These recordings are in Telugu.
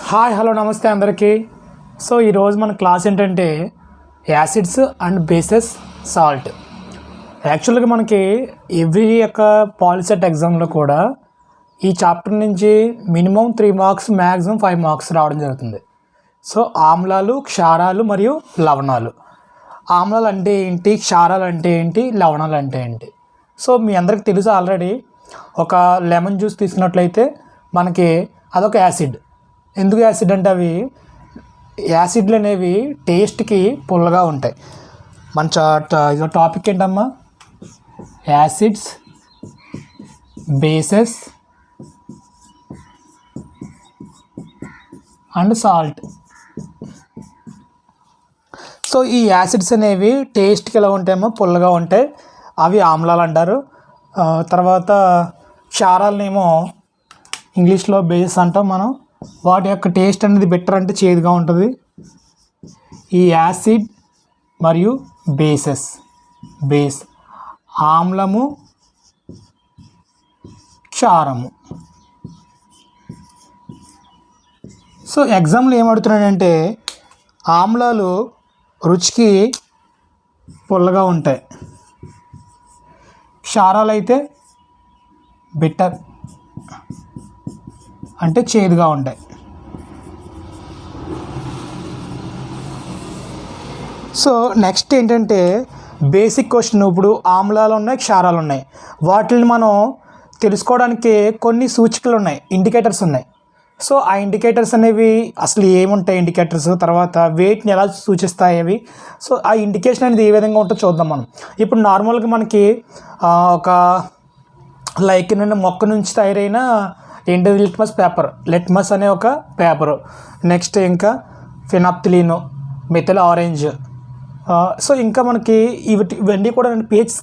హాయ్ హలో నమస్తే అందరికీ. సో ఈరోజు మన క్లాస్ ఏంటంటే యాసిడ్స్ అండ్ బేసెస్ సాల్ట్. యాక్చువల్గా మనకి ఎవ్రీ యొక్క పాలిసెట్ ఎగ్జామ్లో కూడా ఈ చాప్టర్ నుంచి మినిమం 3 మార్క్స్ మ్యాక్సిమం 5 మార్క్స్ రావడం జరుగుతుంది. సో ఆమ్లాలు, క్షారాలు మరియు లవణాలు. ఆమ్లాలు అంటే ఏంటి, క్షారాలు అంటే ఏంటి, లవణాలు అంటే ఏంటి? సో మీ అందరికి తెలుసు ఆల్రెడీ. ఒక లెమన్ జ్యూస్ తీసుకున్నట్లయితే మనకి అదొక యాసిడ్. ఎందుకు యాసిడ్ అంటే అవి యాసిడ్లు అనేవి టేస్ట్కి పుల్లగా ఉంటాయి. మన టాపిక్ ఏంటమ్మా? Acids, bases and salt. So ఈ యాసిడ్స్ అనేవి టేస్ట్కి ఎలా ఉంటాయేమో పుల్లగా ఉంటాయి, అవి ఆమ్లాలు అంటారు. తర్వాత క్షారాలనేమో ఇంగ్లీష్లో బేసెస్ అంటాం మనం. వాటి యొక్క టేస్ట్ అనేది బెటర్ అంటే చేదుగా ఉంటుంది. ఈ యాసిడ్ మరియు బేస్ ఆమ్లము, క్షారము. సో ఎగ్జామ్లో ఏమడుగుతున్నాడంటే ఆమ్లాలు రుచికి పుల్లగా ఉంటాయి, క్షారాలు అయితే బిట్టర్ అంటే చేదుగా ఉంటాయి. సో నెక్స్ట్ ఏంటంటే బేసిక్ క్వశ్చన్. ఇప్పుడు ఆమ్లాలు ఉన్నాయి, క్షారాలు ఉన్నాయి. వాటిని మనం తెలుసుకోవడానికి కొన్ని సూచికలు ఉన్నాయి, ఇండికేటర్స్ ఉన్నాయి. సో ఆ ఇండికేటర్స్ అనేవి అసలు ఏముంటాయి ఇండికేటర్స్, తర్వాత వెయిట్ని ఎలా సూచిస్తాయి అవి. సో ఆ ఇండికేషన్ అనేది ఏ విధంగా ఉంటుందో చూద్దాం మనం. ఇప్పుడు నార్మల్గా మనకి ఒక లైక్ మొక్క నుంచి తయారైన ఏంటది లిట్మస్ అనే ఒక పేపరు. నెక్స్ట్ ఇంకా ఫినాప్థలిన్, మెథిల్ ఆరెంజ్. సో ఇంకా మనకి ఇవన్నీ కూడా పిహెచ్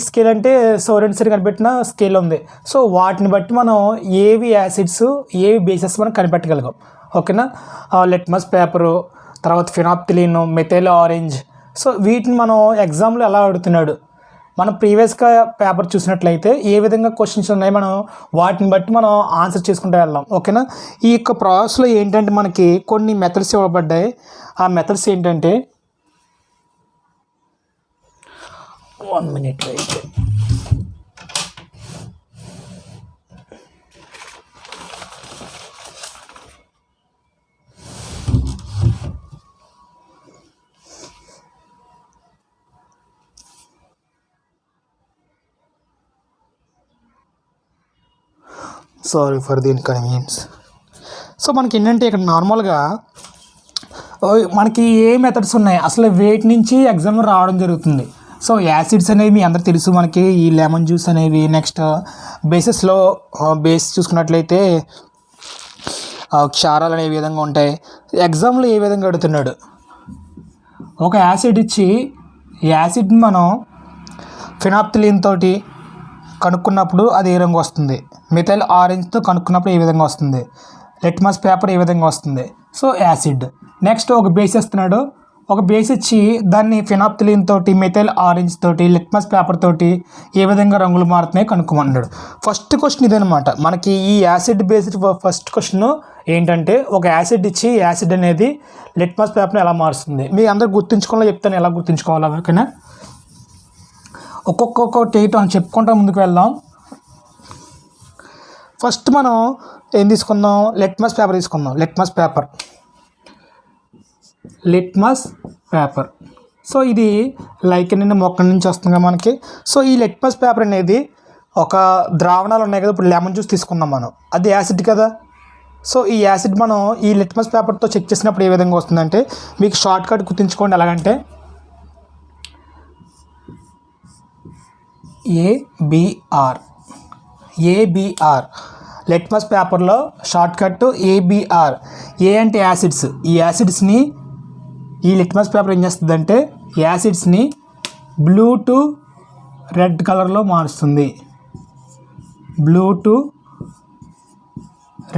స్కేల్ అంటే సోడియం సరి కనిపెట్టిన స్కేల్ ఉంది. సో వాటిని బట్టి మనం ఏవి యాసిడ్స్, ఏవి బేసెస్ మనం కనిపెట్టగలిగాం. ఓకేనా? లిట్మస్ పేపరు, తర్వాత ఫినాప్థలిన్, మెథిల్ ఆరెంజ్. సో వీటిని మనం ఎగ్జామ్లో ఎలా అడుగుతున్నాడు, మనం ప్రీవియస్గా పేపర్ చూసినట్లయితే ఏ విధంగా క్వశ్చన్స్ ఉన్నాయి, మనం వాటిని బట్టి మనం ఆన్సర్ చేసుకుంటూ వెళ్దాం. ఓకేనా? ఈ యొక్క ప్రాసెస్లో ఏంటంటే మనకి కొన్ని మెథడ్స్ ఇవ్వబడ్డాయి. ఆ మెథడ్స్ ఏంటంటే 1 minute అయితే sorry for the inconvenience. So మనకి ఏంటంటే ఇక్కడ నార్మల్గా మనకి ఏ మెథడ్స్ ఉన్నాయి అసలు వెయిట్ నుంచి ఎగ్జామ్లో రావడం జరుగుతుంది. సో యాసిడ్స్ అనేవి మీ అందరు తెలుసు మనకి, ఈ లెమన్ జ్యూస్ అనేవి. నెక్స్ట్ బేసెస్లో బేస్ చూసుకున్నట్లయితే క్షారాలు అనేవి విధంగా ఉంటాయి. ఎగ్జామ్లో ఏ విధంగా అడుగుతున్నాడు, ఒక యాసిడ్ ఇచ్చి యాసిడ్ని మనం ఫినాప్థలిన్ తోటి కనుక్కున్నప్పుడు అది ఏ విధంగా వస్తుంది, మెథైల్ ఆరెంజ్తో కనుక్కున్నప్పుడు ఏ విధంగా వస్తుంది, లిట్మస్ పేపర్ ఏ విధంగా వస్తుంది. So acid. నెక్స్ట్ ఒక బేస్ ఇస్తున్నాడు, ఒక బేస్ ఇచ్చి దాన్ని ఫినాప్థలిన్ తోటి, మెథైల్ ఆరెంజ్ తోటి, లిట్మస్ పేపర్ తోటి ఏ విధంగా రంగులు మారుతున్నాయి కనుక్కోమన్నాడు. ఫస్ట్ క్వశ్చన్ ఇదనమాట మనకి. ఈ యాసిడ్ బేస్డ్ ఫస్ట్ క్వశ్చన్ ఏంటంటే ఒక యాసిడ్ ఇచ్చి యాసిడ్ అనేది లిట్మస్ పేపర్ని ఎలా మారుస్తుంది. మీ అందరు గుర్తుంచుకోవాలో చెప్తాను, ఎలా గుర్తుంచుకోవాలా. ఓకేనా? ఒక్కొక్కటి అని చెప్పుకుంటా ముందుకు వెళ్దాం. ఫస్ట్ మనం ఏం తీసుకుందాం, లిట్మస్ పేపర్ తీసుకుందాం. Litmus paper. సో ఇది లైక్ మొక్క నుంచి వస్తుంది కదా మనకి. సో ఈ లిట్మస్ పేపర్ అనేది ఒక ద్రావణాలు ఉన్నాయి కదా. ఇప్పుడు లెమన్ జ్యూస్ తీసుకుందాం మనం, అది యాసిడ్ కదా. సో ఈ యాసిడ్ మనం ఈ లిట్మస్ పేపర్తో చెక్ చేసినప్పుడు ఏ విధంగా వస్తుందంటే, మీకు షార్ట్ కట్ గుర్తుంచుకోండి. ఎలాగంటే ఏబిఆర్ లిట్మస్ పేపర్లో షార్ట్ కట్ ఏబిఆర్. ఏ అంటే యాసిడ్స్. ఈ యాసిడ్స్ని ఈ లిట్మస్ పేపర్ ఏం చేస్తుందంటే యాసిడ్స్ని బ్లూ టు రెడ్ కలర్లో మారుస్తుంది. Blue to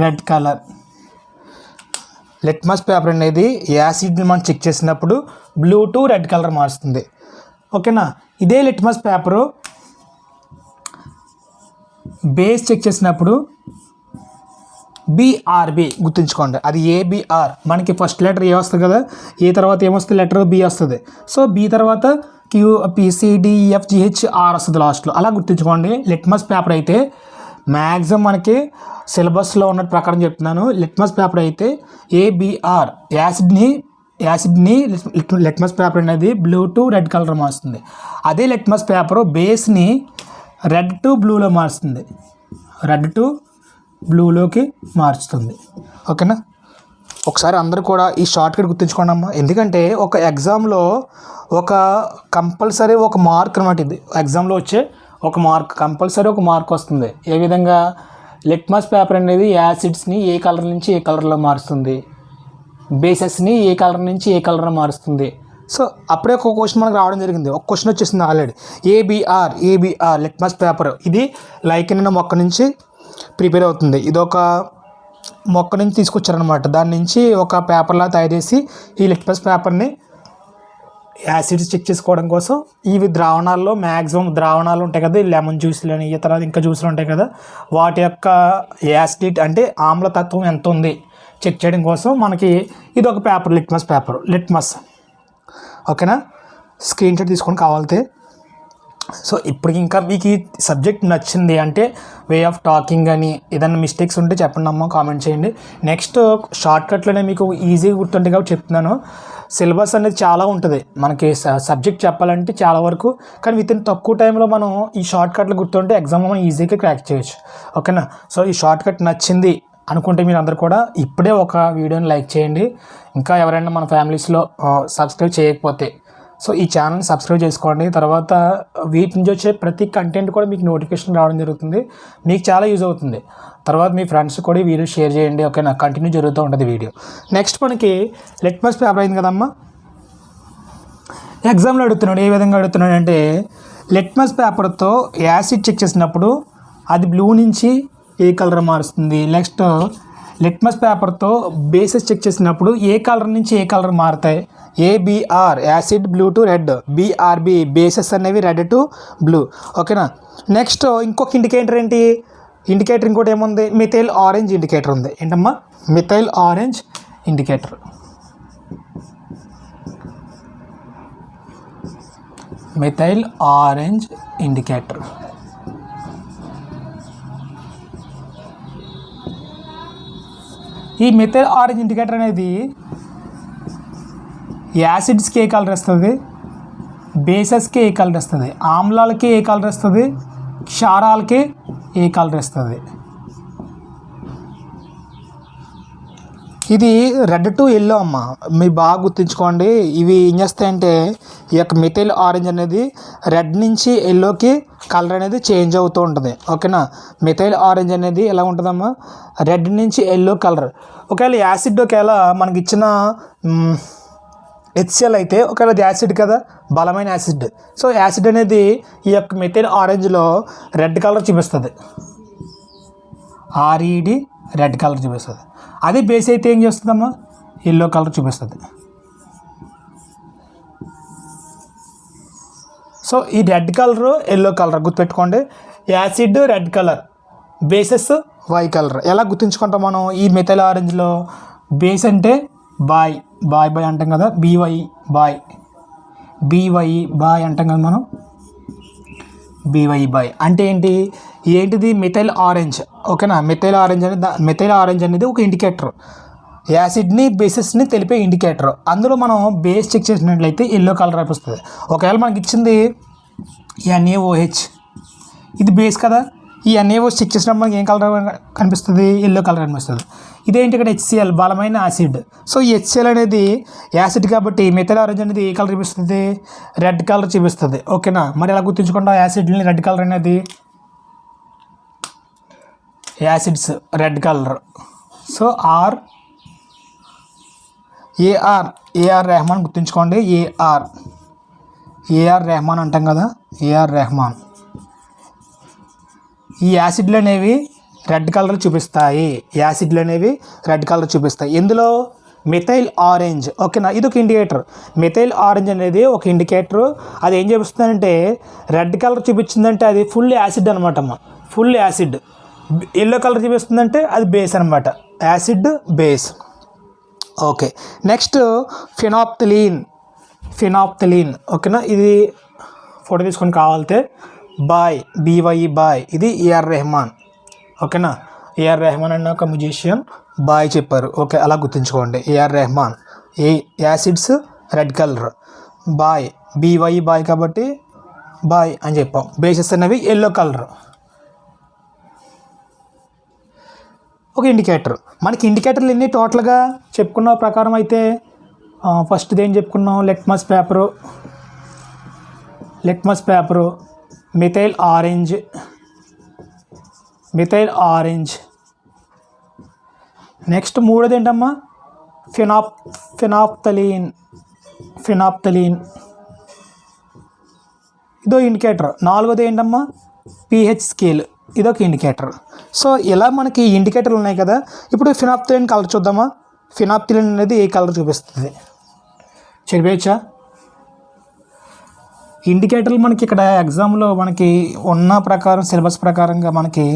red colour. Litmus paper అనేది యాసిడ్ని మనం చెక్ చేసినప్పుడు బ్లూ టు రెడ్ కలర్ మారుస్తుంది. ఓకేనా? ఇదే లిట్మస్ పేపరు బేస్ చెక్ చేసినప్పుడు BRB గుర్తుంచుకోండి, అది ABR. మనకి ఫస్ట్ లెటర్ ఏ వస్తుంది కదా, ఏ తర్వాత ఏమొస్తుంది, లెటర్ B వస్తుంది. సో B తర్వాత QPCDEFGHR వస్తుంది లాస్ట్లో, అలా గుర్తుంచుకోండి. లిట్మస్ పేపర్ అయితే మ్యాక్సిమం మనకి సిలబస్లో ఉన్న ప్రకారం చెప్తున్నాను. లిట్మస్ పేపర్ అయితే ABR, యాసిడ్ని లిట్మస్ పేపర్ అనేది బ్లూ టు రెడ్ కలర్ మారుస్తుంది. అదే లిట్మస్ పేపర్ బేస్ని రెడ్ టు బ్లూలో మారుస్తుంది, రెడ్ టు బ్లూలోకి మార్చుతుంది. ఓకేనా, ఒకసారి అందరూ కూడా ఈ షార్ట్ కట్ గుర్తుంచుకోండి అమ్మా. ఎందుకంటే ఒక ఎగ్జామ్లో ఒక కంపల్సరీ ఒక మార్క్ అనమాట, ఇది ఎగ్జామ్లో వచ్చే ఒక మార్క్, కంపల్సరీ ఒక మార్క్ వస్తుంది. ఏ విధంగా లిట్మస్ పేపర్ అనేది యాసిడ్స్ని ఏ కలర్ నుంచి ఏ కలర్లో మారుస్తుంది, బేసెస్ని ఏ కలర్ నుంచి ఏ కలర్లో మారుస్తుంది. సో అప్పుడే ఒక క్వశ్చన్ మనకు రావడం జరిగింది, ఒక క్వశ్చన్ వచ్చేసింది ఆల్రెడీ. ఏబిఆర్ లిట్మస్ పేపర్, ఇది లైకెన్ మొక్క నుంచి ప్రిపేర్ అవుతుంది. ఇది ఒక మొక్క నుంచి తీసుకొచ్చారనమాట, దాని నుంచి ఒక పేపర్లా తయారు చేసి ఈ లిట్మస్ పేపర్ని యాసిడ్స్ చెక్ చేసుకోవడం కోసం ఇవి ద్రావణాల్లో మ్యాక్సిమం ద్రావణాలు ఉంటాయి కదా, లెమన్ జ్యూస్లు అని ఇతర ఇంకా జ్యూస్లు ఉంటాయి కదా, వాటి యొక్క యాసిడ్ అంటే ఆమ్లతత్వం ఎంత ఉంది చెక్ చేయడం కోసం మనకి ఇది ఒక పేపర్, లిట్మస్. ఓకేనా, స్క్రీన్ షాట్ తీసుకొని కావాలితే. సో ఇప్పుడు ఇంకా మీకు ఈ సబ్జెక్ట్ నచ్చింది అంటే వే ఆఫ్ టాకింగ్ అని ఏదైనా మిస్టేక్స్ ఉంటే చెప్పండి అమ్మ, కామెంట్ చేయండి. నెక్స్ట్ షార్ట్ కట్లోనే మీకు ఈజీగా గుర్తుంటుంది కాబట్టి చెప్తున్నాను. సిలబస్ అనేది చాలా ఉంటుంది మనకి, సబ్జెక్ట్ చెప్పాలంటే చాలా వరకు, కానీ విత్ ఇన్ తక్కువ టైంలో మనం ఈ షార్ట్ కట్లు గుర్తుంటే ఎగ్జామ్ మనం ఈజీగా క్రాక్ చేయొచ్చు. ఓకేనా, సో ఈ షార్ట్ కట్ నచ్చింది అనుకుంటే మీరు అందరు కూడా ఇప్పుడే ఒక వీడియోని లైక్ చేయండి. ఇంకా ఎవరైనా మన ఫ్యామిలీస్లో సబ్స్క్రైబ్ చేయకపోతే సో ఈ ఛానల్ని సబ్స్క్రైబ్ చేసుకోండి. తర్వాత వీటి నుంచి వచ్చే ప్రతి కంటెంట్ కూడా మీకు నోటిఫికేషన్ రావడం జరుగుతుంది, మీకు చాలా యూజ్ అవుతుంది. తర్వాత మీ ఫ్రెండ్స్ కూడా ఈ వీడియో షేర్ చేయండి. ఓకేనా, కంటిన్యూ జరుగుతూ ఉంటుంది వీడియో. నెక్స్ట్ మనకి లిట్మస్ పేపర్ అయింది కదమ్మా, ఎగ్జామ్లో అడుగుతున్నాడు. ఏ విధంగా అడుగుతున్నాడు అంటే లిట్మస్ పేపర్తో యాసిడ్ చెక్ చేసినప్పుడు అది బ్లూ నుంచి ఏ కలర్ మారుస్తుంది. నెక్స్ట్ లిట్మస్ పేపర్తో బేసెస్ చెక్ చేసినప్పుడు ఏ కలర్ నుంచి ఏ కలర్ మారుతాయి. ABR acid blue to red, BRB bases అనేవి రెడ్ టు బ్లూ. ఓకేనా, నెక్స్ట్ ఇంకొక ఇండికేటర్ ఏంటి, ఇండికేటర్ ఇంకోటి ఏముంది, మిథైల్ ఆరెంజ్ ఇండికేటర్ ఉంది. ఏంటమ్మా, methyl orange indicator. Methyl orange indicator. ఈ మిథైల్ ఆరెంజ్ ఇండికేటర్ అనేది యాసిడ్స్కి ఏ కలర్ వస్తుంది, బేసెస్కి ఏ కలర్ వస్తుంది, ఆమ్లాలకి ఏ కలర్ వస్తుంది, క్షారాలకి ఏ కలర్ వస్తుంది. ఇది రెడ్ టు ఎల్లో అమ్మ, మీరు బాగా గుర్తుంచుకోండి. ఇవి ఏం చేస్తాయంటే ఈ యొక్క మిథైల్ ఆరెంజ్ అనేది రెడ్ నుంచి ఎల్లోకి కలర్ అనేది చేంజ్ అవుతూ ఉంటుంది. ఓకేనా, మిథైల్ ఆరెంజ్ అనేది ఎలా ఉంటుందమ్మా, రెడ్ నుంచి ఎల్లో కలర్. ఒకవేళ యాసిడ్ ఒకవేళ మనకి ఇచ్చిన HCl అయితే ఒకవేళ అది యాసిడ్ కదా, బలమైన యాసిడ్. సో యాసిడ్ అనేది ఈ యొక్క మిథైల్ ఆరెంజ్లో రెడ్ కలర్ చూపిస్తుంది, RED రెడ్ కలర్ చూపిస్తుంది. అదే బేస్ అయితే ఏం చేస్తుందమ్మా, ఎల్లో కలర్ చూపిస్తుంది. సో ఈ రెడ్ కలర్ ఎల్లో కలర్ గుర్తుపెట్టుకోండి. Acid red colour, bases Y colour. ఎలా గుర్తుంచుకుంటాం మనం ఈ మిథైల్ ఆరెంజ్లో, బేస్ అంటే బాయ్ అంటాం కదా, బాయ్ అంటాం కదా మనం, బాయ్ అంటే ఏంటిది మిథైల్ ఆరెంజ్. ఓకేనా, మిథైల్ ఆరెంజ్ అనేది ఒక ఇండికేటర్, యాసిడ్ని బేసెస్ని తెలిపే ఇండికేటర్. అందులో మనం బేస్ చెక్ చేసినట్లయితే ఎల్లో కలర్ అయిపోతుంది. ఒకవేళ మనకి ఇచ్చింది NaOH, ఇది బేస్ కదా, ఈ NaOH చెక్ చేసినప్పుడు మనకి ఏం కలర్ కనిపిస్తుంది, ఎల్లో కలర్ కనిపిస్తుంది. ఇదేంటి ఇక్కడ HCl బలమైన యాసిడ్. సో ఈ HCl అనేది యాసిడ్ కాబట్టి మిథైల్ ఆరెంజ్ అనేది ఏ కలర్ చూపిస్తుంది, రెడ్ కలర్ చూపిస్తుంది. ఓకేనా, మరి ఎలా గుర్తుంచుకుంటాం యాసిడ్ని, రెడ్ కలర్ అనేది acids red colour. So AR Rahman గుర్తుంచుకోండి. ఏఆర్ రెహమాన్ అంటాం కదా, ఏఆర్ రెహమాన్. ఈ యాసిడ్లు అనేవి రెడ్ కలర్ చూపిస్తాయి, ఎందులో మిథైల్ ఆరెంజ్. ఓకేనా, ఇది ఒక ఇండికేటర్. మిథైల్ ఆరెంజ్ అనేది ఒక ఇండికేటర్. అది ఏం చూపిస్తుందంటే రెడ్ కలర్ చూపించిందంటే అది ఫుల్ యాసిడ్ అనమాట అమ్మ, ఫుల్ యాసిడ్. ఎల్లో కలర్ చూపిస్తుందంటే అది బేస్ అనమాట, acid base. Okay, next phenolphthalein. ఓకేనా, ఇది ఫోటో తీసుకొని కావాలితే BYE బాయ్, ఇది ఏఆర్ రెహమాన్. ఓకేనా, ఏఆర్ రెహమాన్ అన్న ఒక మ్యూజిషియన్ బాయ్ చెప్పారు. ఓకే, అలా గుర్తుంచుకోండి. AR Rahman, acids red colour, BYE bye కాబట్టి బాయ్ అని చెప్పాం. బేసెస్ అనేవి ఎల్లో కలర్. ఒక ఇండికేటర్. మనకి ఇండికేటర్లు ఎన్ని టోటల్గా చెప్పుకున్న ప్రకారం అయితే ఫస్ట్ది ఏం చెప్పుకున్నాం, litmus paper, methyl orange. Next మూడోది ఏంటమ్మా, ఫినాప్థలీన్, ఇదో ఇండికేటర్. నాలుగోది ఏంటమ్మా, pH స్కేల్, ఇదొక ఇండికేటర్. సో ఇలా మనకి ఇండికేటర్లు ఉన్నాయి కదా. ఇప్పుడు ఫినాప్థలిన్ కలర్ చూద్దామా. ఫినాప్థలిన్ అనేది ఏ కలర్ చూపిస్తుంది చెప్పేయచ్చా? ఇండికేటర్లు మనకి ఇక్కడ ఎగ్జామ్లో మనకి ఉన్న ప్రకారం సిలబస్ ప్రకారంగా మనకి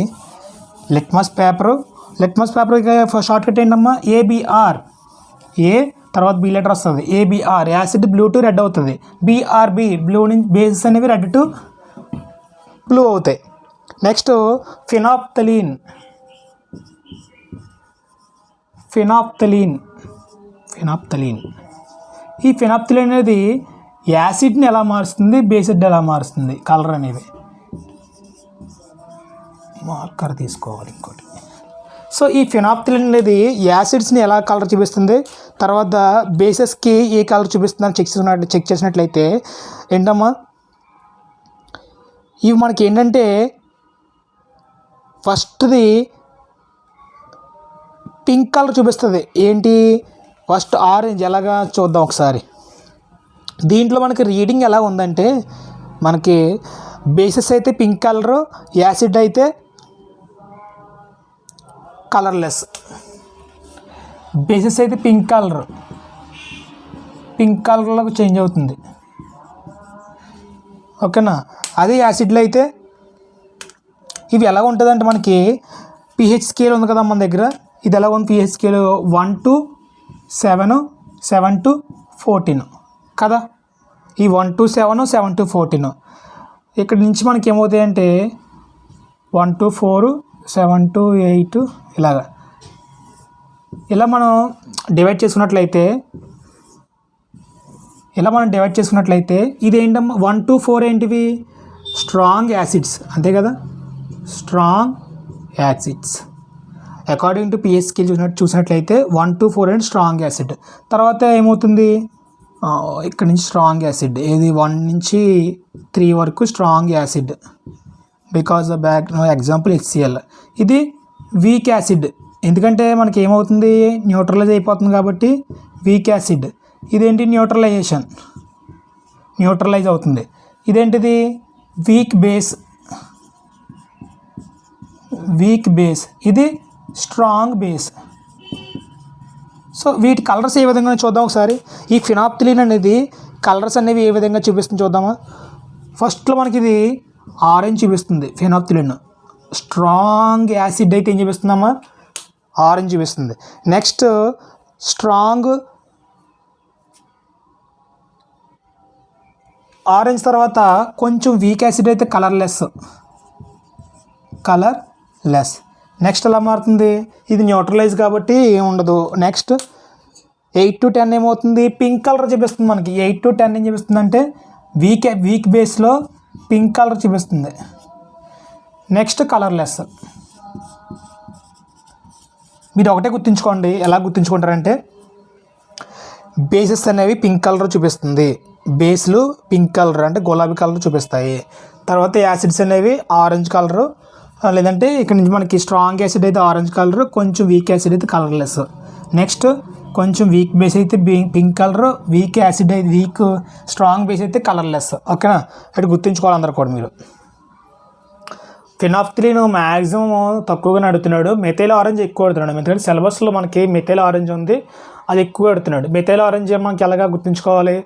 లిట్మస్ పేపర్ షార్ట్ కట్ ఏంటమ్మా, ABR. ఏ తర్వాత బి లెటర్ వస్తుంది, ABR. Acid blue to red అవుతుంది. BRB, బ్లూ నుంచి బేసెస్ అనేవి రెడ్ టు బ్లూ అవుతాయి. నెక్స్ట్ ఫినాప్థలీన్. ఈ ఫినాప్థలీన్ అనేది యాసిడ్ని ఎలా మారుస్తుంది, బేసిడ్ ఎలా మారుస్తుంది, కలర్ అనేది మార్కర్ తీసుకోవాలి ఇంకోటి. సో ఈ ఫినాప్థలిన్ అనేది యాసిడ్స్ని ఎలా కలర్ చూపిస్తుంది, తర్వాత బేసెస్కి ఏ కలర్ చూపిస్తుంది అని చెక్ చేసినట్లయితే ఏంటమ్మా, ఇవి మనకి ఏంటంటే ఫస్ట్ది పింక్ కలర్ చూపిస్తుంది. ఏంటి, ఫస్ట్ ఆరెంజ్. ఎలాగా చూద్దాం ఒకసారి. దీంట్లో మనకి రీడింగ్ ఎలా ఉందంటే, మనకి బేసెస్ అయితే పింక్ కలరు, యాసిడ్ అయితే కలర్లెస్. బేసెస్ అయితే పింక్ కలర్లోకి చేంజ్ అవుతుంది. ఓకేనా, అదే యాసిడ్లో అయితే ఇవి ఎలా ఉంటుందంటే మనకి pH స్కేల్ ఉంది కదా మన దగ్గర. ఇది ఎలా ఉంది, pH స్కేల్ 1 to 7, 7 to 14 కదా. ఈ 1 to 7, 7 to 14. ఇక్కడ నుంచి మనకి ఏమవుతాయంటే 1 to 4, 7 to 8 ఇలా మనం డివైడ్ చేసుకున్నట్లయితే ఇది ఏంటమ్మా, 1 to 4 ఏంటివి, స్ట్రాంగ్ యాసిడ్స్, అంతే కదా. Strong acids according to pH scale చూసినట్లయితే 1 to 4 అండ్ స్ట్రాంగ్ యాసిడ్. తర్వాత ఏమవుతుంది, ఇక్కడ నుంచి స్ట్రాంగ్ యాసిడ్, ఇది 1 నుంచి 3 వరకు strong acid. Because example HCl. ఇది వీక్ యాసిడ్, ఎందుకంటే మనకి ఏమవుతుంది, న్యూట్రలైజ్ అయిపోతుంది కాబట్టి వీక్ యాసిడ్. ఇదేంటి, న్యూట్రలైజ్ అవుతుంది. ఇదేంటిది, వీక్ బేస్. ఇది స్ట్రాంగ్ బేస్. సో వీటి కలర్స్ ఏ విధంగా చూద్దాం ఒకసారి. ఈ ఫినాప్థలిన్ అనేది కలర్స్ అనేవి ఏ విధంగా చూపిస్తుంది చూద్దామా. ఫస్ట్లో మనకి ఇది ఆరెంజ్ చూపిస్తుంది ఫినాప్థలిన్. స్ట్రాంగ్ యాసిడ్ అయితే ఏం చూపిస్తుందమ్మా, ఆరెంజ్ చూపిస్తుంది. నెక్స్ట్ స్ట్రాంగ్ ఆరెంజ్ తర్వాత కొంచెం వీక్ యాసిడ్ అయితే కలర్లెస్. నెక్స్ట్ ఎలా మారుతుంది, ఇది న్యూట్రలైజ్ కాబట్టి ఏముండదు. నెక్స్ట్ 8 to 10 ఏమవుతుంది, పింక్ కలర్ చూపిస్తుంది మనకి. 8 to 10 ఏం చూపిస్తుంది అంటే వీక్ బేస్లో పింక్ కలర్ చూపిస్తుంది. Next colourless. మీరు ఒకటే గుర్తుంచుకోండి. ఎలా గుర్తుంచుకుంటారంటే, బేసెస్ అనేవి పింక్ కలర్ చూపిస్తుంది. బేస్లు పింక్ కలర్ అంటే గులాబీ కలర్ చూపిస్తాయి. తర్వాత యాసిడ్స్ అనేవి ఆరెంజ్ కలరు, లేదంటే ఇక్కడ నుంచి మనకి స్ట్రాంగ్ యాసిడ్ అయితే ఆరెంజ్ కలర్, కొంచెం వీక్ యాసిడ్ అయితే కలర్లెస్. నెక్స్ట్ కొంచెం వీక్ బేస్ అయితే పింక్ కలర్, వీక్ యాసిడ్ అయితే స్ట్రాంగ్ బేస్ అయితే కలర్లెస్. ఓకేనా, అటు గుర్తుంచుకోవాలి అందరు కూడా మీరు. ఫినాప్థలిన్ మ్యాక్సిమం తక్కువగా అడుగుతున్నాడు, మెథైల్ ఆరెంజ్ ఎక్కువ అడుగుతున్నాడు. ఎందుకంటే సిలబస్లో మనకి మెథైల్ ఆరెంజ్ ఉంది, అది ఎక్కువ అడుగుతున్నాడు. మెథైల్ ఆరెంజ్ మనకి ఎలాగా గుర్తుంచుకోవాలి,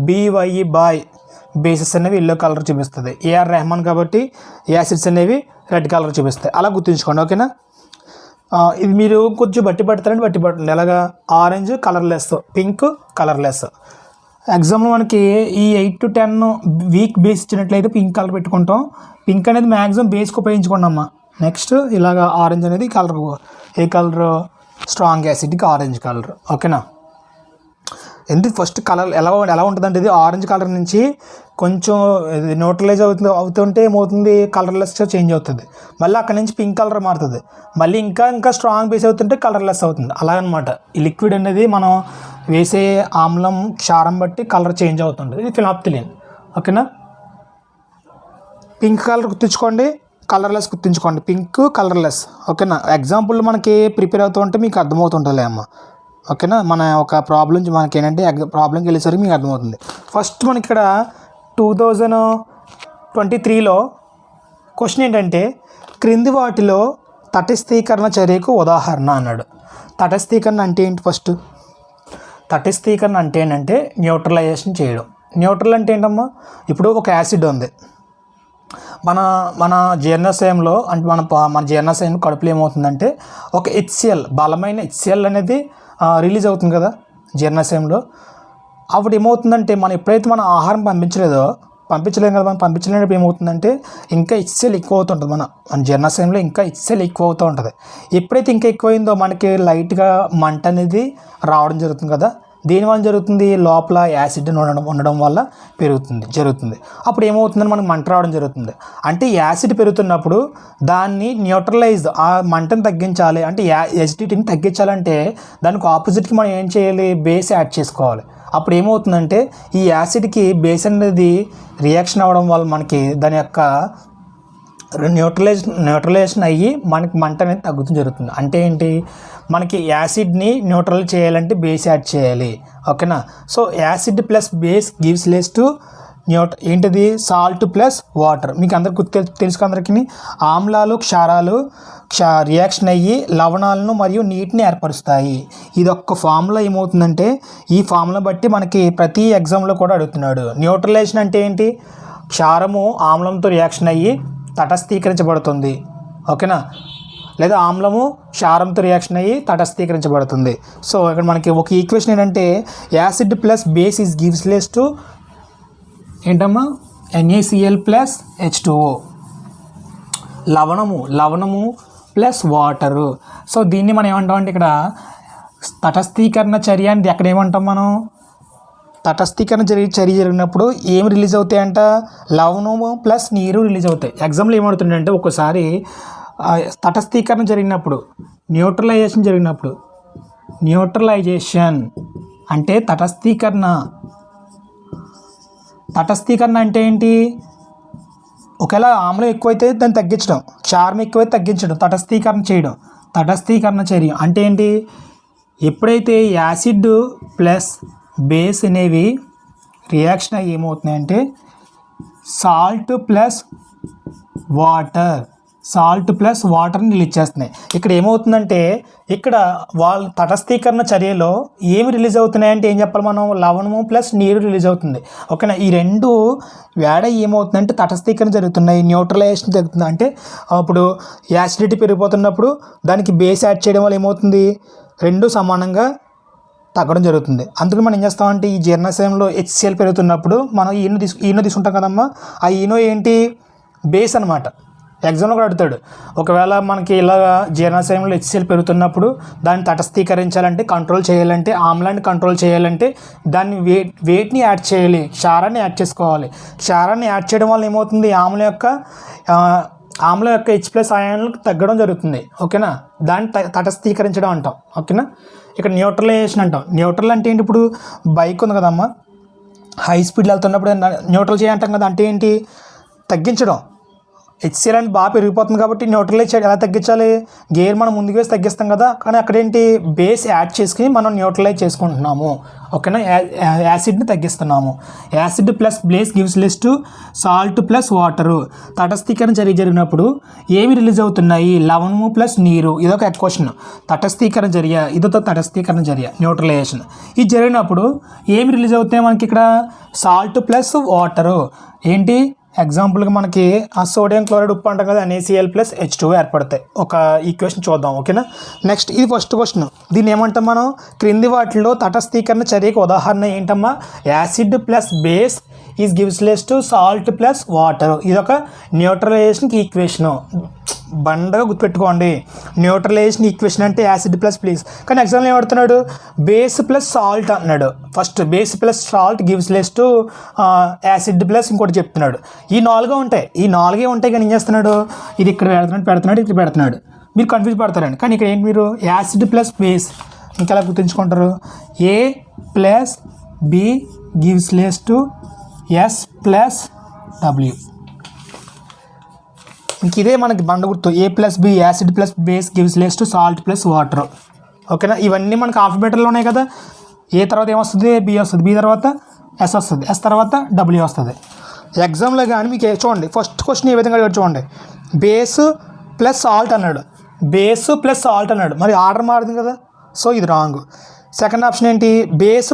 BYE బాయ్. బేసెస్ అనేవి ఎల్లో కలర్ చూపిస్తుంది. ఏఆర్ రెహమాన్ కాబట్టి యాసిడ్స్ అనేవి రెడ్ కలర్ చూపిస్తాయి. అలా గుర్తుంచుకోండి, ఓకేనా. ఇది మీరు కొంచెం బట్టి పడతారంటే బట్టి పడుతుంది. ఎలాగా ఆరెంజ్ కలర్లెస్, పింక్ కలర్లెస్. ఎగ్జామ్లో మనకి ఈ 8 to 10 వీక్ బేస్ ఇచ్చినట్లయితే పింక్ కలర్ పెట్టుకుంటాం. పింక్ అనేది మ్యాక్సిమం బేస్కి ఉపయోగించుకోండి అమ్మ. నెక్స్ట్ ఇలాగ ఆరెంజ్ అనేది కలర్, ఏ కలర్, స్ట్రాంగ్ యాసిడ్కి ఆరెంజ్ కలర్, ఓకేనా. ఎందుకు ఫస్ట్ కలర్ ఎలా ఉంటుందంటే ఇది ఆరెంజ్ కలర్ నుంచి కొంచెం న్యూట్రలైజ్ అవుతుంటే ఏమవుతుంది, కలర్లెస్గా చేంజ్ అవుతుంది. మళ్ళీ అక్కడ నుంచి పింక్ కలర్ మారుతుంది. మళ్ళీ ఇంకా స్ట్రాంగ్ బేస్ అవుతుంటే కలర్లెస్ అవుతుంది. అలాగనమాట ఈ లిక్విడ్ అనేది మనం వేసే ఆమ్లం క్షారం బట్టి కలర్ చేంజ్ అవుతుంది. ఇది ఫినాప్థలిన్, ఓకేనా. పింక్ కలర్ గుర్తుంచుకోండి, కలర్లెస్ గుర్తుంచుకోండి. పింక్ కలర్లెస్, ఓకేనా. ఎగ్జాంపుల్ మనకి ప్రిపేర్ అవుతూ ఉంటే మీకు అర్థమవుతుంటుంది అమ్మ, ఓకేనా. మన ఒక ప్రాబ్లం మనకి ఏంటంటే ప్రాబ్లంకి వెళ్ళేసరికి మీకు అర్థమవుతుంది. ఫస్ట్ మనకి ఇక్కడ 2023లో క్వశ్చన్ ఏంటంటే క్రింది వాటిలో తటస్థీకరణ చర్యకు ఉదాహరణ అన్నాడు. తటస్థీకరణ అంటే ఏంటి? ఫస్ట్ తటస్థీకరణ అంటే ఏంటంటే న్యూట్రలైజేషన్ చేయడం. న్యూట్రల్ అంటే ఏంటమ్మా, ఇప్పుడు ఒక యాసిడ్ ఉంది మన జీర్ణాశయంలో, అంటే మన జీర్ణాశయం కడుపులో ఏమవుతుందంటే ఒక HCl, బలమైన HCl అనేది రిలీజ్ అవుతుంది కదా జీర్ణాశయంలో. అప్పుడు ఏమవుతుందంటే మనం ఎప్పుడైతే మన ఆహారం పంపించలేము కదా, మనం పంపించలేనప్పుడు ఏమవుతుందంటే ఇంకా HCl ఎక్కువ అవుతుంటుంది. మన జీర్ణాశయంలో ఇంకా HCl ఎక్కువ అవుతూ ఉంటుంది. ఎప్పుడైతే ఇంకా ఎక్కువైందో మనకి లైట్గా మంట అనేది రావడం జరుగుతుంది కదా. దీనివల్ల జరుగుతుంది, లోపల యాసిడ్ ఉండడం వల్ల జరుగుతుంది. అప్పుడు ఏమవుతుందని మనకు మంట రావడం జరుగుతుంది. అంటే యాసిడ్ పెరుగుతున్నప్పుడు దాన్ని న్యూట్రలైజ్, ఆ మంటను తగ్గించాలి అంటే యాసిడిటీని తగ్గించాలంటే దానికి ఆపోజిట్కి మనం ఏం చేయాలి, బేస్ యాడ్ చేసుకోవాలి. అప్పుడు ఏమవుతుందంటే ఈ యాసిడ్కి బేస్ అనేది రియాక్షన్ అవ్వడం వల్ల మనకి దాని యొక్క న్యూట్రలైజేషన్ అయ్యి మనకి మంట అనేది తగ్గుతూ జరుగుతుంది. అంటే ఏంటి, మనకి యాసిడ్ని న్యూట్రల్ చేయాలంటే బేస్ యాడ్ చేయాలి, ఓకేనా. So acid plus base gives less to ఏంటిది, సాల్ట్ ప్లస్ వాటర్. మీకు అందరికి తెలుసు అందరికీ. ఆమ్లాలు క్షారాలు రియాక్షన్ అయ్యి లవణాలను మరియు నీటిని ఏర్పరుస్తాయి. ఇది ఒక్క ఫార్ములా ఏమవుతుందంటే ఈ ఫార్ములా బట్టి మనకి ప్రతి ఎగ్జామ్లో కూడా అడుగుతున్నాడు. న్యూట్రలైజేషన్ అంటే ఏంటి, క్షారము ఆమ్లంతో రియాక్షన్ అయ్యి తటస్థీకరించబడుతుంది, ఓకేనా. లేదా ఆమ్లము క్షారంతో రియాక్షన్ అయ్యి తటస్థీకరించబడుతుంది. సో ఇక్కడ మనకి ఒక ఈక్వేషన్ ఏంటంటే acid plus base is gives less to ఏంటమ్మా, NaCl ప్లస్ H2O. లవణము ప్లస్ వాటరు. సో దీన్ని మనం ఏమంటామంటే ఇక్కడ తటస్థీకరణ చర్య అంటే ఎక్కడ ఏమంటాం మనం, తటస్థీకరణ చర్య జరిగినప్పుడు ఏమి రిలీజ్ అవుతాయంట, లవణము ప్లస్ నీరు రిలీజ్ అవుతాయి. ఎగ్జాంపుల్ ఏమవుతుందంటే ఒక్కసారి తటస్థీకరణ జరిగినప్పుడు, న్యూట్రలైజేషన్ అంటే తటస్థీకరణ అంటే ఏంటి, ఒకవేళ ఆమ్లం ఎక్కువైతే దాన్ని తగ్గించడం, క్షారం ఎక్కువైతే తగ్గించడం, తటస్థీకరణ చర్య అంటే ఏంటి, ఎప్పుడైతే యాసిడ్ ప్లస్ బేస్ అనేవి రియాక్షన్ అయ్యి ఏమవుతున్నాయంటే సాల్ట్ ప్లస్ వాటర్ని రిలీజ్ చేస్తున్నాయి. ఇక్కడ ఏమవుతుందంటే ఇక్కడ వాళ్ళు తటస్థీకరణ చర్యలో ఏమి రిలీజ్ అవుతున్నాయంటే ఏం చెప్పాలి మనం, లవణము ప్లస్ నీరు రిలీజ్ అవుతుంది, ఓకేనా. ఈ రెండు వేడ ఏమవుతుందంటే తటస్థీకరణ జరుగుతున్నాయి, న్యూట్రలైజేషన్ జరుగుతుంది. అంటే ఇప్పుడు యాసిడిటీ పెరిగిపోతున్నప్పుడు దానికి బేస్ యాడ్ చేయడం వల్ల ఏమవుతుంది, రెండు సమానంగా తగ్గడం జరుగుతుంది. అందుకని మనం ఏం చేస్తామంటే ఈ జీర్ణాశయంలో HCl పెరుగుతున్నప్పుడు మనం ఈనో తీసుకుంటాం కదమ్మా. ఆ ఈనో ఏంటి, బేస్ అనమాట. ఎగ్జామ్లో కూడా అడుగుతాడు, ఒకవేళ మనకి ఇలా జీర్ణాశయంలో HCl పెరుగుతున్నప్పుడు దాన్ని తటస్థీకరించాలంటే, కంట్రోల్ చేయాలంటే, ఆమ్లాన్ని కంట్రోల్ చేయాలంటే దాన్ని వెయిట్ని యాడ్ చేయాలి, క్షారాన్ని యాడ్ చేసుకోవాలి. క్షారాన్ని యాడ్ చేయడం వల్ల ఏమవుతుంది, ఆమ్లం యొక్క H+ అయాన్లు తగ్గడం జరుగుతుంది, ఓకేనా. దాన్ని తటస్థీకరించడం అంటాం, ఓకేనా. ఇక్కడ న్యూట్రలైజేషన్ అంటాం. న్యూట్రల్ అంటే ఏంటి, ఇప్పుడు బైక్ ఉంది కదమ్మా, హై స్పీడ్లో వెళ్తున్నప్పుడు న్యూట్రల్ చేయంటాం కదా. అంటే ఏంటి, తగ్గించడం. HCl అనేది బాగా పెరిగిపోతుంది కాబట్టి న్యూట్రలైజ్ చేయడం ఎలా తగ్గించాలి, గేర్ మనం ముందుకు వేసి తగ్గిస్తాం కదా, కానీ అక్కడేంటి బేస్ యాడ్ చేసుకుని మనం న్యూట్రలైజ్ చేసుకుంటున్నాము, ఓకేనా. యాసిడ్ని తగ్గిస్తున్నాము. Acid plus base gives less to salt plus water. తటస్థీకరణ జరిగినప్పుడు ఏమి రిలీజ్ అవుతున్నాయి, లవణము ప్లస్ నీరు. ఇదొక క్వశ్చన్. తటస్థీకరణ చర్య న్యూట్రలైజేషన్. ఇది జరిగినప్పుడు ఏమి రిలీజ్ అవుతున్నాయి మనకి ఇక్కడ, సాల్ట్ ప్లస్ వాటరు. ఏంటి, ఎగ్జాంపుల్గా మనకి ఆ సోడియం క్లోరైడ్ ఉప్పు అంటాం కదా, NaCl ప్లస్ H2 ఏర్పడతాయి. ఒక ఈక్వేషన్ చూద్దాం, ఓకేనా. నెక్స్ట్ ఇది ఫస్ట్ క్వశ్చన్. దీన్ని ఏమంటాం మనం? క్రింది వాటిలో తటస్థీకరణ చర్యకు ఉదాహరణ ఏంటమ్మా? Acid plus base is gives less to salt plus water. ఇది ఒక న్యూట్రలైజేషన్ ఈక్వేషను. బండగా గుర్తుపెట్టుకోండి, న్యూట్రలైజేషన్ ఈక్వేషన్ అంటే యాసిడ్ ప్లస్ ప్లీజ్. కానీ ఎగ్జాంపుల్ ఏమడుతున్నాడు? బేస్ ప్లస్ సాల్ట్ అన్నాడు. First base plus salt gives less to acid plus ఇంకోటి చెప్తున్నాడు. ఈ నాలుగే ఉంటాయి కానీ ఏం చేస్తున్నాడు? ఇది ఇక్కడ పెడుతున్నాడు ఇక్కడ పెడుతున్నాడు. మీరు కన్ఫ్యూజ్ పడతారండి. కానీ ఇక్కడ ఏంటి, మీరు యాసిడ్ ప్లస్ బేస్ ఇంకెలా గుర్తుంచుకుంటారు? A plus B gives less to S plus W. ఇంక ఇదే మనకి బండ గుర్తు. A plus B acid plus base gives less to salt plus water. ఓకేనా. ఇవన్నీ మనకి ఆల్ఫాబెట్లో ఉన్నాయి కదా. ఏ తర్వాత ఏమొస్తుంది? B వస్తుంది. B తర్వాత S వస్తుంది. S తర్వాత W వస్తుంది. ఎగ్జామ్లో కానీ మీకు చూడండి, ఫస్ట్ క్వశ్చన్ ఏ విధంగా చూడండి. బేస్ ప్లస్ సాల్ట్ అన్నాడు. మరి ఆర్డర్ మారింది కదా, సో ఇది రాంగ్. సెకండ్ ఆప్షన్ ఏంటి? బేస్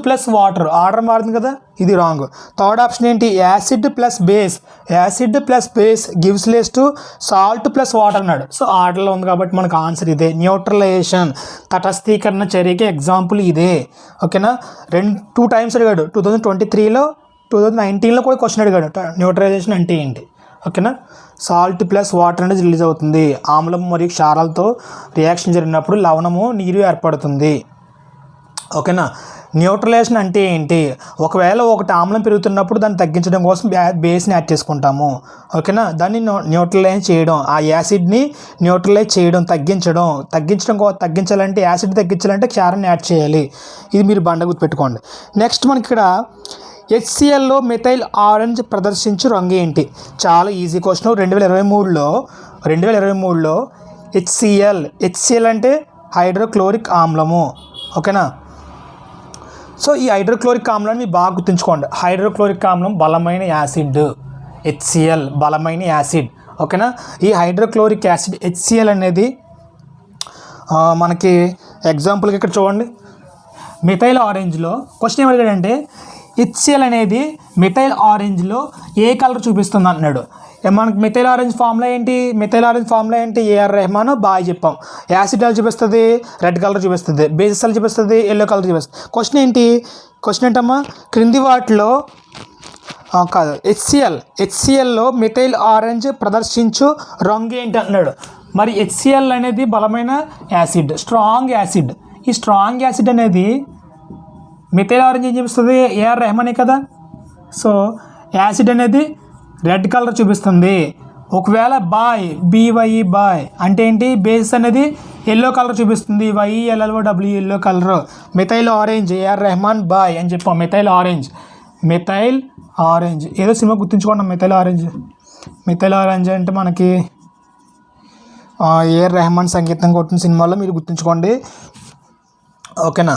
ప్లస్ వాటర్ ఆర్డర్ మారింది కదా, ఇది రాంగ్. థర్డ్ ఆప్షన్ ఏంటి? Acid plus base gives less to salt plus water అన్నాడు. సో ఆర్డర్లో ఉంది కాబట్టి మనకు ఆన్సర్ ఇదే. న్యూట్రలైజేషన్ తటస్థీకరణ చర్యకి ఎగ్జాంపుల్ ఇదే. ఓకేనా. 2 టైమ్స్ అడిగాడు. 2023లో 2019లో కూడా క్వశ్చన్ అడిగాడు, న్యూట్రలైజేషన్ అంటే ఏంటి. ఓకేనా. సాల్ట్ ప్లస్ వాటర్ అనేది రిలీజ్ అవుతుంది. ఆమ్లం మరియు క్షారాలతో రియాక్షన్ జరిగినప్పుడు లవణము నీరు ఏర్పడుతుంది. ఓకేనా. న్యూట్రలైజేషన్ అంటే ఏంటి? ఒకవేళ ఒకటి ఆమ్లం పెరుగుతున్నప్పుడు దాన్ని తగ్గించడం కోసం బేస్ని యాడ్ చేసుకుంటాము. ఓకేనా. దాన్ని న్యూట్రలైజ్ చేయడం, ఆ యాసిడ్ని న్యూట్రలైజ్ చేయడం, తగ్గించాలంటే యాసిడ్ తగ్గించాలంటే క్షారాన్ని యాడ్ చేయాలి. ఇది మీరు బండ గుర్తుపెట్టుకోండి. నెక్స్ట్ మనకి ఇక్కడ HClలో మిథైల్ ఆరెంజ్ ప్రదర్శించు రంగు ఏంటి? చాలా ఈజీ క్వశ్చన్. 2023లో HCl అంటే హైడ్రోక్లోరిక్ ఆమ్లము. ఓకేనా. సో ఈ హైడ్రోక్లోరిక్ ఆమ్లాన్ని మీరు బాగా గుర్తుంచుకోండి. హైడ్రోక్లోరిక్ ఆమ్లం బలమైన యాసిడ్. HCl బలమైన యాసిడ్. ఓకేనా. ఈ హైడ్రోక్లోరిక్ యాసిడ్ HCl అనేది మనకి ఎగ్జాంపుల్కి ఇక్కడ చూడండి, మిథైల్ ఆరెంజ్లో క్వశ్చన్ ఏమడిగాడంటే HCl అనేది మిథైల్ ఆరెంజ్లో ఏ కలర్ చూపిస్తుంది అన్నాడు. మనకి మిథైల్ ఆరెంజ్ ఫార్ములా ఏంటి? ఏఆర్ రెహమాన్ బాగా చెప్పాం. యాసిడ్ ఎలా చూపిస్తుంది? రెడ్ కలర్ చూపిస్తుంది. బేసిస్ ఎలా చూపిస్తుంది? ఎల్లో కలర్ చూపిస్తుంది. క్వశ్చన్ ఏంటమ్మా? క్రింది వాటిలో కాదు, HClలో మిథైల్ ఆరెంజ్ ప్రదర్శించు రంగు ఏంటి అన్నాడు. మరి HCl అనేది బలమైన యాసిడ్, స్ట్రాంగ్ యాసిడ్. ఈ స్ట్రాంగ్ యాసిడ్ అనేది మిథైల్ ఆరెంజ్ ఏం చూపిస్తుంది? ఏఆర్ రెహమానే కదా. సో యాసిడ్ అనేది రెడ్ కలర్ చూపిస్తుంది. ఒకవేళ BYE అంటే ఏంటి? బేస్ అనేది ఎల్లో కలర్ చూపిస్తుంది. YELLOW yellow colour. Methyl orange AR Rahman అని చెప్పాం. మిథైల్ ఆరెంజ్ ఏదో సినిమా గుర్తుంచుకోండి. మిథైల్ ఆరెంజ్ అంటే మనకి ఏఆర్ రెహమాన్ సంగీతం కొట్టిన సినిమాలో మీరు గుర్తుంచుకోండి. ఓకేనా.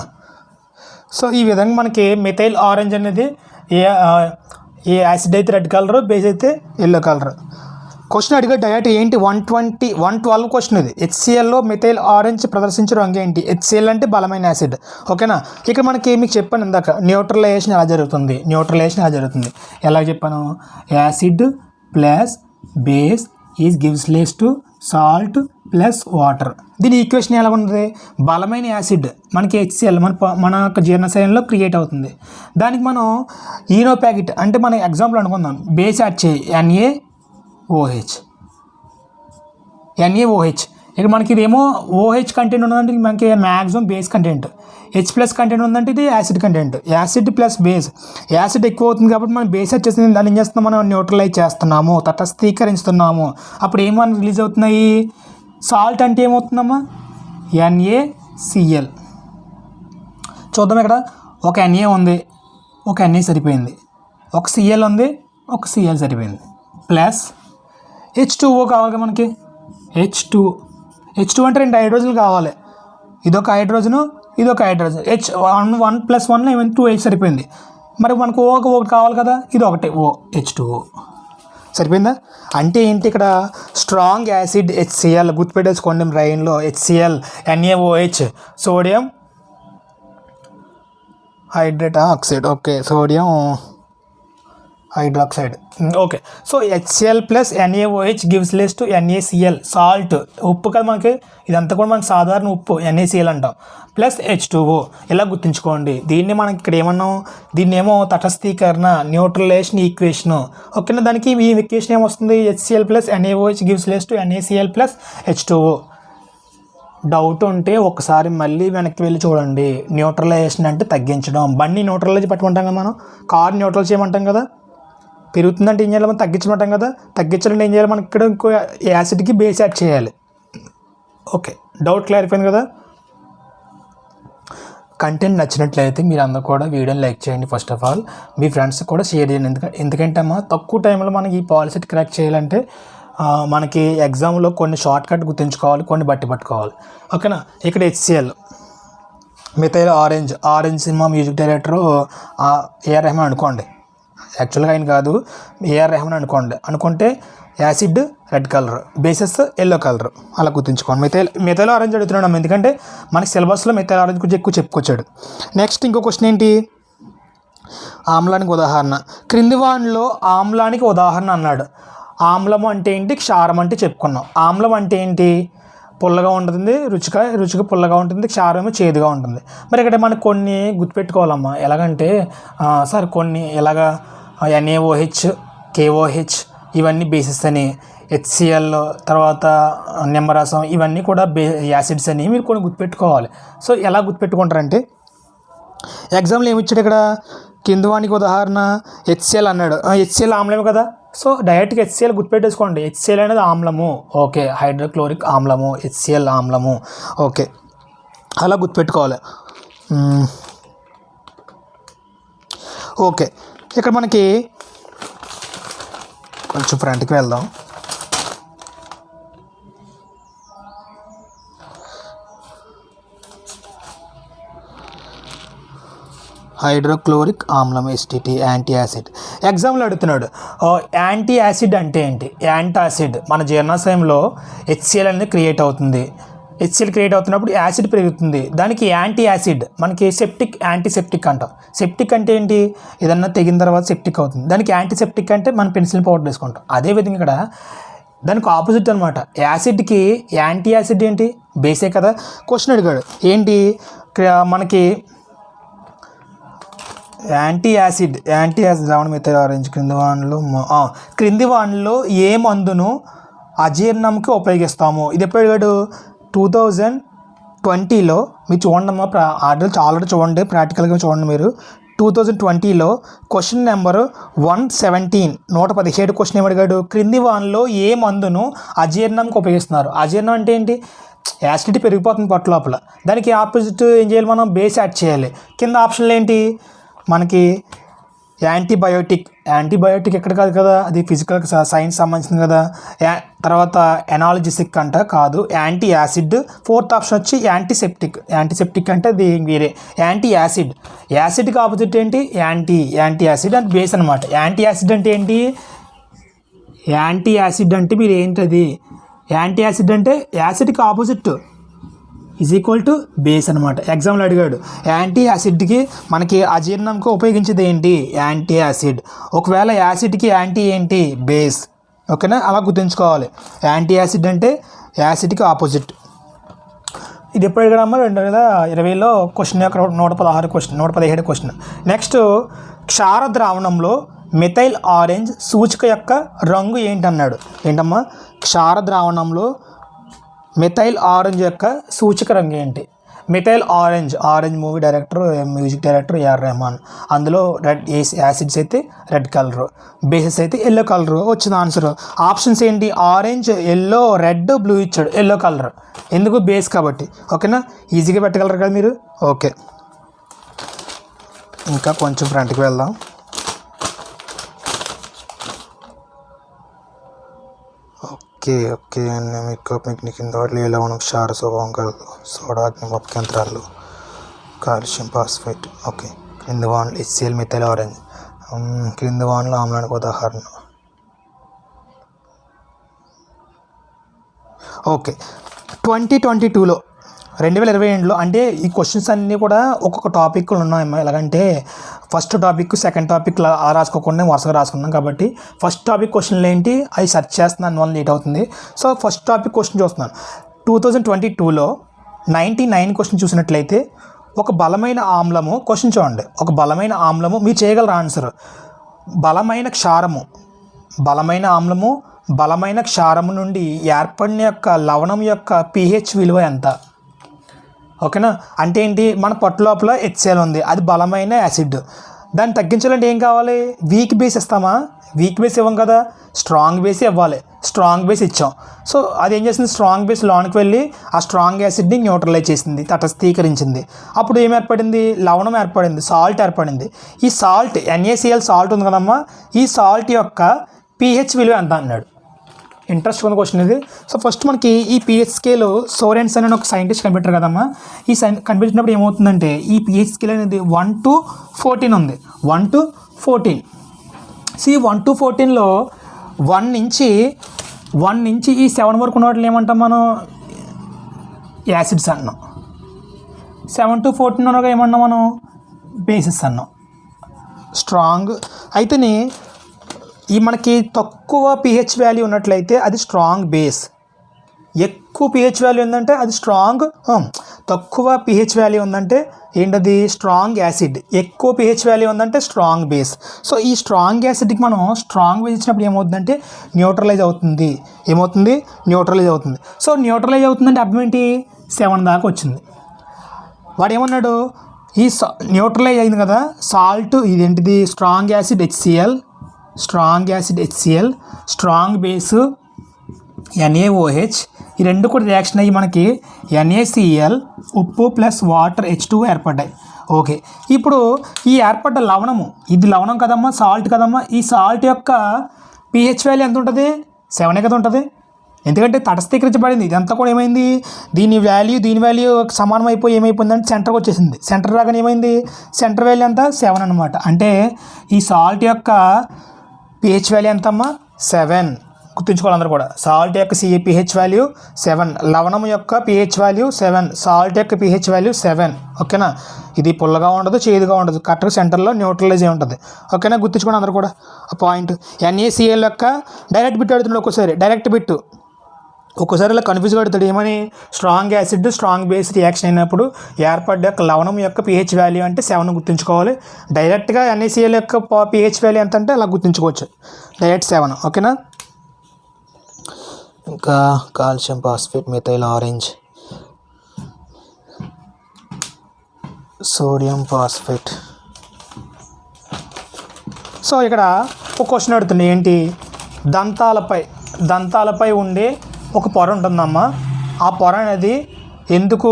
సో ఈ విధంగా మనకి మిథైల్ ఆరెంజ్ అనేది ఏ యాసిడ్ అయితే రెడ్ కలర్, బేస్ అయితే ఎల్లో కలర్. క్వశ్చన్ అడిగే డైరెక్ట్ ఏంటి? 112 క్వశ్చన్ ఇది. HClలో మిథైల్ ఆరెంజ్ ప్రదర్శించే రంగు ఏంటి? HCl అంటే బలమైన యాసిడ్. ఓకేనా. ఇక్కడ మనకి మీకు చెప్పాను ఇందాక, న్యూట్రలైజేషన్ ఎలా జరుగుతుంది. ఎలా చెప్పాను? Acid plus base is gives less to salt plus water. దీని ఈక్వేషన్ ఎలా ఉంటుంది? బలమైన యాసిడ్ మనకి HCl మన యొక్క జీర్ణశయంలో క్రియేట్ అవుతుంది. దానికి మనం ఈనో ప్యాకెట్ అంటే మన ఎగ్జాంపుల్ అనుకుందాం, బేస్ యాడ్ చేయి NaOH. ఇక్కడ మనకి ఇదేమో OH కంటెంట్ ఉన్నదంటే మనకి maximum base content, H plus content ఉందంటే ఇది acid content. Acid plus base, acid ఎక్కువ అవుతుంది కాబట్టి మనం బేస్ వచ్చేసింది, దాన్ని ఏం చేస్తున్నాం? మనం న్యూట్రలైజ్ చేస్తున్నాము, తటస్థీకరిస్తున్నాము. అప్పుడు ఏమని రిలీజ్ అవుతున్నాయి? సాల్ట్ అంటే ఏమవుతుందమ్మా? NaCl. చూద్దాం. ఇక్కడ ఒక Na ఉంది, ఒక Na సరిపోయింది. ఒక Cl ఉంది, ఒక Cl సరిపోయింది. ప్లస్ H2O కావాలి మనకి. H2 అంటే 2 హైడ్రోజన్లు కావాలి. ఇదొక హైడ్రోజను, ఇదొక హైడ్రోజన్. H1 + 1 ఏమైంది? 2H సరిపోయింది. మరి మనకు ఒకటి కావాలి కదా, ఇది ఒకటే H2O సరిపోయిందా? అంటే ఏంటి? ఇక్కడ స్ట్రాంగ్ యాసిడ్ HCl గుర్తుపెట్టేసుకోండి బ్రెయిన్లో. HCl NaOH sodium hydrate oxide. Okay, sodium hydroxide. Okay, so HCl plus NaOH gives less to NaCl salt. ఉప్పు కదా మనకి, ఇదంతా కూడా మనకి సాధారణ ఉప్పు NaCl అంటాం, ప్లస్ H2O. ఇలా గుర్తుంచుకోండి. దీన్ని మనకి ఇక్కడ ఏమన్నాం, దీన్ని ఏమో తటస్థీకరణ న్యూట్రలైజేషన్ ఈక్వేషన్. ఓకేనా, దానికి ఈ ఈక్వేషన్ ఏమొస్తుంది, HCl plus NaOH gives less to NaCl plus H2O. Doubt ఉంటే ఒకసారి మళ్ళీ వెనక్కి వెళ్ళి చూడండి. న్యూట్రలైజేషన్ అంటే తగ్గించడం. బండి న్యూట్రలైజ్ పట్టుకుంటాం కదా మనం, కార్ న్యూట్రల్ చేయమంటాం కదా. పెరుగుతుందంటే ఏం చేయాలి, మనం తగ్గించమంటాం కదా. తగ్గించాలంటే ఏం చేయాలి, మనకి ఇక్కడ ఇంకో యాసిడ్కి బేస్ యాడ్ చేయాలి. ఓకే, డౌట్ క్లారిఫై కదా. కంటెంట్ నచ్చినట్లయితే మీరు అందరూ కూడా వీడియోని లైక్ చేయండి. First of all me friends కూడా షేర్ చేయండి. ఎందుకంటే అమ్మా తక్కువ టైంలో మనకి ఈ పాలిసెట్ క్రాక్ చేయాలంటే మనకి ఎగ్జామ్లో కొన్ని షార్ట్ కట్ గుర్తుంచుకోవాలి, కొన్ని బట్టి పట్టుకోవాలి. ఓకేనా, ఇక్కడ HCl methyl orange cinema music director AR Rahman అనుకోండి. యాక్చువల్గా ఆయన కాదు, AR రెహమాన్ అనుకుంటే acid red colour, bases yellow colour, అలా గుర్తుంచుకోండి. మిథైల్ ఆరెంజ్ అడుగుతున్నాడు, ఎందుకంటే మనకి సిలబస్లో మిథైల్ ఆరెంజ్ గురించి ఎక్కువ చెప్పుకొచ్చాడు. నెక్స్ట్ ఇంకో క్వశ్చన్ ఏంటి, ఆమ్లానికి ఉదాహరణ. క్రింది వానిలో ఆమ్లానికి ఉదాహరణ అన్నాడు. ఆమ్లం అంటే ఏంటి, క్షారం అంటే చెప్పుకున్నాం. ఆమ్లం అంటే ఏంటి, పుల్లగా ఉంటుంది, రుచిగా పుల్లగా ఉంటుంది, క్షారము చేదుగా ఉంటుంది. మరి ఇక్కడ మనకు కొన్ని గుర్తుపెట్టుకోవాలమ్మా. ఎలాగంటే సార్ కొన్ని ఎలాగా NaOH KOH ఇవన్నీ బేసిస్ అని, HCl తర్వాత నిమ్మరసం ఇవన్నీ కూడా యాసిడ్స్ అని మీరు కొన్ని గుర్తుపెట్టుకోవాలి. సో ఎలా గుర్తుపెట్టుకుంటారంటే ఎగ్జామ్లో ఏమి ఇచ్చాడు ఇక్కడ, కిందవానికి ఉదాహరణ HCl అన్నాడు. HCl ఆమ్లమే కదా, సో డైరెక్ట్గా HCl గుర్తుపెట్టేసుకోండి. HCl అనేది ఆమ్లము. ఓకే, హైడ్రోక్లోరిక్ ఆమ్లము, HCl ఆమ్లము. ఓకే, అలా గుర్తుపెట్టుకోవాలి. ఓకే, ఇక్కడ మనకి కొంచెం ఫ్రంట్కి వెళ్దాం. హైడ్రోక్లోరిక్ ఆమ్లం STT యాంటీ యాసిడ్. ఎగ్జామ్లో అడుగుతున్నాడు యాంటీ యాసిడ్ అంటే ఏంటి. యాంటాసిడ్ మన జీర్ణాశయంలో HCl అనేది క్రియేట్ అవుతుంది. HCl క్రియేట్ అవుతున్నప్పుడు యాసిడ్ పెరుగుతుంది. దానికి యాంటీ యాసిడ్ మనకి యాంటీసెప్టిక్ అంటాం. సెప్టిక్ అంటే ఏంటి, ఏదన్నా తెగిన తర్వాత సెప్టిక్ అవుతుంది. దానికి యాంటీసెప్టిక్ అంటే మనం పెన్సిలిన్ పౌడర్ వేసుకుంటాం. అదేవిధంగా ఇక్కడ దానికి ఆపోజిట్ అనమాట. యాసిడ్కి యాంటీ యాసిడ్ ఏంటి, బేసే కదా. క్వశ్చన్ అడిగాడు ఏంటి మనకి యాంటీ యాసిడ్ ద్రావణ మిథైల్ ఆరెంజ్ క్రింది వానిలో ఏ మందును అజీర్ణంకి ఉపయోగిస్తాము. ఇది ఎప్పుడు అడిగాడు, 2020లో. మీరు చూడండి అమ్మా, ఆల్రెడీ చూడండి, ప్రాక్టికల్గా చూడండి మీరు. 2020లో క్వశ్చన్ నెంబర్ 117 క్వశ్చన్ ఏమడిగాడు, క్రింది వానిలో ఏ మందును అజీర్ణంకి ఉపయోగిస్తున్నారు. అజీర్ణం అంటే ఏంటి, యాసిడిటీ పెరిగిపోతుంది పొట్ట లోపల. దానికి ఆపోజిట్ ఏం చేయాలి, మనం బేస్ యాడ్ చేయాలి. కింద ఆప్షన్లు ఏంటి మనకి, యాంటీబయోటిక్ ఎక్కడ కాదు కదా, అది ఫిజికల్ సైన్స్ సంబంధించింది కదా. తర్వాత ఎనాలజిసిక్ అంట కాదు, యాంటీ యాసిడ్. ఫోర్త్ ఆప్షన్ వచ్చి యాంటీసెప్టిక్ అంటే అది వేరే. యాంటీ యాసిడ్కి ఆపోజిట్ ఏంటి, యాంటీ యాసిడ్ అంటే బేస్ అనమాట. యాంటీ యాసిడ్ అంటే ఏంటి, యాంటీ యాసిడ్ అంటే మీరు ఏంటది, యాంటీ యాసిడ్ అంటే యాసిడ్కి ఆపోజిట్ ఈక్వల్ టు బేస్ అనమాట. ఎగ్జామ్లో అడిగాడు యాంటీ యాసిడ్కి మనకి అజీర్ణంకి ఉపయోగించేది ఏంటి, యాంటీ యాసిడ్. ఒకవేళ యాసిడ్కి యాంటీ ఏంటి, బేస్. ఓకేనా, అలా గుర్తుంచుకోవాలి. యాంటీ యాసిడ్ అంటే యాసిడ్కి ఆపోజిట్. ఇది ఎప్పుడు అడిగాడమ్మా, 2020లో క్వశ్చన్ యొక్క 117 క్వశ్చన్. నెక్స్ట్, క్షార ద్రావణంలో మిథైల్ ఆరెంజ్ సూచిక యొక్క రంగు ఏంటన్నాడు. ఏంటమ్మా, క్షార ద్రావణంలో మిథైల్ ఆరెంజ్ యొక్క సూచిక రంగు ఏంటి. Methyl orange movie music director AR Rahman. అందులో యాసిడ్స్ అయితే రెడ్ కలర్, బేసెస్ అయితే ఎల్లో కలర్. వచ్చిన ఆన్సర్ ఆప్షన్స్ ఏంటి, ఆరెంజ్, ఎల్లో, రెడ్, బ్లూ ఇచ్చాడు. ఎల్లో కలర్ ఎందుకు, బేస్ కాబట్టి. ఓకేనా, ఈజీగా పెట్టగలరు కదా మీరు. ఓకే, ఇంకా కొంచెం ఫ్రంట్కి వెళ్దాం. ఓకే మీకు లవణం, క్షార స్వభావం కలదు, సోడా, అగ్నిమాపక యంత్రాలు, కాల్షియం ఫాస్ఫేట్. ఓకే, క్రింది వానలు HCl మిథైల్ ఆరెంజ్. క్రింది వానలు ఆమ్లానికి ఉదాహరణ. ఓకే, 2022లో 2022లో అంటే ఈ క్వశ్చన్స్ అన్నీ కూడా ఒక్కొక్క టాపిక్లు ఉన్నాయమ్మా. ఎలాగంటే ఫస్ట్ టాపిక్ సెకండ్ టాపిక్ అలా రాసుకోకుండా వరుసగా రాసుకున్నాం కాబట్టి ఫస్ట్ టాపిక్ క్వశ్చన్లు ఏంటి అవి సెర్చ్ చేస్తున్నాను, అందువల్ల లేట్ అవుతుంది. సో ఫస్ట్ టాపిక్ క్వశ్చన్ చూస్తున్నాను. 2022లో 99 క్వశ్చన్ చూసినట్లయితే ఒక బలమైన ఆమ్లము క్వశ్చన్ చూడండి. ఒక బలమైన ఆమ్లము మీరు చేయగలరు ఆన్సర్. బలమైన క్షారము, బలమైన ఆమ్లము బలమైన క్షారము నుండి ఏర్పడిన యొక్క లవణం యొక్క pH విలువ ఎంత? ఓకేనా. అంటే ఏంటి, మన పొట్ట లోపల HCl ఉంది, అది బలమైన యాసిడ్. దాన్ని తగ్గించాలంటే ఏం కావాలి? వీక్ బేస్ ఇస్తామా? వీక్ బేస్ ఇవ్వం కదా, స్ట్రాంగ్ బేస్ ఇవ్వాలి. స్ట్రాంగ్ బేస్ ఇచ్చాం. సో అది ఏం చేసింది, స్ట్రాంగ్ బేస్ లోనికి వెళ్ళి ఆ స్ట్రాంగ్ యాసిడ్ని న్యూట్రలైజ్ చేసింది, తటస్థీకరించింది. అప్పుడు ఏం ఏర్పడింది? లవణం ఏర్పడింది, సాల్ట్ ఏర్పడింది. ఈ సాల్ట్ NaCl సాల్ట్ ఉంది కదమ్మా, ఈ సాల్ట్ యొక్క pH విలువ ఎంత అన్నాడు. ఇంట్రెస్ట్ ఉన్న క్వశ్చన్ ఇది. సో ఫస్ట్ మనకి ఈ pH స్కేల్ సోరెన్సన్ అనే ఒక సైంటిస్ట్ కనిపెట్టారు కదమ్మా. ఈ కనిపెట్టినప్పుడు ఏమవుతుందంటే ఈ pH స్కేల్ అనేది 1 to 14 ఉంది. 1 to 14. సో ఈ 1 to 14లో 1 నుంచి ఈ 7 వరకు ఉన్న వాటిని ఏమంటాం మనం? యాసిడ్స్ అన్నాం. 7 to 14 అనగా ఏమన్నాం మనం? బేసిస్ అన్నాం. స్ట్రాంగ్ అయితేనే ఈ మనకి తక్కువ pH వాల్యూ ఉన్నట్లయితే అది స్ట్రాంగ్ బేస్, ఎక్కువ pH వాల్యూ ఉందంటే అది స్ట్రాంగ్, తక్కువ pH వాల్యూ ఉందంటే ఏంటది? Strong acid. ఎక్కువ pH వాల్యూ ఉందంటే స్ట్రాంగ్ బేస్. సో ఈ స్ట్రాంగ్ యాసిడ్కి మనం స్ట్రాంగ్ బేస్ ఇచ్చినప్పుడు ఏమవుతుందంటే న్యూట్రలైజ్ అవుతుంది. ఏమవుతుంది? న్యూట్రలైజ్ అవుతుంది. సో న్యూట్రలైజ్ అవుతుందంటే అర్థం ఏంటి? 7 దాకా వచ్చింది. వాడు ఏమన్నాడు? ఈ న్యూట్రలైజ్ అయింది కదా సాల్ట్, ఇదేంటిది? Strong acid HCl, strong acid HCl, strong base NaOH, ఈ రెండు కూడా రియాక్షన్ అయ్యి మనకి NaCl ఉప్పు ప్లస్ వాటర్ H2 ఏర్పడ్డాయి. ఓకే, ఇప్పుడు ఈ ఏర్పడ్డ లవణము, ఇది లవణం కదమ్మా, సాల్ట్ కదమ్మా. ఈ సాల్ట్ యొక్క pH వాల్యూ ఎంత ఉంటుంది? 7 కదా ఉంటుంది. ఎందుకంటే తటస్థీకరించబడింది. ఇదంతా కూడా ఏమైంది? దీని వాల్యూ సమానం అయిపోయి ఏమైపోయిందంటే సెంటర్కి వచ్చేసింది. సెంటర్ రాగానే ఏమైంది? సెంటర్ వాల్యూ ఎంత? 7 అనమాట. అంటే ఈ సాల్ట్ యొక్క pH వాల్యూ ఎంతమ్మా? 7. గుర్తుంచుకోవాలి అందరూ కూడా. సాల్ట్ యొక్క pH వాల్యూ 7, లవణం యొక్క pH వాల్యూ 7, సాల్ట్ యొక్క pH వాల్యూ 7. ఓకేనా. ఇది పుల్లగా ఉండదు, చేదుగా ఉండదు, కరెక్ట్గా సెంటర్లో న్యూట్రలైజ్ అయి ఉంటుంది. ఓకేనా, గుర్తుంచుకోండి అందరూ కూడా ఆ పాయింట్. NaCl యొక్క డైరెక్ట్ బిట్ అడుగుతున్నాడు ఒక్కోసారి, డైరెక్ట్ బిట్ ఒక్కోసారి ఇలా కన్ఫ్యూజ్ పడుతాడు. ఏమని? Strong acid strong base reaction అయినప్పుడు ఏర్పడ్డ లవణం యొక్క pH వాల్యూ అంటే 7 గుర్తుంచుకోవాలి. డైరెక్ట్గా NaCl యొక్క pH వాల్యూ ఎంత అంటే అలా గుర్తుంచుకోవచ్చు, డైరెక్ట్ 7. ఓకేనా. ఇంకా calcium phosphate, methyl orange, sodium phosphate. So ఇక్కడ ఒక క్వశ్చన్ అడుగుతుంది. ఏంటి? దంతాలపై ఉండే ఒక పొర ఉంటుందమ్మా. ఆ పొర అనేది ఎందుకు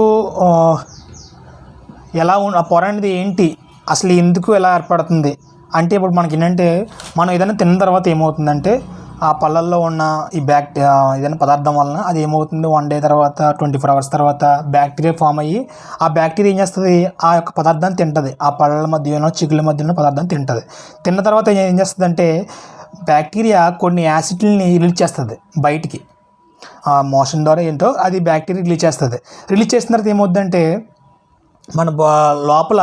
ఆ పొర అనేది ఏంటి, అసలు ఎందుకు ఎలా ఏర్పడుతుంది అంటే, ఇప్పుడు మనకి ఏంటంటే మనం ఏదైనా తిన్న తర్వాత ఏమవుతుందంటే ఆ పళ్ళల్లో ఉన్న ఈ ఏదైనా పదార్థం వలన అది ఏమవుతుంది, 1 day తర్వాత 24 hours తర్వాత బ్యాక్టీరియా ఫామ్ అయ్యి ఆ బ్యాక్టీరియా ఏం చేస్తుంది? ఆ యొక్క పదార్థాన్ని తింటుంది. ఆ పళ్ళ మధ్యలో చిగుళ్ళ మధ్యలో పదార్థాన్ని తింటుంది. తిన్న తర్వాత ఏం చేస్తుంది అంటే బ్యాక్టీరియా కొన్ని యాసిడ్లని రిలీజ్ చేస్తుంది బయటికి, మోషన్ ద్వారా ఏంటో అది బ్యాక్టీరియా రిలీజ్ చేస్తుంది. రిలీజ్ చేసిన తర్వాత ఏమవుతుందంటే మన లోపల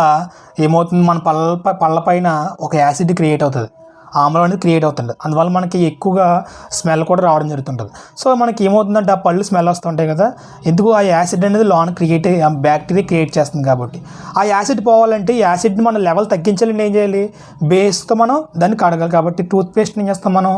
ఏమవుతుంది, మన పళ్ళ పైన ఒక యాసిడ్ క్రియేట్ అవుతుంది, ఆమ్లం అనేది క్రియేట్ అవుతుంది. అందువల్ల మనకి ఎక్కువగా స్మెల్ కూడా రావడం జరుగుతుంటుంది. సో మనకి ఏమవుతుందంటే ఆ పళ్ళు స్మెల్ వస్తుంటాయి కదా, ఎందుకు? ఆ యాసిడ్ అనేది లోన బ్యాక్టీరియా క్రియేట్ చేస్తుంది కాబట్టి. ఆ యాసిడ్ పోవాలంటే యాసిడ్ని మనం లెవెల్ తగ్గించాలంటే ఏం చేయాలి? బేస్తో మనం దాన్ని కడగాలి. కాబట్టి టూత్పేస్ట్ ఏం చేస్తాం మనం?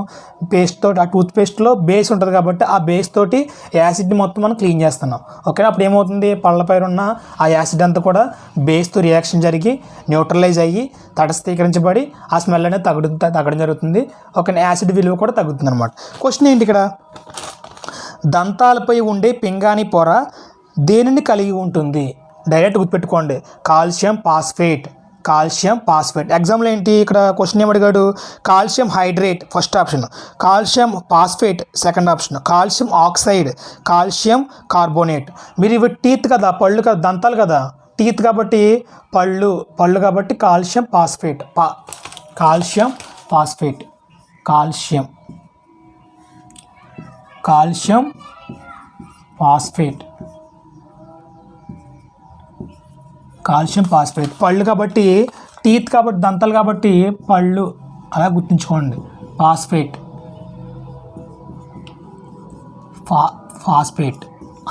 పేస్ట్తో, ఆ టూత్పేస్ట్లో బేస్ ఉంటుంది కాబట్టి ఆ బేస్ తోటి యాసిడ్ని మొత్తం మనం క్లీన్ చేస్తున్నాం. ఓకేనా. అప్పుడు ఏమవుతుంది? పళ్ళపైన ఉన్న ఆ యాసిడ్ అంతా కూడా బేస్తో రియాక్షన్ జరిగి న్యూట్రలైజ్ అయ్యి తటస్థీకరించబడి ఆ స్మెల్ అనేది తగ్గడం జరుగుతుంది. ఒక యాసిడ్ విలువ కూడా తగ్గుతుంది అనమాట. క్వశ్చన్ ఏంటి ఇక్కడ? దంతాలపై ఉండే పింగాణి పొర దేనిని కలిగి ఉంటుంది? డైరెక్ట్ గుర్తుపెట్టుకోండి, కాల్షియం ఫాస్ఫేట్. ఎగ్జాంపుల్ ఏంటి? ఇక్కడ క్వశ్చన్ ఏమడిగాడు? Calcium hydrate first option, calcium phosphate second option, calcium oxide, calcium carbonate. మీరు ఇవి టీత్ కదా, పళ్ళు కదా, దంతాలు కదా, టీత్ కాబట్టి పళ్ళు కాబట్టి calcium phosphate. Calcium phosphate. Calcium phosphate. పళ్ళు కాబట్టి టీత్ కాబట్టి దంతాలు కాబట్టి పళ్ళు అలా గుర్తుంచుకోండి. ఫాస్ఫేట్ ఫాస్ఫేట్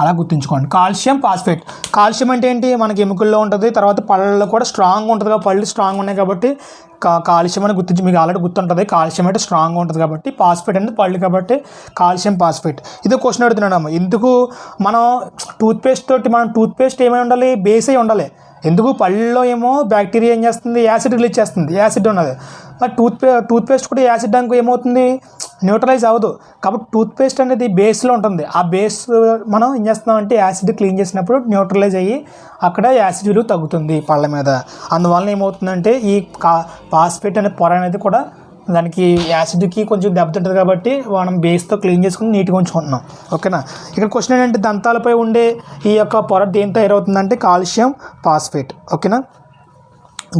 అలా గుర్తుంచుకోండి. Calcium phosphate. కాల్షియం అంటే ఏంటి, మనకి ఎముకల్లో ఉంటుంది, తర్వాత పళ్ళల్లో కూడా స్ట్రాంగ్ ఉంటుంది కాబట్టి పళ్ళు స్ట్రాంగ్ ఉన్నాయి కాబట్టి కాల్షియం అని గుర్తించి మీకు ఆల్రెడీ గుర్తుంటుంది. కాల్షియం అంటే స్ట్రాంగ్గా ఉంటుంది కాబట్టి, ఫాస్ఫేట్ అనేది పళ్ళు కాబట్టి కాల్షియం ఫాస్ఫేట్. ఇదే క్వశ్చన్ అడుగుతున్నాము, ఎందుకు మనం టూత్పేస్ట్ తోటి మనం టూత్పేస్ట్ ఏమై ఉండాలి, బేస్ అయి ఉండాలి. ఎందుకు పళ్ళలో ఏమో బ్యాక్టీరియా ఏం చేస్తుంది, యాసిడ్ రిలీజ్ చేస్తుంది, యాసిడ్ ఉన్నది. మరి టూత్పేస్ట్ కూడా యాసిడ్ అనుకో ఏమవుతుంది, న్యూట్రలైజ్ అవ్వదు. కాబట్టి టూత్పేస్ట్ అనేది బేస్లో ఉంటుంది. ఆ బేస్ మనం ఏం చేస్తున్నామంటే యాసిడ్ క్లీన్ చేసినప్పుడు న్యూట్రలైజ్ అయ్యి అక్కడ యాసిడ్ విలువ తగ్గుతుంది పళ్ళ మీద. అందువల్ల ఏమవుతుందంటే ఈ ఫాస్ఫేట్ అనే పొర అనేది కూడా దానికి యాసిడ్కి కొంచెం దెబ్బతింటుంది కాబట్టి మనం బేస్తో క్లీన్ చేసుకుని నీట్గా ఉంచుకుంటున్నాం. ఓకేనా. ఇక్కడ క్వశ్చన్ ఏంటంటే దంతాలపై ఉండే ఈ యొక్క పొర దేంతో తయారవుతుందంటే కాల్షియం ఫాస్ఫేట్. ఓకేనా,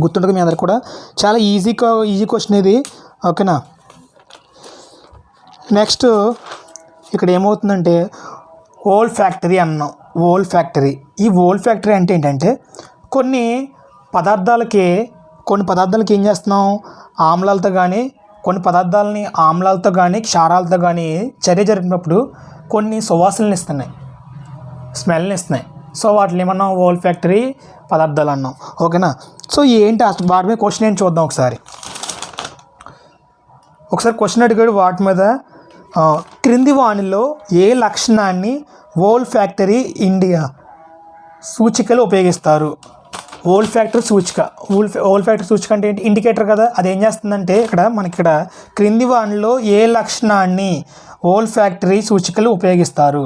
గుర్తుంటుంది మీ అందరికి కూడా. చాలా ఈజీ క్వశ్చన్ ఇది. ఓకేనా. నెక్స్ట్ ఇక్కడ ఏమవుతుందంటే ఓల్ ఫ్యాక్టరీ అన్నాం. Olfactory. ఈ ఓల్ ఫ్యాక్టరీ అంటే ఏంటంటే కొన్ని పదార్థాలకి ఏం చేస్తున్నాం, ఆమ్లాలతో కానీ కొన్ని పదార్థాలని ఆమ్లాలతో కానీ క్షారాలతో కానీ చర్య జరిపినప్పుడు కొన్ని సువాసనలు ఇస్తున్నాయి, స్మెల్ని ఇస్తున్నాయి. సో వాటిని ఏమన్నా ఓల్ ఫ్యాక్టరీ పదార్థాలు అన్నాం. ఓకేనా. సో ఏంటి అసలు వాటి మీద క్వశ్చన్ ఏంటి చూద్దాం ఒకసారి. క్వశ్చన్ అడిగాడు వాటి మీద. క్రింది వానిలో ఏ లక్షణాన్ని ఓల్ ఫ్యాక్టరీ ఇండియా సూచికలు ఉపయోగిస్తారు. ఓల్ ఫ్యాక్టరీ సూచిక. ఓల్ ఫ్యాక్టరీ సూచిక అంటే ఏంటి, ఇండికేటర్ కదా. అది ఏం చేస్తుందంటే ఇక్కడ క్రింది వానిలో ఏ లక్షణాన్ని ఓల్ ఫ్యాక్టరీ సూచికలు ఉపయోగిస్తారు.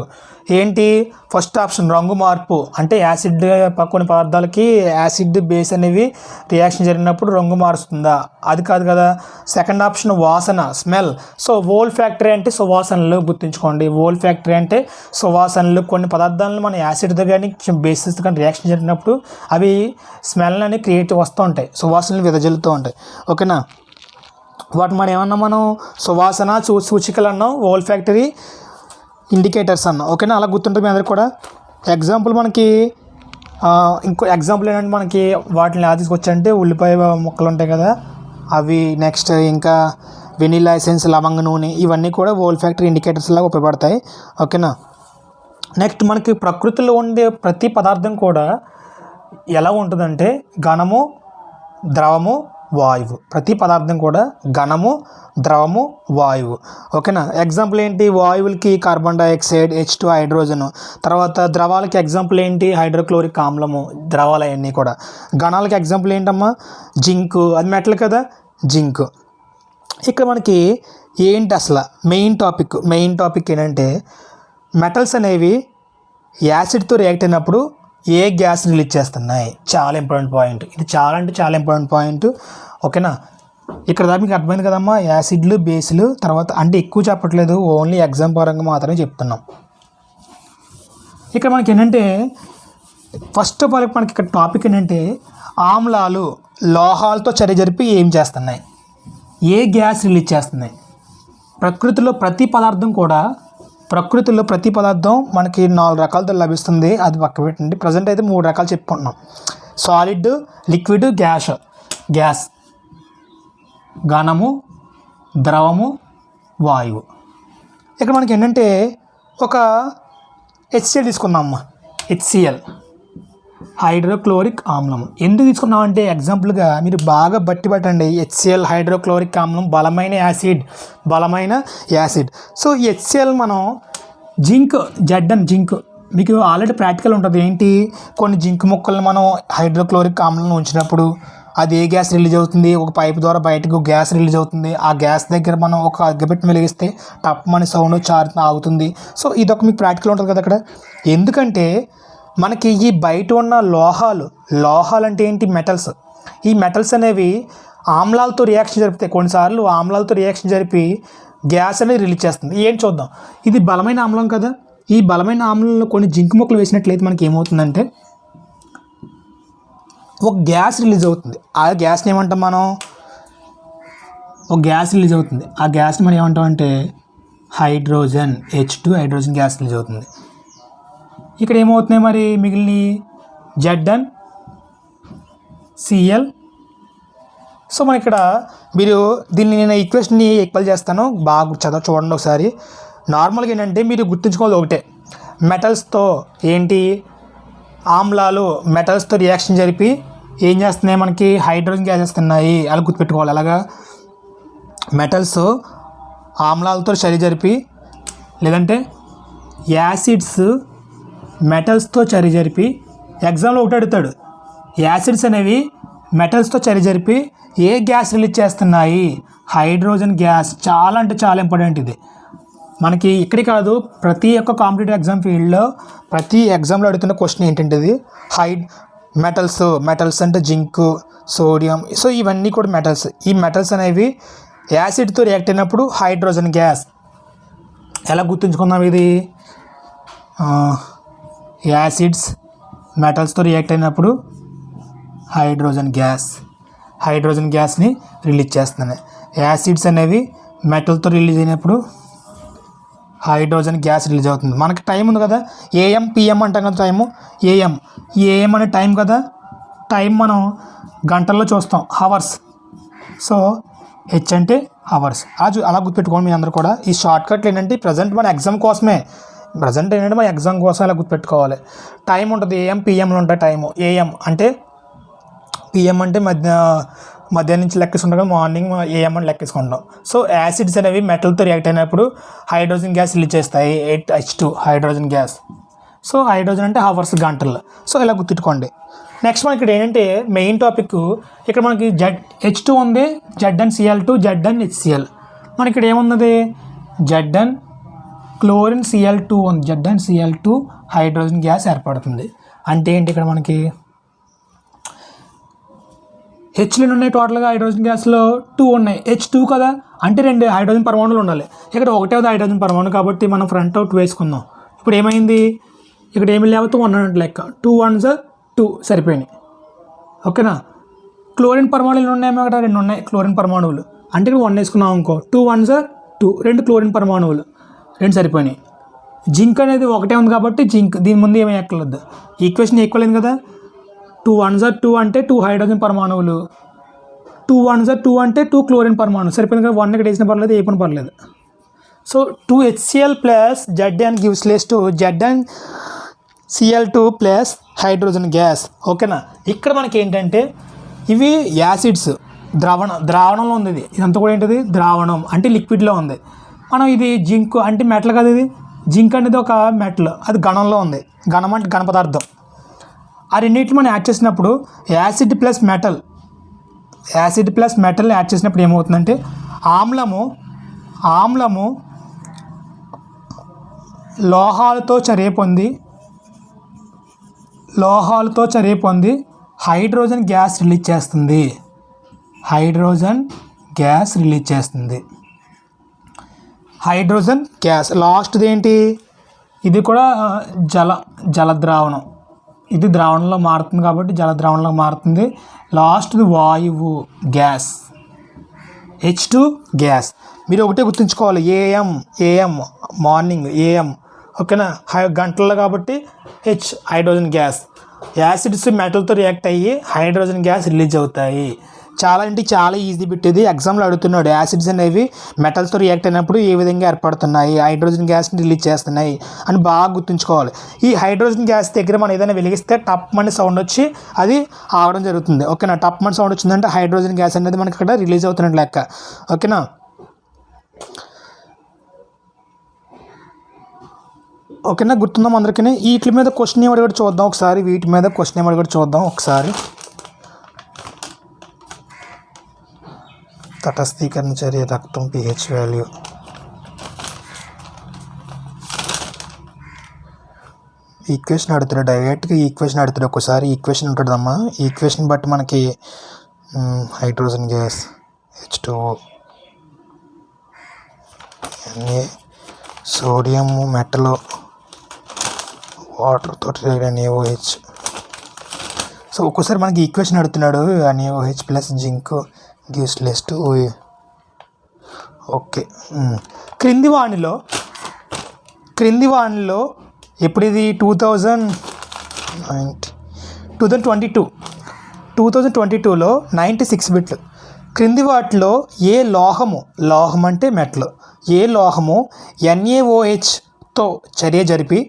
ఏంటి, ఫస్ట్ ఆప్షన్ రంగు మార్పు. అంటే యాసిడ్ కొన్ని పదార్థాలకి యాసిడ్ బేస్ అనేవి రియాక్షన్ జరిగినప్పుడు రంగు మారుస్తుందా, అది కాదు కదా. సెకండ్ ఆప్షన్ వాసన, స్మెల్. సో ఓల్ ఫ్యాక్టరీ అంటే సువాసనలు గుర్తుంచుకోండి. ఓల్ ఫ్యాక్టరీ అంటే సువాసనలు. కొన్ని పదార్థాలను మన యాసిడ్తో కానీ బేసిస్తో కానీ రియాక్షన్ జరిగినప్పుడు అవి స్మెల్ అనేవి క్రియేట్ వస్తూ ఉంటాయి, సువాసనలు వెదజల్లుతూ ఉంటాయి. ఓకేనా. వాటి మనం సువాసన సూచికలు అన్నాం, ఓల్ ఫ్యాక్టరీ ఇండికేటర్స్ అన్నాం. ఓకేనా. అలా గుర్తుంటుంది మీ అందరికి కూడా. ఎగ్జాంపుల్ మనకి ఇంకో ఎగ్జాంపుల్ ఏంటంటే మనకి వాటిని ఎలా తీసుకొచ్చాయంటే ఉల్లిపాయ ముక్కలు ఉంటాయి కదా అవి, నెక్స్ట్ ఇంకా వెనిలా ఎసెన్స్, లవంగ నూనె, ఇవన్నీ కూడా ఓల్ ఫ్యాక్టరీ ఇండికేటర్స్ లాగా ఉపయోగపడతాయి. ఓకేనా. నెక్స్ట్ మనకి ప్రకృతిలో ఉండే ప్రతి పదార్థం కూడా ఎలా ఉంటుందంటే ఘనము, ద్రవము, వాయువు. ప్రతి పదార్థం కూడా ఘనము, ద్రవము, వాయువు. ఓకేనా. ఎగ్జాంపుల్ ఏంటి, వాయువులకి కార్బన్ డైఆక్సైడ్, H2 హైడ్రోజను. తర్వాత ద్రవాలకి ఎగ్జాంపుల్ ఏంటి, హైడ్రోక్లోరిక్ ఆమ్లము, ద్రవాలు అవన్నీ కూడా. ఘనాలకి ఎగ్జాంపుల్ ఏంటమ్మా, జింకు, అది మెటల్ కదా, జింకు. ఇక్కడ మనకి ఏంటి అసలు మెయిన్ టాపిక్ ఏంటంటే మెటల్స్ అనేవి యాసిడ్తో రియాక్ట్ అయినప్పుడు ఏ గ్యాస్ రిలీజ్ చేస్తున్నాయి. చాలా ఇంపార్టెంట్ పాయింట్ ఇది, చాలా ఇంపార్టెంట్ పాయింట్. ఓకేనా. ఇక్కడ దాకా మీకు అర్థమైంది కదమ్మా, యాసిడ్లు, బేస్లు. తర్వాత అంటే ఎక్కువ చెప్పట్లేదు, ఓన్లీ ఎగ్జామ్ పరంగా మాత్రమే చెప్తున్నాం. ఇక్కడ మనకి ఏంటంటే ఫస్ట్ ఆఫ్ ఆల్ మనకి ఇక్కడ టాపిక్ ఏంటంటే ఆమ్లాలు లోహాలతో చర్య జరిపి ఏం చేస్తున్నాయి, ఏ గ్యాస్ రిలీజ్ చేస్తున్నాయి. ప్రకృతిలో ప్రతి పదార్థం మనకి 4 రకాలతో లభిస్తుంది, అది పక్క పెట్టండి. ప్రజెంట్ అయితే 3 రకాలు చెప్పుకుంటున్నాం. సాలిడ్, లిక్విడ్, గ్యాస్, ఘనము, ద్రవము, వాయువు. ఇక్కడ మనకి ఏంటంటే ఒక HCl తీసుకున్నామమ్మా. HCl హైడ్రోక్లోరిక్ ఆమ్లం. ఎందుకు తీసుకున్నామంటే ఎగ్జాంపుల్గా మీరు బాగా బట్టి పట్టండి. HCl హైడ్రోక్లోరిక్ ఆమ్లం బలమైన యాసిడ్. సో HCl మనం జింక్, జింక్ మీకు ఆల్రెడీ ప్రాక్టికల్ ఉంటుంది. ఏంటి, కొన్ని జింక్ ముక్కలను మనం హైడ్రోక్లోరిక్ ఆమ్లం ఉంచినప్పుడు అది ఏ గ్యాస్ రిలీజ్ అవుతుంది, ఒక పైప్ ద్వారా బయటకు గ్యాస్ రిలీజ్ అవుతుంది. ఆ గ్యాస్ దగ్గర మనం ఒక అగ్గపెట్టి వెలిగిస్తే టప్మని సౌండ్ ఆగుతుంది. సో ఇదొక మీకు ప్రాక్టికల్ ఉంటుంది కదా అక్కడ. ఎందుకంటే మనకి ఈ బయట ఉన్న లోహాలు అంటే ఏంటి, మెటల్స్. ఈ మెటల్స్ అనేవి ఆమ్లాలతో రియాక్షన్ జరిపితే కొన్నిసార్లు ఆమ్లాలతో రియాక్షన్ జరిపి గ్యాస్ అనేది రిలీజ్ చేస్తుంది. ఏం చూద్దాం, ఇది బలమైన ఆమ్లం కదా. ఈ బలమైన ఆమ్లంలో కొన్ని జింక్ ముక్కలు వేసినట్లయితే మనకి ఏమవుతుందంటే ఒక గ్యాస్ రిలీజ్ అవుతుంది. ఆ గ్యాస్ని ఏమంటాం మనం, ఒక గ్యాస్ రిలీజ్ అవుతుంది. ఆ గ్యాస్ని మనం ఏమంటాం అంటే hydrogen, H2 hydrogen gas release అవుతుంది. ఇక్కడ ఏమవుతున్నాయి మరి మిగిలిన Zn, సిఎల్. సో మన ఇక్కడ మీరు దీన్ని నేను ఈక్వేషన్ని ఈక్వల్ చేస్తాను, బాగా చూడండి ఒకసారి. నార్మల్గా ఏంటంటే మీరు గుర్తుంచుకోవాలి ఒకటే, మెటల్స్తో ఏంటి ఆమ్లాలు మెటల్స్తో రియాక్షన్ జరిపి ఏం చేస్తున్నాయి, మనకి హైడ్రోజన్ గ్యాస్ ఇస్తున్నాయి. అలా గుర్తుపెట్టుకోవాలి. అలాగా మెటల్స్ ఆమ్లాలతో చర్య జరిపి, లేదంటే యాసిడ్స్ మెటల్స్తో చర్య జరిపి, ఎగ్జామ్లో ఒకటి అడుగుతాడు, యాసిడ్స్ అనేవి మెటల్స్తో చర్య జరిపి ఏ గ్యాస్ రిలీజ్ చేస్తున్నాయి, హైడ్రోజన్ గ్యాస్. చాలా అంటే చాలా ఇంపార్టెంట్ ఇది మనకి. ఇక్కడే కాదు, ప్రతి ఒక్క కాంపిటేటివ్ ఎగ్జామ్ ఫీల్డ్లో ప్రతి ఎగ్జామ్లో అడుగుతున్న క్వశ్చన్ ఏంటంటే మెటల్స్ అంటే జింక్, సోడియం. సో ఇవన్నీ కూడా మెటల్స్. ఈ మెటల్స్ అనేవి యాసిడ్తో రియాక్ట్ అయినప్పుడు హైడ్రోజన్ గ్యాస్. ఎలా గుర్తుంచుకుందాం ఇది, యాసిడ్స్ మెటల్స్తో రియాక్ట్ అయినప్పుడు హైడ్రోజన్ గ్యాస్ని రిలీజ్ చేస్తున్నాయి. యాసిడ్స్ అనేవి మెటల్తో రిలీజ్ అయినప్పుడు హైడ్రోజన్ గ్యాస్ రిలీజ్ అవుతుంది. మనకి టైం ఉంది కదా, ఏఎం పిఎం అంటాం కదా టైము. ఏఎం అనే టైం కదా, టైం మనం గంటల్లో చూస్తాం, హవర్స్. సో హెచ్ అంటే హవర్స్. అలా గుర్తుపెట్టుకోండి మీ అందరూ కూడా. ఈ షార్ట్కట్లు ఏంటంటే ప్రజెంట్ మన ఎగ్జామ్ కోసమే, మన ఎగ్జామ్ కోసం అలా గుర్తుపెట్టుకోవాలి. టైం ఉంటుంది, ఏఎం పిఎంలో ఉంటాయి టైము. ఏఎం అంటే పిఎం అంటే మధ్యాహ్నం నుంచి లెక్కేసుకుంటాం కదా, మార్నింగ్ ఏఎం అని లెక్కేసుకుంటాం. సో యాసిడ్స్ అనేవి మెటల్తో రియాక్ట్ అయినప్పుడు హైడ్రోజన్ గ్యాస్ రిలీజ్ చేస్తాయి, H2 hydrogen gas. So hydrogen అంటే హవర్స్, గంటలు. సో ఇలా గుర్తుపెట్టుకోండి. నెక్స్ట్ మనకి ఇక్కడ ఏంటంటే మెయిన్ టాపిక్, ఇక్కడ మనకి H2 ఉంది, ZnCl2, ZnHCl. మనకి ఇక్కడ ఏమున్నది, Zn క్లోరిన్ Cl2 ఉంది, ZnCl2 హైడ్రోజన్ గ్యాస్ ఏర్పడుతుంది. అంటే ఏంటి, ఇక్కడ మనకి హెచ్లు ఉన్నాయి, టోటల్గా హైడ్రోజన్ గ్యాస్లో 2 ఉన్నాయి, H2 కదా, అంటే 2 హైడ్రోజన్ పరమాణువులు ఉండాలి. ఇక్కడ ఒకటే హైడ్రోజన్ పరమాణు కాబట్టి మనం ఫ్రంట్ అవుట్ వేసుకుందాం. ఇప్పుడు ఏమైంది, ఇక్కడ ఏమి లేకపోతే 1 అన్నట్టు లెక్క, 2 1s 2 సరిపోయినాయి. ఓకేనా. క్లోరిన్ పరమాణువులు ఉన్నాయేమో, అక్కడ 2 ఉన్నాయి క్లోరిన్ పరమాణువులు, అంటే ఇక్కడ 1 వేసుకున్నాం అనుకో, 2 1s 2, 2 క్లోరిన్ పరమాణువులు, 2 సరిపోయినాయి. జింక్ అనేది ఒకటే ఉంది కాబట్టి జింక్, దీని ముందు ఏమీ ఎక్కలేదు, ఈక్వేషన్ ఈక్వల్ అయింది కదా. 2 1s 2 అంటే 2 హైడ్రోజన్ పరమాణువులు, 2 1s 2 అంటే 2 క్లోరిన్ పరమాణువులు సరిపోయింది కదా. 1 ఇక్కడ వేసిన పర్లేదు, ఏ పని పర్లేదు. So 2HCl plus Zn gives less to ZnCl2 plus hydrogen gas. ఓకేనా. ఇక్కడ మనకి ఏంటంటే ఇవి యాసిడ్స్, ద్రావణంలో ఉంది. ఇదంతా కూడా ఏంటిది, ద్రావణం అంటే లిక్విడ్లో ఉంది. మనం ఇది జింక్ అంటే మెటల్ కదా, ఇది జింక్ అనేది ఒక మెటల్, అది గణంలో ఉంది. గణం అంటే ఘన పదార్థం. ఆ రెండింటిని మనం యాడ్ చేసినప్పుడు యాసిడ్ ప్లస్ మెటల్ యాడ్ చేసినప్పుడు ఏమవుతుందంటే ఆమ్లము లోహాలతో చర్య పొంది హైడ్రోజన్ గ్యాస్ రిలీజ్ చేస్తుంది. Hydrogen gas. లాస్ట్ది ఏంటి, ఇది కూడా జలద్రావణం. ఇది ద్రావణంలో మారుతుంది కాబట్టి జలద్రావణంలో మారుతుంది. లాస్ట్ది వాయువు, గ్యాస్, H2 గ్యాస్. మీరు ఒకటే గుర్తుంచుకోవాలి, ఏఎం మార్నింగ్ ఏఎం. ఓకేనా. గంటల్లో కాబట్టి హెచ్ హైడ్రోజన్ గ్యాస్. యాసిడ్స్ మెటల్తో రియాక్ట్ అయ్యి హైడ్రోజన్ గ్యాస్ రిలీజ్ అవుతాయి. చాలా అంటే చాలా ఈజీ పెట్టేది, ఎగ్జామ్లో అడుగుతున్నాడు. యాసిడ్స్ అనేవి మెటల్స్తో రియాక్ట్ అయినప్పుడు ఏ విధంగా ఏర్పడుతున్నాయి, హైడ్రోజన్ గ్యాస్ని రిలీజ్ చేస్తున్నాయి అని బాగా గుర్తుంచుకోవాలి. ఈ హైడ్రోజన్ గ్యాస్ దగ్గర మనం ఏదైనా వెలిగిస్తే టప్ మని సౌండ్ వచ్చి అది ఆగడం జరుగుతుంది. ఓకేనా. టప్ మని సౌండ్ వచ్చిందంటే హైడ్రోజన్ గ్యాస్ అనేది మనకి ఇక్కడ రిలీజ్ అవుతున్నట్టు లెక్క. ఓకేనా. గుర్తుందాం అందరికీ. వీటి మీద క్వశ్చన్ ఏమడి కూడా చూద్దాం ఒకసారి. తటస్థీకరణ చర్య, రక్తం pH వాల్యూ. ఈక్వేషన్ అడుగుతాడు, డైరెక్ట్గా ఈక్వేషన్ అడుగుతాడు. ఒకసారి ఈక్వేషన్ ఉంటుందమ్మా, ఈక్వేషన్ బట్టి మనకి hydrogen gas H2O, sodium metal, water తోటి NaOH. సో ఒక్కోసారి మనకి ఈక్వేషన్ అడుగుతున్నాడు, NaOH plus zinc gives less to. Okay. క్రింది వాణిలో ఎప్పుడు ఇది 2022 2022లో 96 బిట్లు. క్రింది వాటిలో ఏ లోహము, లోహం అంటే మెటల్, ఏ లోహము NaOHతో చర్య జరిపి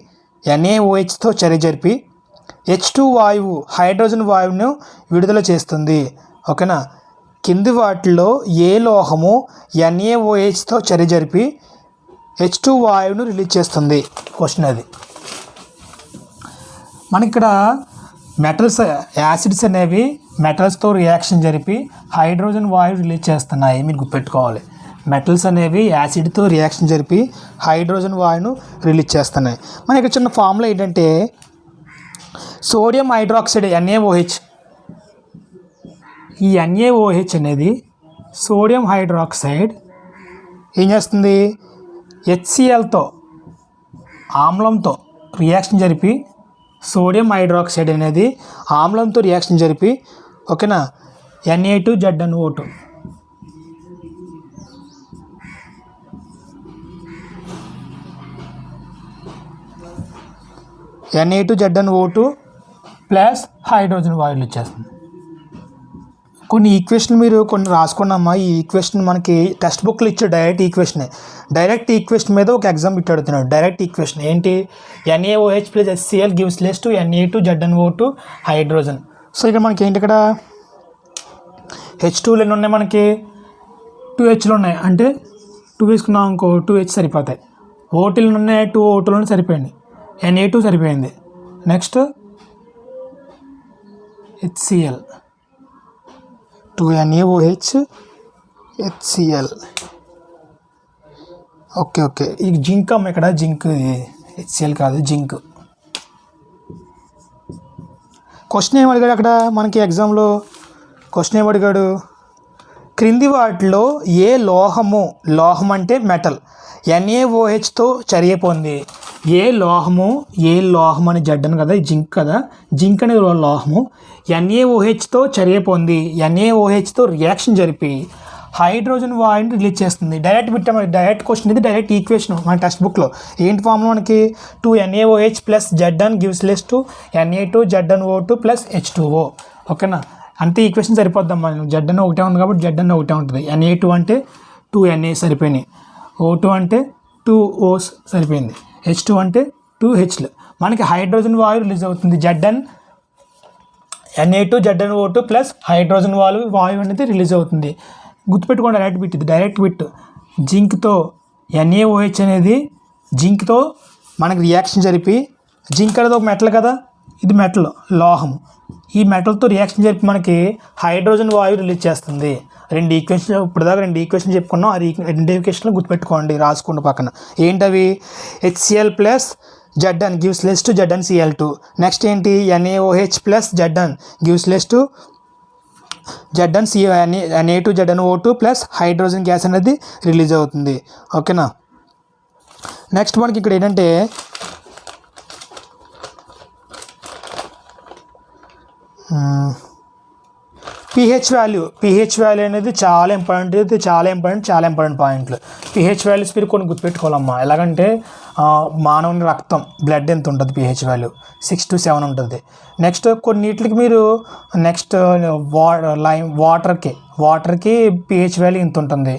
H2 వాయువు, హైడ్రోజన్ వాయువును విడుదల చేస్తుంది? ఓకేనా. కింది వాటిలో ఏ లోహము NaOHతో చర్య జరిపి H2 వాయువును రిలీజ్ చేస్తుంది? క్వశ్చన్ అది. మనకి ఇక్కడ మెటల్స్, యాసిడ్స్ అనేవి మెటల్స్తో రియాక్షన్ జరిపి హైడ్రోజన్ వాయువు రిలీజ్ చేస్తున్నాయి. మీరు గుర్తుపెట్టుకోవాలి, మెటల్స్ అనేవి యాసిడ్తో రియాక్షన్ జరిపి హైడ్రోజన్ వాయువును రిలీజ్ చేస్తున్నాయి. మన ఇక్కడ చిన్న ఫార్ములా ఏంటంటే సోడియం హైడ్రాక్సైడ్ NaOH. ఈ NaOH అనేది సోడియం హైడ్రాక్సైడ్ ఏం చేస్తుంది? HClతో, ఆమ్లంతో రియాక్షన్ జరిపి, సోడియం హైడ్రాక్సైడ్ అనేది ఆమ్లంతో రియాక్షన్ జరిపి, ఓకేనా, Na2ZnO2. Na2ZnO2 ప్లస్ హైడ్రోజన్ వాయువులు ఇచ్చేస్తుంది. కొన్ని ఈక్వేషన్లు మీరు కొన్ని రాసుకున్నామా. ఈ ఈక్వేషన్ మనకి టెక్స్ట్ బుక్లో ఇచ్చే డైరెక్ట్ ఈక్వేషన్ మీద ఒక ఎగ్జామ్ బిట్ అడుగుతున్నాడు. డైరెక్ట్ ఈక్వేషన్ ఏంటి? NaOH plus HCl gives less to Na2ZnO2 hydrogen. So ఇక్కడ మనకి ఏంటి, ఇక్కడ H2 ఎన్ని ఉన్నాయి? మనకి 2Hలు ఉన్నాయి. అంటే 2 వేసుకున్నాం అనుకో, 2H సరిపోతాయి. ఓటీలు ఉన్నాయి, 2 ఓటీలు సరిపోయింది. Na2 సరిపోయింది. Next HCl, 2 NaOH HCl. Okay. ఈ జింక్ అమ్మ, ఇక్కడ జింక్, HCl కాదు, జింక్. క్వశ్చన్ ఏం అడిగాడు అక్కడ మనకి ఎగ్జామ్లో? క్వశ్చన్ ఏం అడిగాడు? క్రింది వాటిలో ఏ లోహము, లోహం అంటే మెటల్, NaOHతో చర్య పొంది? ఏ లోహము అని జడ్డను కదా, జింక్ కదా, జింక్ అనే లోహము NaOHతో చర్య పొంది, NaOHతో రియాక్షన్ జరిపి హైడ్రోజన్ వాయువుని రిలీజ్ చేస్తుంది. డైరెక్ట్ క్వశ్చన్ ఇది, డైరెక్ట్ ఈక్వేషన్ మన టెక్స్ట్ బుక్లో. ఏంటి ఫార్ములా మనకి? 2 NaOH plus Zn gives less to Na2ZnO2 plus H2O. ఓకేనా, అంతే ఈక్వేషన్ సరిపోద్దాం. మనం Zn ఒకటే ఉంది కాబట్టి Zn ఒకటే ఉంటుంది. Na2 అంటే 2 Na సరిపోయినాయి, O2 అంటే 2 O's సరిపోయింది, H2 అంటే 2 H'లు. మనకి హైడ్రోజన్ వాయువు రిలీజ్ అవుతుంది. Na2ZnO2 ప్లస్ హైడ్రోజన్ వాయువు అనేది రిలీజ్ అవుతుంది. గుర్తుపెట్టుకోండి, డైరెక్ట్ బిట్. జింక్తో NaOH అనేది జింక్తో మనకి రియాక్షన్ జరిపి, జింక్ అనేది ఒక మెటల్ కదా, ఇది మెటల్, లోహం. ఈ మెటల్తో రియాక్షన్ జరిపి మనకి హైడ్రోజన్ వాయువు రిలీజ్ చేస్తుంది. రెండు ఈక్వేషన్ చెప్పుకున్నాం. ఆ రెండు ఈక్వేషన్లు గుర్తుపెట్టుకోండి, రాసుకోండి పక్కన. ఏంటవి? HCl plus Zn gives less to ZnCl2. Next ఏంటి? NaOH plus Zn gives less to Na2ZnO2 plus hydrogen gas అనేది రిలీజ్ అవుతుంది. ఓకేనా. నెక్స్ట్ మనకి ఇక్కడ ఏంటంటే pH వాల్యూ అనేది చాలా ఇంపార్టెంట్ పాయింట్లు. pH వాల్యూస్ మీరు కొన్ని గుర్తుపెట్టుకోవాలమ్మా. ఎలాగంటే మానవుని రక్తం, బ్లడ్ ఎంత ఉంటుంది, pH వాల్యూ 6 to 7 ఉంటుంది. నెక్స్ట్ కొన్నిటికి మీరు వాటర్కి pH వాల్యూ ఇంత ఉంటుంది.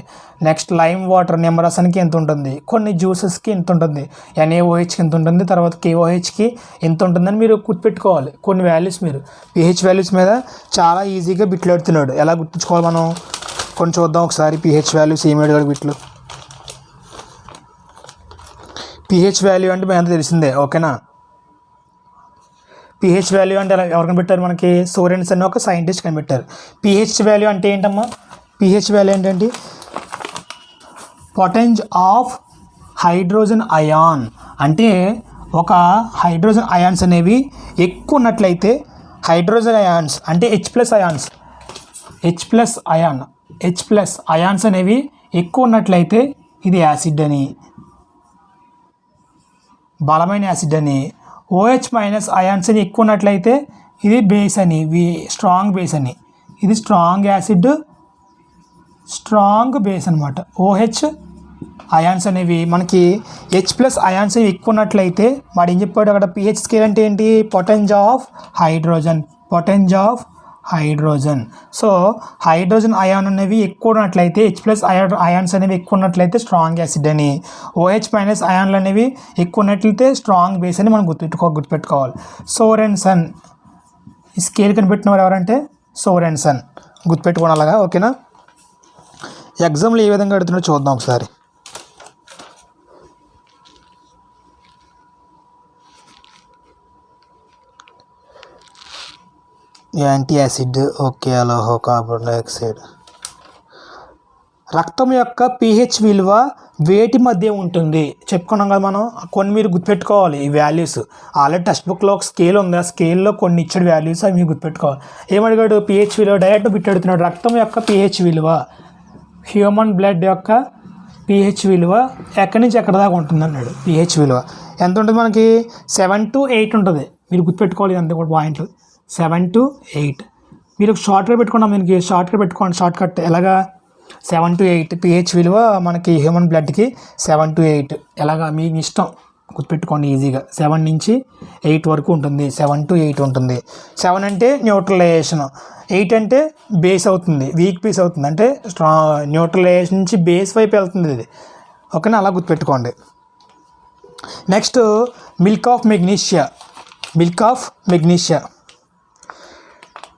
నెక్స్ట్ లైమ్ వాటర్, నిమ్మరసానికి ఎంత ఉంటుంది, కొన్ని జ్యూసెస్కి ఎంత ఉంటుంది, NaOHకి ఎంత ఉంటుంది, తర్వాత KOHకి ఎంత ఉంటుందని మీరు గుర్తుపెట్టుకోవాలి. కొన్ని వాల్యూస్ మీరు pH వాల్యూస్ మీద చాలా ఈజీగా బిట్లు పెడుతున్నాడు. ఎలా గుర్తుంచుకోవాలి మనం? కొన్ని చూద్దాం ఒకసారి. pH వాల్యూస్ ఏమి అడిగాడు బిట్లు? pH వాల్యూ అంటే మనకు తెలిసిందే. ఓకేనా. pH వాల్యూ అంటే ఎవరు కనిపెట్టారు? మనకి సోరెన్స్ అని ఒక సైంటిస్ట్ కనిపెట్టారు. pH వాల్యూ అంటే ఏంటమ్మా? pH వాల్యూ ఏంటంటే పొటెన్స్ ఆఫ్ హైడ్రోజన్ అయాన్. అంటే ఒక హైడ్రోజన్ అయాన్స్ అనేవి ఎక్కువ ఉన్నట్లయితే, హైడ్రోజన్ అయాన్స్ అంటే H ప్లస్ అయాన్స్ అనేవి ఎక్కువ ఉన్నట్లయితే ఇది యాసిడ్ అని, బలమైన యాసిడ్ అని. OH మైనస్ అయాన్స్ అని ఎక్కువ ఉన్నట్లయితే ఇది బేస్ అని, స్ట్రాంగ్ బేస్ అని. ఇది స్ట్రాంగ్ యాసిడ్, స్ట్రాంగ్ బేస్ అనమాట. OH అయాన్స్ అనేవి మనకి H ప్లస్ అయాన్స్ ఎక్కువ ఉన్నట్లయితే వాడు ఏం చెప్పాడు అక్కడ? pH స్కేల్ అంటే ఏంటి? Potence of hydrogen. So hydrogen ion అనేవి ఎక్కువ ఉన్నట్లయితే H+ అయాన్స్ అనేవి ఎక్కువ ఉన్నట్లయితే స్ట్రాంగ్ యాసిడ్ అని, OH- అయాన్లు అనేవి ఎక్కువ ఉన్నట్లయితే స్ట్రాంగ్ బేస్ అని మనం గుర్తుపెట్టుకోవాలి. సోరెన్సన్ ఈ స్కేల్ కనిపెట్టిన వారు ఎవరంటే సోరెన్సన్, గుర్తుపెట్టుకోవాలి అలాగా. ఓకేనా. ఎగ్జామ్లో ఏ విధంగా అడుగుతున్నారో చూద్దాం ఒకసారి. Anti acid, okay. అలోహో కార్బన్ డైఆక్సైడ్. రక్తం యొక్క pH విలువ వేటి మధ్య ఉంటుంది చెప్పుకున్నాం కదా మనం. కొన్ని మీరు గుర్తుపెట్టుకోవాలి ఈ వాల్యూస్. ఆల్రెడీ టెక్స్ట్ బుక్లో ఒక స్కేల్ ఉంది, ఆ స్కేల్లో కొన్ని ఇచ్చిన వాల్యూస్ అవి మీరు గుర్తుపెట్టుకోవాలి. ఏమడిగాడు? pH విలువ డైరెక్ట్ బిట్టడుతున్నాడు. రక్తం యొక్క pH విలువ, హ్యూమన్ బ్లడ్ యొక్క pH విలువ ఎక్కడి నుంచి ఎక్కడ దాకా ఉంటుంది అన్నాడు. pH విలువ ఎంత ఉంటుంది మనకి? 7 to 8 ఉంటుంది. మీరు గుర్తుపెట్టుకోవాలి అంతే కూడా పాయింట్లు. 7 to 8. మీరు షార్ట్ కట్ పెట్టుకున్నాం, మనకి షార్ట్ కట్ పెట్టుకోండి. షార్ట్ కట్ ఎలాగా? 7 to 8 pH విలువ మనకి హ్యూమన్ బ్లడ్కి 7 to 8. ఎలాగా మీ ఇష్టం, గుర్తుపెట్టుకోండి ఈజీగా. 7 నుంచి 8 వరకు ఉంటుంది. 7 to 8 ఉంటుంది. 7 అంటే న్యూట్రలైజేషన్, 8 అంటే బేస్ అవుతుంది, వీక్ బేస్ అవుతుంది. అంటే న్యూట్రలైజేషన్ నుంచి బేస్ వైపు వెళ్తుంది ఇది. ఓకేనా, అలా గుర్తుపెట్టుకోండి. Next milk of magnesia.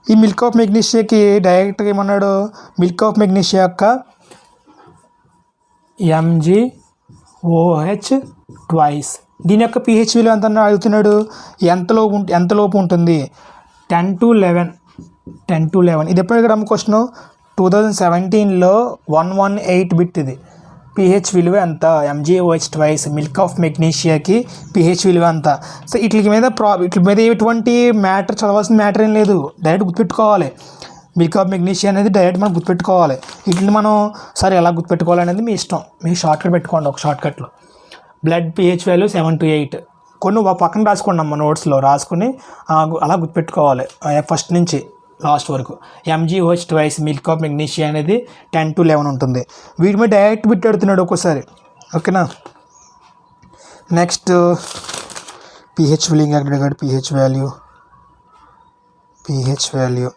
ఈ మిల్క్ ఆఫ్ మెగ్నీషియాకి డైరెక్ట్గా ఏమన్నాడు? మిల్క్ ఆఫ్ మెగ్నీషియా యొక్క MgOH ట్వైస్. దీని యొక్క pH విలువ ఎంత అడుగుతున్నాడు? ఎంతలోపు ఉంటుంది? 10 to 11. ఇది ఎప్పుడు అడిగాడు క్వశ్చన్? 2017లో 118 బిట్ ఇది. pH విలువ ఎంత? MgOH ట్వైస్ మిల్క్ ఆఫ్ మెగ్నీషియాకి pH విలువ ఎంత? సో వీటి మీద ఎటువంటి మ్యాటర్ చదవాల్సిన మ్యాటర్ ఏం లేదు, డైరెక్ట్ గుర్తుపెట్టుకోవాలి. మిల్క్ ఆఫ్ మెగ్నీషియా అనేది డైరెక్ట్ మనం గుర్తుపెట్టుకోవాలి. వీటిని మనం సరే ఎలా గుర్తుపెట్టుకోవాలి అనేది మీ ఇష్టం. మీ షార్ట్ కట్ పెట్టుకోండి. ఒక షార్ట్ కట్లో బ్లడ్ pH వాల్యూ 7 to 8. కొన్ని పక్కన రాసుకోండి అమ్మ, నోట్స్లో రాసుకుని అలా గుర్తుపెట్టుకోవాలి ఫస్ట్ నుంచి లాస్ట్ వరకు. MgOH twice milk of magnesia అనేది 10 to 11 ఉంటుంది. వీటి మీద డైరెక్ట్ బిట్ అడుగుతున్నాడు ఒక్కోసారి. ఓకేనా. నెక్స్ట్ pH విలువ అడిగాడు. pH వాల్యూ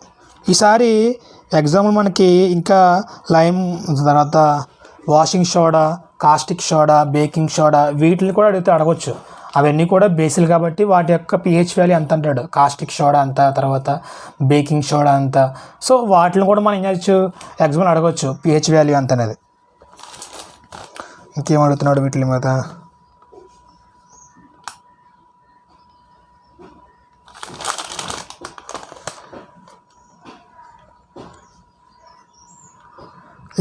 ఈసారి ఎగ్జాంపుల్ మనకి ఇంకా లైమ్, తర్వాత washing soda, caustic soda, baking soda వీటిని కూడా అడగవచ్చు. అవన్నీ కూడా బేసిల్ కాబట్టి వాటి యొక్క pH వాల్యూ ఎంత అంటాడు. కాస్టిక్ సోడా అంత, తర్వాత బేకింగ్ సోడా అంత. సో వాటిని కూడా మనం ఏం చేయొచ్చు, ఎగ్జాంపుల్ అడగవచ్చు pH వాల్యూ ఎంత అనేది. ఇంకేం అడుగుతున్నాడు వీటి మీద?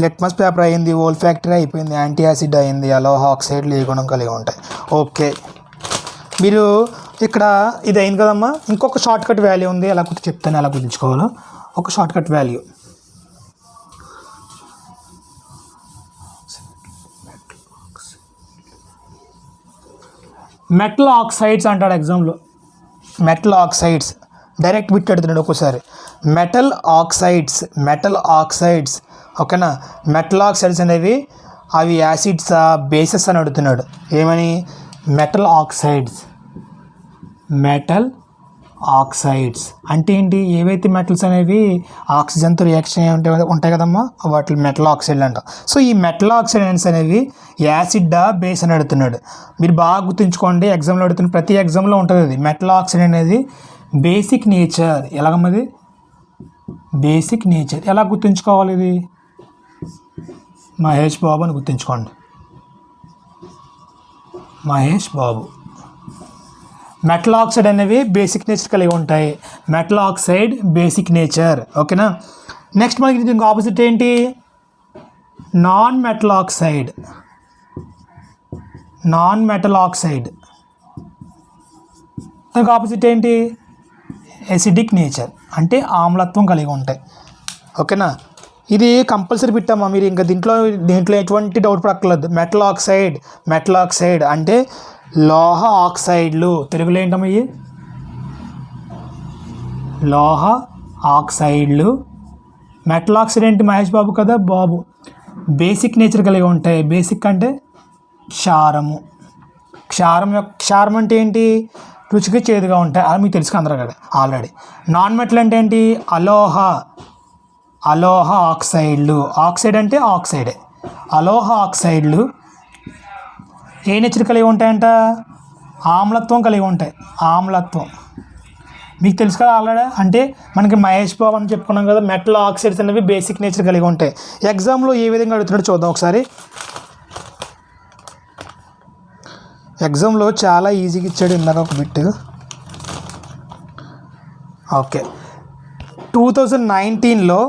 లిట్మస్ పేపర్ అయింది, ఓల్ ఫ్యాక్టరీ అయిపోయింది, యాంటీ యాసిడ్ అయింది, అలోహ ఆక్సైడ్లు ఏ గుణం కలిగి ఉంటాయి. ఓకే, మీరు ఇక్కడ ఇది అయింది కదమ్మా. ఇంకొక షార్ట్ కట్ వాల్యూ ఉంది, ఎలా చెప్తాను ఎలా గుర్తుంచుకోవాలో. ఒక short cut value metal oxides అంటాడు ఎగ్జామ్లో. మెటల్ ఆక్సైడ్స్ డైరెక్ట్ బిట్ అడుగుతున్నాడు ఒక్కోసారి. మెటల్ ఆక్సైడ్స్ ఓకేనా. మెటల్ ఆక్సైడ్స్ అనేవి అవి యాసిడ్సా బేసెస్ అని అడుగుతున్నాడు. ఏమని? మెటల్ ఆక్సైడ్స్ అంటే ఏంటి? ఏవైతే మెటల్స్ అనేవి ఆక్సిజన్తో రియాక్షన్ ఉంటాయి కదమ్మా, వాటి మెటల్ ఆక్సైడ్లు అంటాం. సో ఈ మెటల్ ఆక్సైడ్స్ అనేవి యాసిడ్డా బేస్ అని అడుగుతున్నాడు. మీరు బాగా గుర్తుంచుకోండి, ఎగ్జామ్లో అడుగుతున్న ప్రతి ఎగ్జామ్లో ఉంటుంది అది. మెటల్ ఆక్సైడ్ అనేది బేసిక్ నేచర్. ఎలాగమ్మది? Basic nature. ఎలా గుర్తుంచుకోవాలి ఇది? మహేష్ బాబు అని గుర్తుంచుకోండి. మహేష్ బాబు. మెటల్ ఆక్సైడ్ అనేవి బేసిక్ నేచర్ కలిగి ఉంటాయి. Metal oxide basic nature. ఓకేనా. నెక్స్ట్ మనకి దీనికి ఆపోజిట్ ఏంటి? నాన్ మెటల్ ఆక్సైడ్ దానికి ఆపోజిట్ ఏంటి? ఎసిడిక్ నేచర్ అంటే ఆమ్లత్వం కలిగి ఉంటాయి. ఓకేనా. ఇది కంపల్సరీ పెట్టామా మీరు, ఇంకా దీంట్లో ఎటువంటి డౌట్ పడక్కర్లేదు. మెటల్ ఆక్సైడ్ అంటే లోహ ఆక్సైడ్లు. తెలుగులో ఏంటమ్మా ఇవి? లోహ ఆక్సైడ్లు. మెటల్ ఆక్సైడ్ ఏంటి? మహేష్ బాబు కదా బాబు. బేసిక్ నేచర్ కలిగి ఉంటాయి. బేసిక్ అంటే క్షారం అంటే ఏంటి? రుచికి చేదుగా ఉంటాయి. అది మీకు తెలుసు అందరూ కదా ఆల్రెడీ. నాన్ మెటల్ అంటే ఏంటి? అలోహ ఆక్సైడ్లు. ఆక్సైడ్ అంటే ఆక్సైడే. అలోహ ఆక్సైడ్లు ఏ నేచర్ కలిగి ఉంటాయంట? ఆమ్లత్వం కలిగి ఉంటాయి. ఆమ్లత్వం మీకు తెలుసు కదా ఆల్రెడీ. అంటే మనకి మహేష్ బాబు అని చెప్పుకున్నాం కదా, మెటల్ ఆక్సైడ్స్ అనేవి బేసిక్ నేచర్ కలిగి ఉంటాయి. ఎగ్జామ్లో ఏ విధంగా అడుగుతున్నాడో చూద్దాం ఒకసారి. ఎగ్జామ్లో చాలా ఈజీగా ఇచ్చాడు ఇందాక ఒక బిట్. ఓకే, 2019లో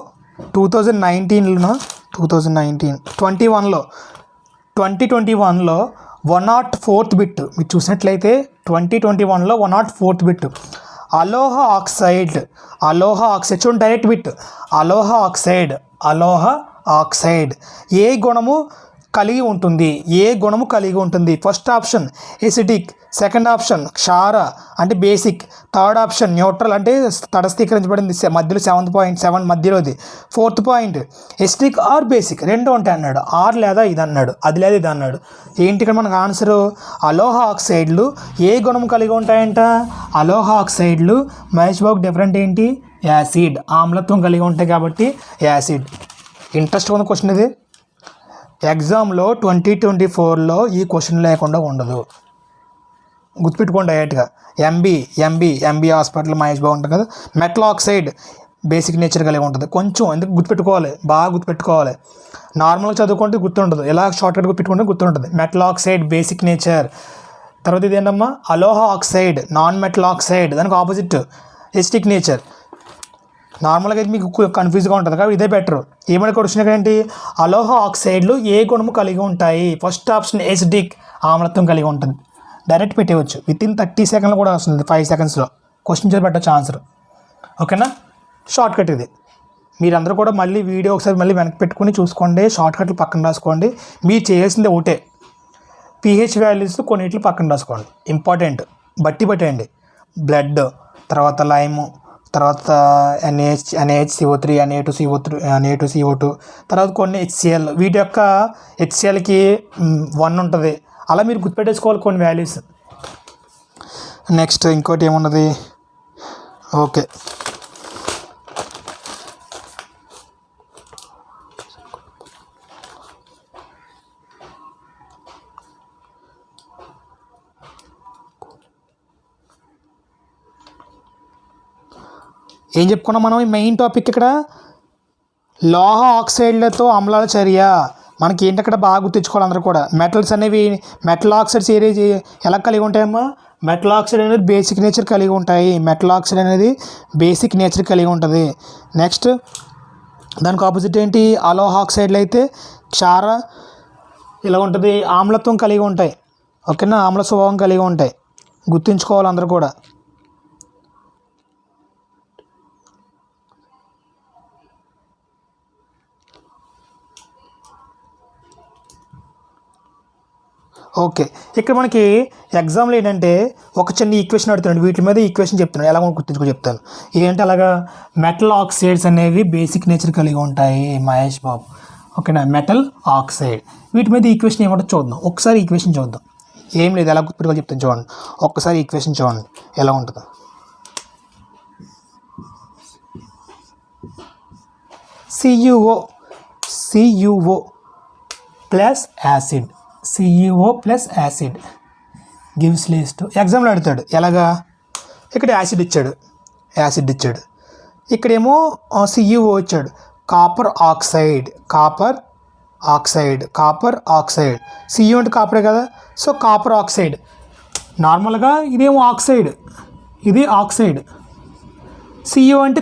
2021లో 104th బిట్ మీరు చూసినట్లయితే 2021లో 104th బిట్ అలోహ ఆక్సైడ్ చూడండి డైరెక్ట్ బిట్. అలోహ ఆక్సైడ్ ఏ గుణము కలిగి ఉంటుంది? First option acidic, second option క్షార అంటే బేసిక్, థర్డ్ ఆప్షన్ న్యూట్రల్ అంటే తటస్థీకరించబడింది మధ్యలో 7.7 మధ్యలోది, fourth point acidic or basic రెండు ఉంటాయి అన్నాడు. ఆర్ లేదా ఇది అన్నాడు, అది లేదా ఇది అన్నాడు. ఏంటి ఇక్కడ మనకు ఆన్సరు? అలోహ ఆక్సైడ్లు ఏ గుణము కలిగి ఉంటాయంట? అలోహ ఆక్సైడ్లు మహేష్ బాబు డిఫరెంట్ ఏంటి? యాసిడ్, ఆమ్లత్వం కలిగి ఉంటాయి కాబట్టి యాసిడ్. ఇంట్రెస్ట్ ఉన్న క్వశ్చన్ ఇది. ఎగ్జామ్లో 2024లో ఈ క్వశ్చన్ లేకుండా ఉండదు, గుర్తుపెట్టుకోండి డైరెక్ట్గా. ఎంబీ హాస్పిటల్ మహేష్ బాబు ఉంటుంది కదా. మెటల్ ఆక్సైడ్ బేసిక్ నేచర్ కలిగి ఉంటుంది. కొంచెం ఎందుకు గుర్తుపెట్టుకోవాలి, బాగా గుర్తుపెట్టుకోవాలి. నార్మల్గా చదువుకుంటే గుర్తుండదు, ఎలా షార్ట్కట్ పెట్టుకుంటే గుర్తుంటుంది. Metal oxide basic nature. తర్వాత ఇది ఏంటమ్మా? అలోహ ఆక్సైడ్ నాన్ మెటల్ ఆక్సైడ్, దానికి ఆపోజిట్ ఎసిడిక్ నేచర్. నార్మల్గా అయితే మీకు కన్ఫ్యూజ్గా ఉంటుంది కాబట్టి ఇదే బెటర్. ఏమైనా క్వశ్చన్ ఏంటి? అలోహ ఆక్సైడ్లు ఏ గుణము కలిగి ఉంటాయి? ఫస్ట్ ఆప్షన్ ఎసిడిక్, ఆమ్లత్వం కలిగి ఉంటుంది. డైరెక్ట్ పెట్టేయచ్చు, విత్ ఇన్ 30 సెకండ్లు కూడా వస్తుంది, 5 సెకండ్స్లో క్వశ్చన్ చేసి పెట్టచ్చు ఆన్సర్. ఓకేనా? షార్ట్ కట్ ఇది. మీరందరూ కూడా మళ్ళీ వీడియో ఒకసారి మళ్ళీ వెనక్కి పెట్టుకుని చూసుకోండి, షార్ట్ కట్లు పక్కన రాసుకోండి. మీరు చేయాల్సింది ఒకటే, pH వాల్యూస్ కొన్నిట్లు పక్కన రాసుకోండి. ఇంపార్టెంట్ బట్టి పెట్టండి. బ్లడ్, తర్వాత లైము, తర్వాత NaHCO3, Na2CO2, తర్వాత కొన్ని HCl. వీటి యొక్క HClకి 1 ఉంటుంది. అలా మీరు గుర్తుపెట్టేసుకోవాలి కొన్ని వాల్యూస్. నెక్స్ట్ ఇంకోటి ఏమున్నది? ఓకే, ఏం చెప్పుకున్నాం మనం? మెయిన్ టాపిక్ ఇక్కడ లోహ ఆక్సైడ్లతో అమ్లాల చర్య. మనకి ఏంటి అక్కడ బాగా గుర్తుంచుకోవాలి అందరూ కూడా. మెటల్స్ అనేవి, మెటల్ ఆక్సైడ్స్ ఎలా కలిగి ఉంటాయమ్మా? మెటల్ ఆక్సైడ్ అనేది బేసిక్ నేచర్ కలిగి ఉంటాయి. ఉంటుంది. నెక్స్ట్ దానికి ఆపోజిట్ ఏంటి? అలోహ ఆక్సైడ్లు అయితే క్షార ఇలా ఉంటుంది, ఆమ్లత్వం కలిగి ఉంటాయి. ఓకేనా? ఆమ్ల స్వభావం కలిగి ఉంటాయి. గుర్తుంచుకోవాలి అందరూ కూడా. ఓకే, ఇక్కడ మనకి ఎగ్జామ్లో ఏంటంటే ఒక చిన్న ఈక్వేషన్ అడుగుతున్నాడు, వీటి మీద ఈక్వేషన్ చెప్తున్నాడు, ఎలా గుర్తుంచుకో చెప్తాను. ఏంటంటే అలాగా మెటల్ ఆక్సైడ్స్ అనేవి బేసిక్ నేచర్ కలిగి ఉంటాయి మహేష్ బాబు. ఓకేనా? మెటల్ ఆక్సైడ్ వీటి మీద ఈక్వేషన్ ఏమంటో చూద్దాం. ఒకసారి ఈక్వేషన్ చూద్దాం. ఏం లేదు, ఎలా గుర్తుపెట్టుకో చెప్తాను చూడండి. ఒక్కసారి ఈక్వేషన్ చూడండి ఎలా ఉంటుందో. CuO plus acid, CuO plus acid gives leads to. ఎగ్జామ్లో అడుగుతాడు ఎలాగా? ఇక్కడ యాసిడ్ ఇచ్చాడు, ఇక్కడేమో CuO ఇచ్చాడు. కాపర్ ఆక్సైడ్, Cu అంటే కాపరే కదా, సో కాపర్ ఆక్సైడ్. నార్మల్గా ఇదేమో ఆక్సైడ్, ఇది ఆక్సైడ్. Cu అంటే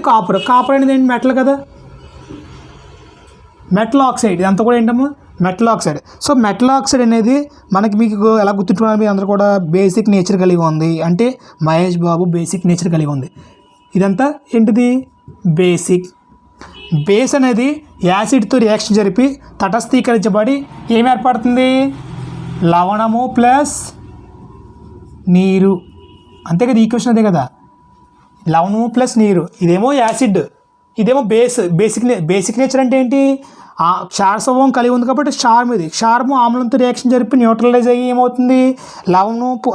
కాపర్ అనేది ఏంటి? మెటల్ కదా, మెటల్ ఆక్సైడ్. ఇదంతా కూడా ఏంటమ్మా? Metal oxide. So metal oxide అనేది మీకు ఎలా గుర్తుంచుకోవాలి? మీరు అందరూ కూడా బేసిక్ నేచర్ కలిగి ఉంది అంటే మహేష్ బాబు బేసిక్ నేచర్ కలిగి ఉంది. ఇదంతా ఏంటిది? బేస్ అనేది యాసిడ్తో రియాక్షన్ జరిపి తటస్థీకరించబడి ఏం ఏర్పడుతుంది? లవణము ప్లస్ నీరు. అంతే కదా, ఈక్వేషన్ అదే కదా, లవణము ప్లస్ నీరు. ఇదేమో యాసిడ్, ఇదేమో బేసిక్ నేచర్ అంటే ఏంటి? క్షార స్వభావం కలిగి ఉంది కాబట్టి క్షారం ఇది. క్షారము ఆమ్లంతో రియాక్షన్ జరిపి న్యూట్రలైజ్ అయ్యి ఏమవుతుంది,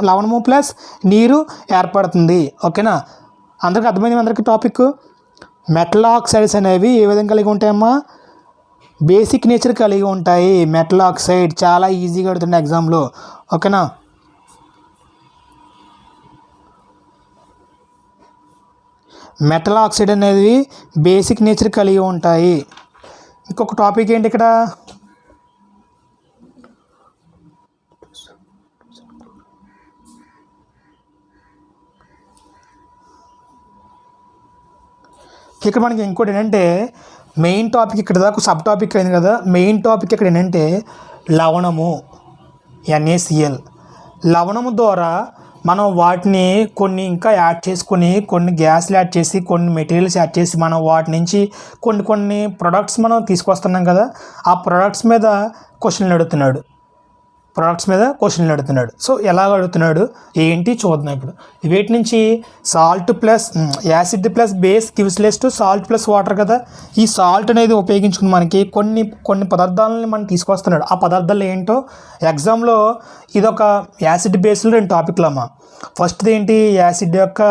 లవణము ప్లస్ నీరు ఏర్పడుతుంది. ఓకేనా, అందరికి అర్థమైంది అందరికీ టాపిక్. మెటల్ ఆక్సైడ్స్ అనేవి ఏ విధంగా కలిగి ఉంటాయమ్మా, బేసిక్ నేచర్ కలిగి ఉంటాయి. మెటల్ ఆక్సైడ్ చాలా ఈజీగా అడుగుతుంది ఎగ్జామ్లో. ఓకేనా, మెటల్ ఆక్సైడ్ అనేది బేసిక్ నేచర్ కలిగి ఉంటాయి. ఇంకొక టాపిక్ ఏంటి ఇక్కడ, ఇక్కడ మనకి ఇంకోటి ఏంటంటే మెయిన్ టాపిక్ ఇక్కడ దాకా సబ్ టాపిక్ అయింది కదా, మెయిన్ టాపిక్ ఇక్కడ ఏంటంటే లవణము NaCl. లవణము ద్వారా మనం వాటిని కొన్ని ఇంకా యాడ్ చేసుకొని కొన్ని గ్యాస్లు యాడ్ చేసి కొన్ని మెటీరియల్స్ యాడ్ చేసి మనం వాటి నుంచి కొన్ని ప్రొడక్ట్స్ మనం తీసుకొస్తున్నాం కదా, ఆ ప్రొడక్ట్స్ మీద క్వశ్చన్లు అడుగుతున్నాడు. సో ఎలాగ అడుగుతున్నాడు ఏంటి చూద్దాం ఇప్పుడు. వీటి నుంచి salt plus acid plus base gives less to salt plus water కదా. ఈ సాల్ట్ అనేది ఉపయోగించుకుని మనకి కొన్ని పదార్థాలని మనం తీసుకొస్తున్నాడు. ఆ పదార్థాలు ఏంటో ఎగ్జామ్లో ఇదొక యాసిడ్ బేస్లో 2 టాపిక్లు అమ్మా. ఫస్ట్ది ఏంటి, యాసిడ్ యొక్క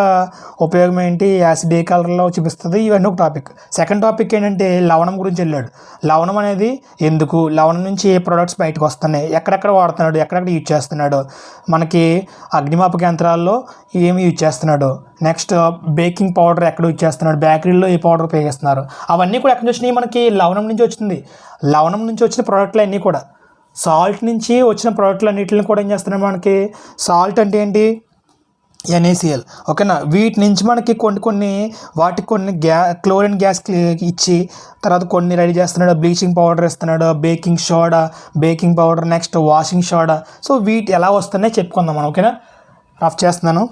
ఉపయోగం ఏంటి, యాసిడ్ ఏ కలర్లో చూపిస్తుంది, ఇవన్నీ ఒక టాపిక్. సెకండ్ టాపిక్ ఏంటంటే లవణం గురించి వెళ్ళాడు. లవణం అనేది ఎందుకు, లవణం నుంచి ఏ ప్రొడక్ట్స్ బయటకు వస్తున్నాయి, ఎక్కడెక్కడ వాడుతున్నాడు, ఎక్కడెక్కడ యూజ్ చేస్తున్నాడు, మనకి అగ్నిమాపక యంత్రాల్లో ఏమి యూజ్ చేస్తున్నాడు, నెక్స్ట్ బేకింగ్ పౌడర్ ఎక్కడ యూజ్ చేస్తున్నాడు, బేకరీలో ఏ పౌడర్ ఉపయోగిస్తున్నారు, అవన్నీ కూడా ఎక్కడ వచ్చినాయి, మనకి లవణం నుంచి వచ్చింది. లవణం నుంచి వచ్చిన ప్రోడక్ట్లు అన్నీ కూడా సాల్ట్ నుంచి వచ్చిన ప్రోడక్ట్లు అన్నింటిని కూడా ఏం చేస్తున్నాం, మనకి సాల్ట్ అంటే ఏంటి NaCl. ఓకేనా, వీటి నుంచి మనకి కొన్ని క్లోరిన్ గ్యాస్ ఇచ్చి తర్వాత కొన్ని రెడీ చేస్తున్నాడు, బ్లీచింగ్ పౌడర్ ఇస్తున్నాడు, baking soda, baking powder, next washing soda. So వీటి ఎలా వస్తున్నాయి చెప్పుకుందాం మనం. ఓకేనా, రఫ్ చేస్తున్నాను.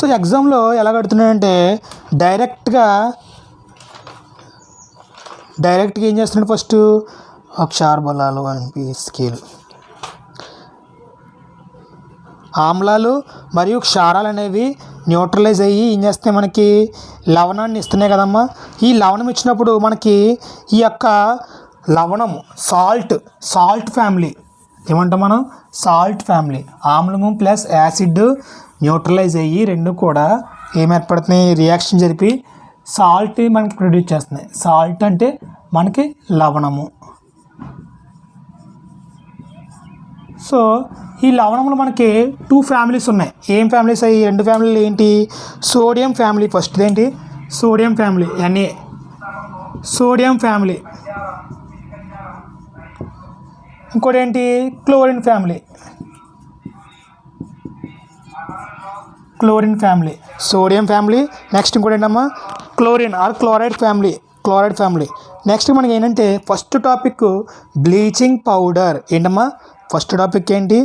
సో ఎగ్జామ్లో ఎలా కడుతున్నాడంటే డైరెక్ట్గా ఏం చేస్తున్నాడు, ఫస్ట్ క్షార బలాలు అనిపి స్కేల్, ఆమ్లాలు మరియు క్షారాలు అనేవి న్యూట్రలైజ్ అయ్యి ఏం చేస్తాయి, మనకి లవణాన్ని ఇస్తున్నాయి కదమ్మా. ఈ లవణం ఇచ్చినప్పుడు మనకి ఈ యొక్క లవణము సాల్ట్ ఫ్యామిలీ ఏమంటాం మనం, సాల్ట్ ఫ్యామిలీ. ఆమ్లము ప్లస్ యాసిడ్ న్యూట్రలైజ్ అయ్యి రెండు కూడా ఏం ఏర్పడుతున్నాయి, రియాక్షన్ జరిపి సాల్ట్ మనకి ప్రొడ్యూస్ చేస్తున్నాయి. సాల్ట్ అంటే మనకి లవణము. సో ఈ లవణంలో మనకి 2 ఫ్యామిలీస్ ఉన్నాయి. ఏం ఫ్యామిలీస్ అయ్యి, 2 ఫ్యామిలీలు ఏంటి, సోడియం ఫ్యామిలీ. ఫస్ట్ ఏంటి, sodium family Na, sodium family. ఇంకోటి ఏంటి, chlorine family. Sodium family. Next ఇంకోటి ఏంటమ్మా, chlorine or chloride family. Next మనకి ఏంటంటే ఫస్ట్ టాపిక్ బ్లీచింగ్ పౌడర్. ఏంటమ్మా ఫస్ట్ టాపిక్ ఏంటి,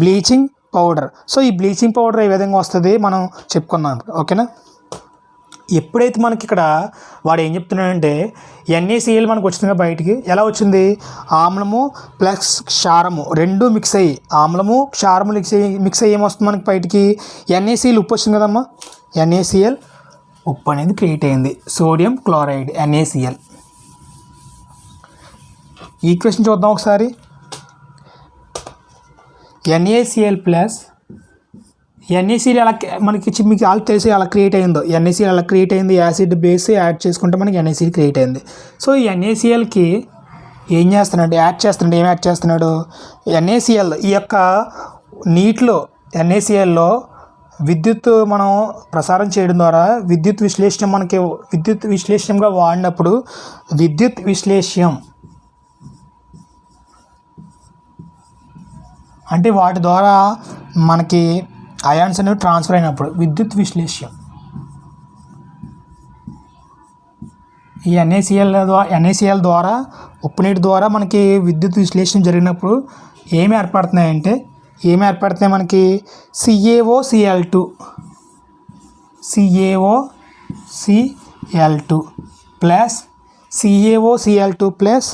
బ్లీచింగ్ పౌడర్. సో ఈ బ్లీచింగ్ పౌడర్ ఏ విధంగా వస్తుంది మనం చెప్పుకుందాం. ఓకేనా, ఎప్పుడైతే మనకి ఇక్కడ వాడు ఏం చెప్తున్నాడంటే NaCl మనకు వచ్చింది బయటికి. ఎలా వచ్చింది, ఆమ్లము ప్లస్ క్షారము రెండు మిక్స్ అయ్యి, ఆమ్లము క్షారము మిక్స్ అయ్యి ఏమొస్తుంది మనకి బయటికి, NaCl ఉప్పు వచ్చింది కదమ్మా. NaCl ఉప్పు అనేది క్రియేట్ అయింది, సోడియం క్లోరైడ్ NaCl. ఈక్వేషన్ చూద్దాం ఒకసారి. NaCl ప్లస్ NaCl ఎలా మనకి మీకు ఆల్ తెలిసి ఎలా క్రియేట్ అయిందో, NaCl ఎలా క్రియేట్ అయింది, యాసిడ్ బేస్ యాడ్ చేసుకుంటే మనకి NaCl క్రియేట్ అయింది. సో ఈ NaClకి ఏం చేస్తున్నాడు, యాడ్ చేస్తున్నాడు NaCl. ఈ యొక్క నీటిలో NaClలో విద్యుత్ మనం ప్రసారం చేయడం ద్వారా విద్యుత్ విశ్లేషణగా వాడినప్పుడు విద్యుత్ విశ్లేష్యం అంటే వాటి ద్వారా మనకి అయాన్స్ అనేవి ట్రాన్స్ఫర్ అయినప్పుడు విద్యుత్ విశ్లేష్యం. ఈ NaCl ద్వారా ఉప్పు నీటి ద్వారా మనకి విద్యుత్ విశ్లేషణ జరిగినప్పుడు ఏమి ఏర్పడుతున్నాయి మనకి CaOCl2 plus CaOCl2 plus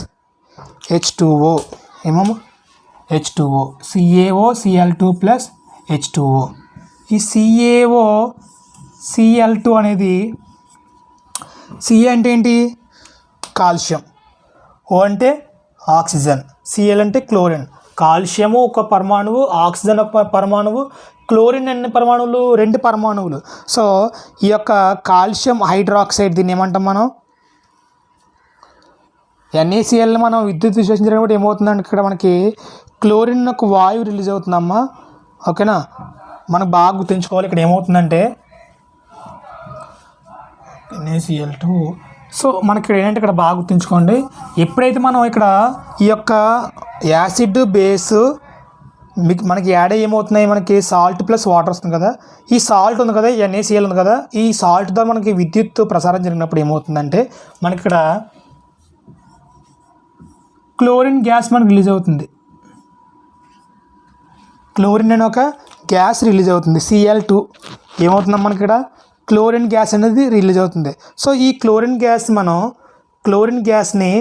H2O. ఏమో H2O, CaOCl2 ప్లస్ H2O. ఈ CaOCl2 అనేది Ca అంటే ఏంటి? కాల్షియం. O అంటే ఆక్సిజన్, Cl అంటే క్లోరిన్. కాల్షియము ఒక పరమాణువు, ఆక్సిజన్ ఒక పరమాణువు, క్లోరిన్ ఎన్ని పరమాణువులు? 2 పరమాణువులు. సో ఈ యొక్క కాల్షియం హైడ్రాక్సైడ్ దీన్ని ఏమంటాం మనం? NaCl మనం విద్యుత్ విశ్లేషణ జరిగినప్పుడు ఏమవుతుందంటే ఇక్కడ మనకి క్లోరిన్ ఒక వాయువు రిలీజ్ అవుతుందమ్మా. ఓకేనా, మనకు బాగా గుర్తుంచుకోవాలి. ఇక్కడ ఏమవుతుందంటే NaCl2. సో మనకి ఏంటంటే ఇక్కడ బాగా గుర్తుంచుకోండి, ఎప్పుడైతే మనం ఇక్కడ ఈ యొక్క యాసిడ్ బేస్ మనకి యాడ్ అయ్యి ఏమవుతున్నాయి, మనకి సాల్ట్ ప్లస్ వాటర్ వస్తుంది కదా. ఈ సాల్ట్ ఉంది కదా, NaCl ఉంది కదా, ఈ సాల్ట్ ద్వారా మనకి విద్యుత్ ప్రసారం జరిగినప్పుడు ఏమవుతుందంటే మనకి ఇక్కడ క్లోరిన్ గ్యాస్ మనకు రిలీజ్ అవుతుంది. క్లోరిన్ అనే ఒక గ్యాస్ రిలీజ్ అవుతుంది. Cl2 ఏమవుతుందమ్మా మనకి ఇక్కడ క్లోరిన్ గ్యాస్ అనేది రిలీజ్ అవుతుంది. సో ఈ క్లోరిన్ గ్యాస్ని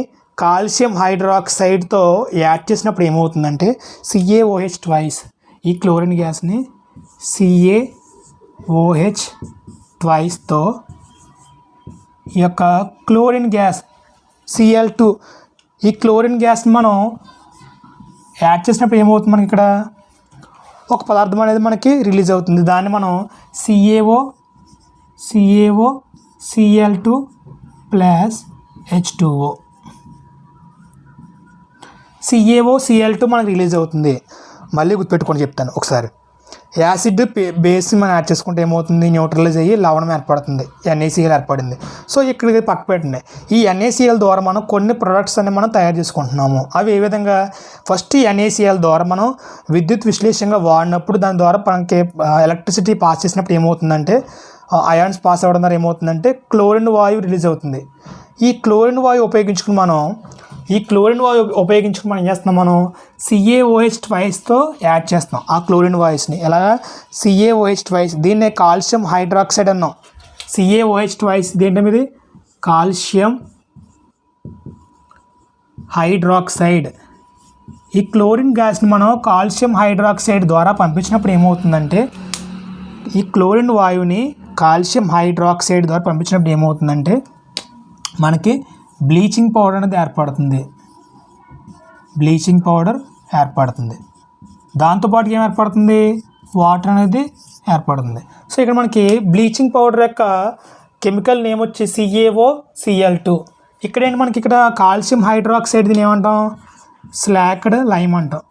కాల్షియం హైడ్రాక్సైడ్తో యాడ్ చేసినప్పుడు ఏమవుతుందంటే CaOH ట్వైస్. ఈ క్లోరిన్ గ్యాస్ని CaOH ట్వైస్తో ఈ యొక్క క్లోరిన్ గ్యాస్ Cl2, ఈ క్లోరిన్ గ్యాస్ని మనం యాడ్ చేసినప్పుడు ఏమవుతుంది, మనకి ఇక్కడ ఒక పదార్థం అనేది మనకి రిలీజ్ అవుతుంది. దాన్ని మనం CaOCl2 ప్లస్ H2O. CaOCl2 మనకి రిలీజ్ అవుతుంది. మళ్ళీ గుర్తుపెట్టుకొని చెప్తాను ఒకసారి. యాసిడ్ బేస్ మనం యాడ్ చేసుకుంటే ఏమవుతుంది, న్యూట్రలైజ్ అయ్యి లవణం ఏర్పడుతుంది, NaCl ఏర్పడింది. సో ఇక్కడికి పక్క పెట్టండి. ఈ NaCl ద్వారా మనం కొన్ని ప్రొడక్ట్స్ అన్ని మనం తయారు చేసుకుంటున్నాము. అవి ఏ విధంగా? ఫస్ట్ ఈ NaCl ద్వారా మనం విద్యుత్ విశ్లేషణగా వాడినప్పుడు దాని ద్వారా మనకి ఎలక్ట్రిసిటీ పాస్ చేసినప్పుడు ఏమవుతుందంటే, అయాన్స్ పాస్ అవ్వడం ద్వారా ఏమవుతుందంటే క్లోరిన్ వాయువు రిలీజ్ అవుతుంది. ఈ క్లోరిన్ వాయువు ఉపయోగించుకుని మనం ఏం చేస్తున్నాం, మనం CaOH ట్వైస్తో యాడ్ చేస్తాం ఆ క్లోరిన్ వాయుస్ని. ఎలాగా? CaOH ట్వైస్, దీన్నే కాల్షియం హైడ్రాక్సైడ్ అన్నాం. CaOH ట్వైస్ దేంటమిది? Calcium hydroxide. ఈ క్లోరిన్ గ్యాస్ని మనం కాల్షియం హైడ్రాక్సైడ్ ద్వారా పంపించినప్పుడు ఏమవుతుందంటే, ఈ క్లోరిన్ వాయువుని కాల్షియం హైడ్రాక్సైడ్ ద్వారా పంపించినప్పుడు ఏమవుతుందంటే మనకి బ్లీచింగ్ పౌడర్ అనేది ఏర్పడుతుంది. దాంతోపాటు ఏం ఏర్పడుతుంది? వాటర్ అనేది ఏర్పడుతుంది. సో ఇక్కడ మనకి బ్లీచింగ్ పౌడర్ యొక్క కెమికల్ నేమ్ వచ్చి CaOCl2. ఇక్కడ ఏంటి, మనకి ఇక్కడ కాల్షియం హైడ్రాక్సైడ్ దీన్ని ఏమంటాం? స్లాక్డ్ లైమ్ అంటాం.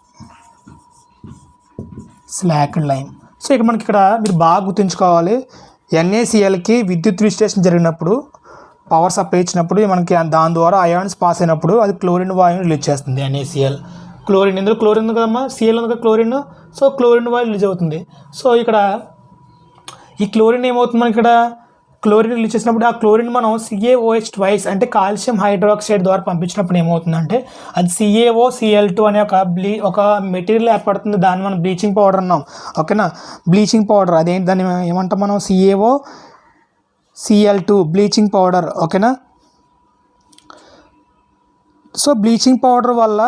సో ఇక్కడ మనకి ఇక్కడ మీరు బాగా గుర్తుంచుకోవాలి, NaClకి విద్యుత్ విశ్లేషణ జరిగినప్పుడు, పవర్ సప్లై ఇచ్చినప్పుడు మనకి దాని ద్వారా అయాన్స్ పాస్ అయినప్పుడు అది క్లోరిన్ వాయువుని రిలీజ్ చేస్తుంది. NaCl క్లోరిన్, ఇందులో క్లోరిన్ ఉంది కదమ్మా, Cl ఉంది కదా క్లోరిన్. సో క్లోరిన్ వాయువు రిలీజ్ అవుతుంది. సో ఇక్కడ ఈ క్లోరిన్ ఏమవుతుంది, మనకి ఇక్కడ క్లోరిన్ రిలీజ్ చేసినప్పుడు ఆ క్లోరిన్ మనం CaOH ట్వైస్ అంటే కాల్షియం హైడ్రాక్సైడ్ ద్వారా పంపించినప్పుడు ఏమవుతుందంటే అది CaOCl2 అనే ఒక మెటీరియల్ ఏర్పడుతుంది. దాన్ని మనం బ్లీచింగ్ పౌడర్ అన్నాం. ఓకేనా, బ్లీచింగ్ పౌడర్ అదేంటి, దాన్ని ఏమంటాం మనం? CaOCl2 bleaching powder. ఓకేనా, సో బ్లీచింగ్ పౌడర్ వల్ల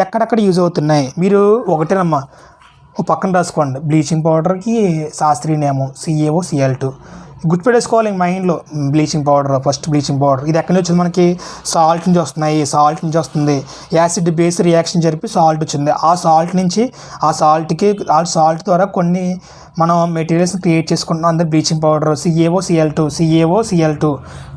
ఎక్కడెక్కడ యూజ్ అవుతున్నాయి మీరు ఒకటేనమ్మా ఓ పక్కన రాసుకోండి. బ్లీచింగ్ పౌడర్కి శాస్త్రీయ నేమం CaOCl2 గుర్తుపెట్టేసుకోవాలి మైండ్లో. Bleaching powder, first bleaching powder ఇది ఎక్కడి నుంచి వచ్చింది, మనకి సాల్ట్ నుంచి వస్తుంది. యాసిడ్ బేస్ రియాక్షన్ జరిపి సాల్ట్ వచ్చింది. ఆ సాల్ట్ ద్వారా కొన్ని మనం మెటీరియల్స్ క్రియేట్ చేసుకుంటున్నాం. అందరు బ్లీచింగ్ పౌడర్ CaOCl2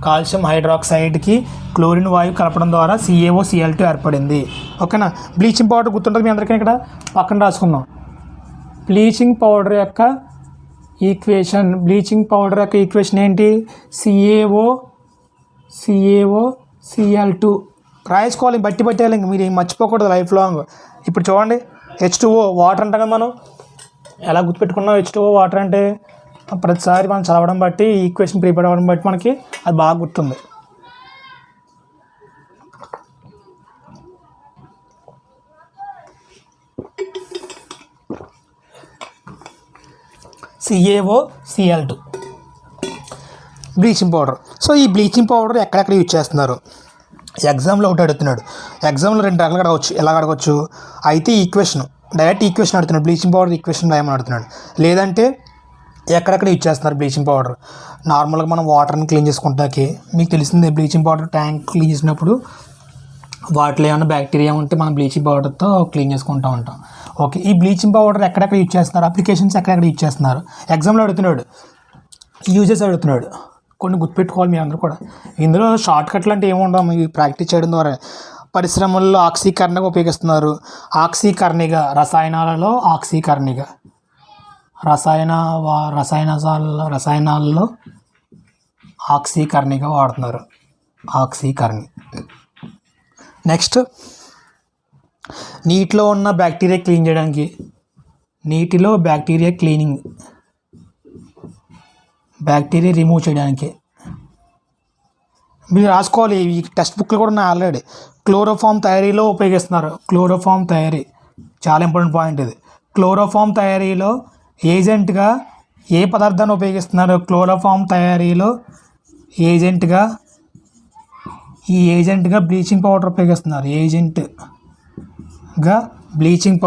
కాల్షియం హైడ్రాక్సైడ్కి క్లోరిన్ వాయువు కలపడం ద్వారా CaOCl2 ఏర్పడింది. ఓకేనా, బ్లీచింగ్ పౌడర్ గుర్తుంటుంది మీ అందరికీ. ఇక్కడ పక్కన రాసుకుందాం. బ్లీచింగ్ పౌడర్ యొక్క ఈక్వేషన్ ఏంటి? CaOCl2 రాసుకోవాలి, బట్టి పెట్టాలి, ఇంక మీరు మర్చిపోకూడదు లైఫ్ లాంగ్. ఇప్పుడు చూడండి, H2O వాటర్ అంటాం కదా మనం. ఎలా గుర్తుపెట్టుకున్నాం H2O వాటర్ అంటే? ప్రతిసారి మనం చదవడం బట్టి, ఈక్వేషన్ ప్రిపేర్ అవ్వడం బట్టి మనకి అది బాగా గుర్తుంది. CaOCl2 bleaching powder. సో ఈ బ్లీచింగ్ పౌడర్ ఎక్కడెక్కడ యూజ్ చేస్తున్నారు? ఎగ్జామ్లో ఒకటి అడుగుతున్నాడు. ఎగ్జామ్లో 2 రకాలుగా అడగవచ్చు. ఎలా అడగవచ్చు అయితే డైరెక్ట్ ఈక్వేషన్ అడుగుతున్నాడు, బ్లీచింగ్ పౌడర్ ఈక్వేషన్ రాయమని అడుగుతున్నాడు. లేదంటే ఎక్కడెక్కడ యూజ్ చేస్తున్నారు బ్లీచింగ్ పౌడర్? నార్మల్గా మనం వాటర్ని క్లీన్ చేసుకుంటాకి మీకు తెలిసిందే, బ్లీచింగ్ పౌడర్ ట్యాంక్ క్లీన్ చేసినప్పుడు వాటిలో ఏమైనా బ్యాక్టీరియా ఉంటే మనం బ్లీచింగ్ పౌడర్తో క్లీన్ చేసుకుంటూ ఉంటాం. ఓకే, ఈ బ్లీచింగ్ పౌడర్ ఎక్కడెక్కడ యూజ్ చేస్తున్నారు, అప్లికేషన్స్ ఎక్కడెక్కడ యూజ్ చేస్తున్నారు? ఎగ్జామ్లో అడుగుతున్నాడు, యూజెస్ అడుగుతున్నాడు. కొన్ని గుర్తుపెట్టుకోవాలి మీరు అందరూ కూడా. ఇందులో షార్ట్ కట్లు అంటే ఏముండవు, మీరు ప్రాక్టీస్ చేయడం ద్వారా. పరిశ్రమల్లో ఆక్సీకరణగా ఉపయోగిస్తున్నారు. ఆక్సీకరణిగా, రసాయనాలలో ఆక్సీకరణిగా, రసాయనాల్లో ఆక్సీకరణిగా వాడుతున్నారు. ఆక్సీకరణి. నెక్స్ట్, నీటిలో ఉన్న బ్యాక్టీరియా క్లీన్ చేయడానికి, నీటిలో బ్యాక్టీరియా క్లీనింగ్, బ్యాక్టీరియా రిమూవ్ చేయడానికి మీరు రాసుకోవాలి. ఈ టెక్స్ట్ బుక్లు కూడా ఉన్నాయి ఆల్రెడీ. క్లోరోఫామ్ తయారీలో ఉపయోగిస్తున్నారు. క్లోరోఫామ్ తయారీ చాలా ఇంపార్టెంట్ పాయింట్ ఇది. క్లోరోఫామ్ తయారీలో ఏజెంట్గా ఏ పదార్థాన్ని ఉపయోగిస్తున్నారు? క్లోరోఫామ్ తయారీలో ఏజెంట్గా బ్లీచింగ్ పౌడర్ ఉపయోగిస్తున్నారు. ఏజెంట్గా బ్లీచింగ్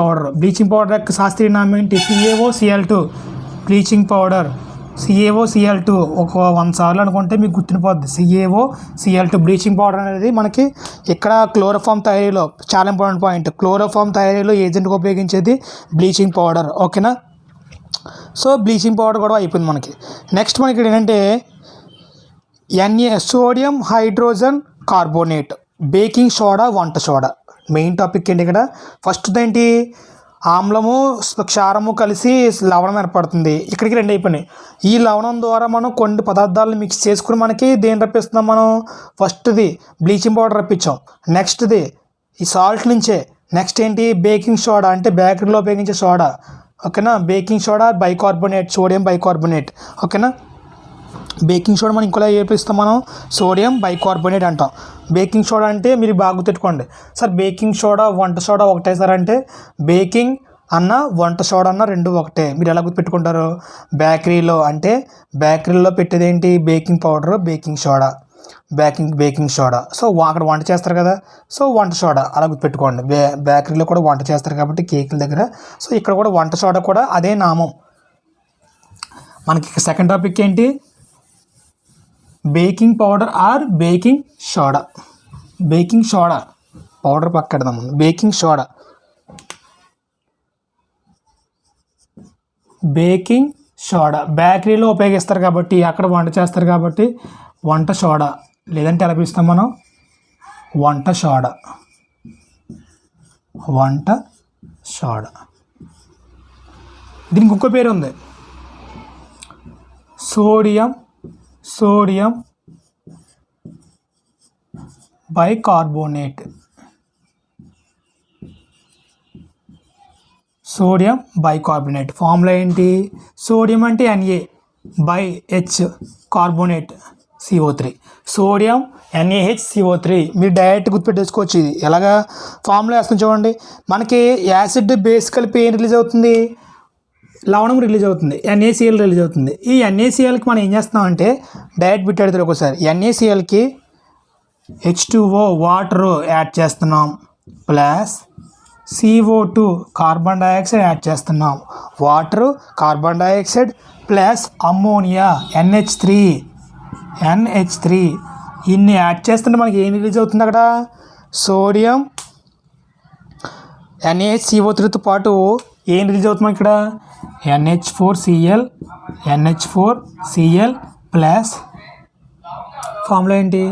పౌడర్ యొక్క శాస్త్రీయ నామం ఏంటి? CaOCl2. బ్లీచింగ్ పౌడర్ CaOCl2 ఒక 100 సార్లు అనుకుంటే మీకు గుర్తుండిపోద్ది. CaOCl2 బ్లీచింగ్ పౌడర్ అనేది మనకి ఇక్కడ క్లోరోఫామ్ తయారీలో చాలా ఇంపార్టెంట్ పాయింట్. క్లోరోఫామ్ తయారీలో ఏజెంట్గా ఉపయోగించేది బ్లీచింగ్ పౌడర్. ఓకేనా? సో బ్లీచింగ్ పౌడర్ కూడా అయిపోయింది మనకి. నెక్స్ట్ మనకి ఏంటంటే sodium hydrogen carbonate, baking soda, వంట సోడా. మెయిన్ టాపిక్ ఏంటి ఇక్కడ? ఫస్ట్ ఏంటి? ఆమ్లము క్షారము కలిసి లవణం ఏర్పడుతుంది. ఇక్కడికి 2 అయిపోయినాయి. ఈ లవణం ద్వారా మనం కొన్ని పదార్థాలను మిక్స్ చేసుకుని మనకి దేని రప్పిస్తున్నాం మనం? ఫస్ట్ది బ్లీచింగ్ పౌడర్ రప్పించాం. నెక్స్ట్ది ఈ సాల్ట్ నుంచే. నెక్స్ట్ ఏంటి? బేకింగ్ సోడా, అంటే బేకరీలో ఉపయోగించే సోడా. ఓకేనా? Baking soda bicarbonate, sodium bicarbonate. ఓకేనా? బేకింగ్ సోడా మనం ఇంకోలా ఏపిస్తాం, మనం సోడియం బైకార్బోనేట్ అంటాం. బేకింగ్ సోడా అంటే మీరు బాగా గుర్తుపెట్టుకోండి. సార్ బేకింగ్ సోడా వంట సోడా ఒకటే సార్ అంటే, బేకింగ్ అన్న వంట సోడా అన్న 2 ఒకటే. మీరు ఎలా గుర్తుపెట్టుకుంటారు? బేకరీలో పెట్టేది ఏంటి? Baking powder, baking soda, baking soda. So అక్కడ వంట చేస్తారు కదా, సో వంట సోడా అలా గుర్తుపెట్టుకోండి. బేకరీలో కూడా వంట చేస్తారు కాబట్టి కేకుల దగ్గర. సో ఇక్కడ కూడా వంట సోడా కూడా అదే నామం. మనకి సెకండ్ టాపిక్ ఏంటి? Baking powder or baking soda. Baking soda powder పక్కడదాం. బేకింగ్ సోడా, బేకింగ్ సోడా బేకరీలో ఉపయోగిస్తారు కాబట్టి, అక్కడ వంట చేస్తారు కాబట్టి వంట సోడా, లేదంటే ఎలా పిలుస్తాం మనం? వంట సోడా. దీనికి ఇంకో పేరు ఉంది, sodium bicarbonate. Sodium bicarbonate formula ఏంటి? సోడియం అంటే Na/H, carbonate CO3. Sodium NaHCO3. మీరు డైరెక్ట్ గుర్తుపెట్టేసుకోవచ్చు. ఇది ఎలాగా ఫార్ములా వేస్తాం చూడండి. మనకి యాసిడ్ బేస్ కలిపి ఏం రిలీజ్ అవుతుంది? లవణం రిలీజ్ అవుతుంది, NaCl రిలీజ్ అవుతుంది. ఈ NaClకి మనం ఏం చేస్తున్నామంటే డైరెక్ట్ పెట్టాడు ఒకసారి. NaClకి H2O వాటరు యాడ్ చేస్తున్నాం, plus CO2 carbon dioxide add చేస్తున్నాం. Water, carbon dioxide plus ammonia NH3. ఇన్ని యాడ్ చేస్తుంటే మనకి ఏం రిలీజ్ అవుతుంది అక్కడ? సోడియం NaHCO3తో పాటు ఏం రిలీజ్ అవుతుంది ఇక్కడ? NH4Cl ప్లస్ ఫార్ములా ఏంటి?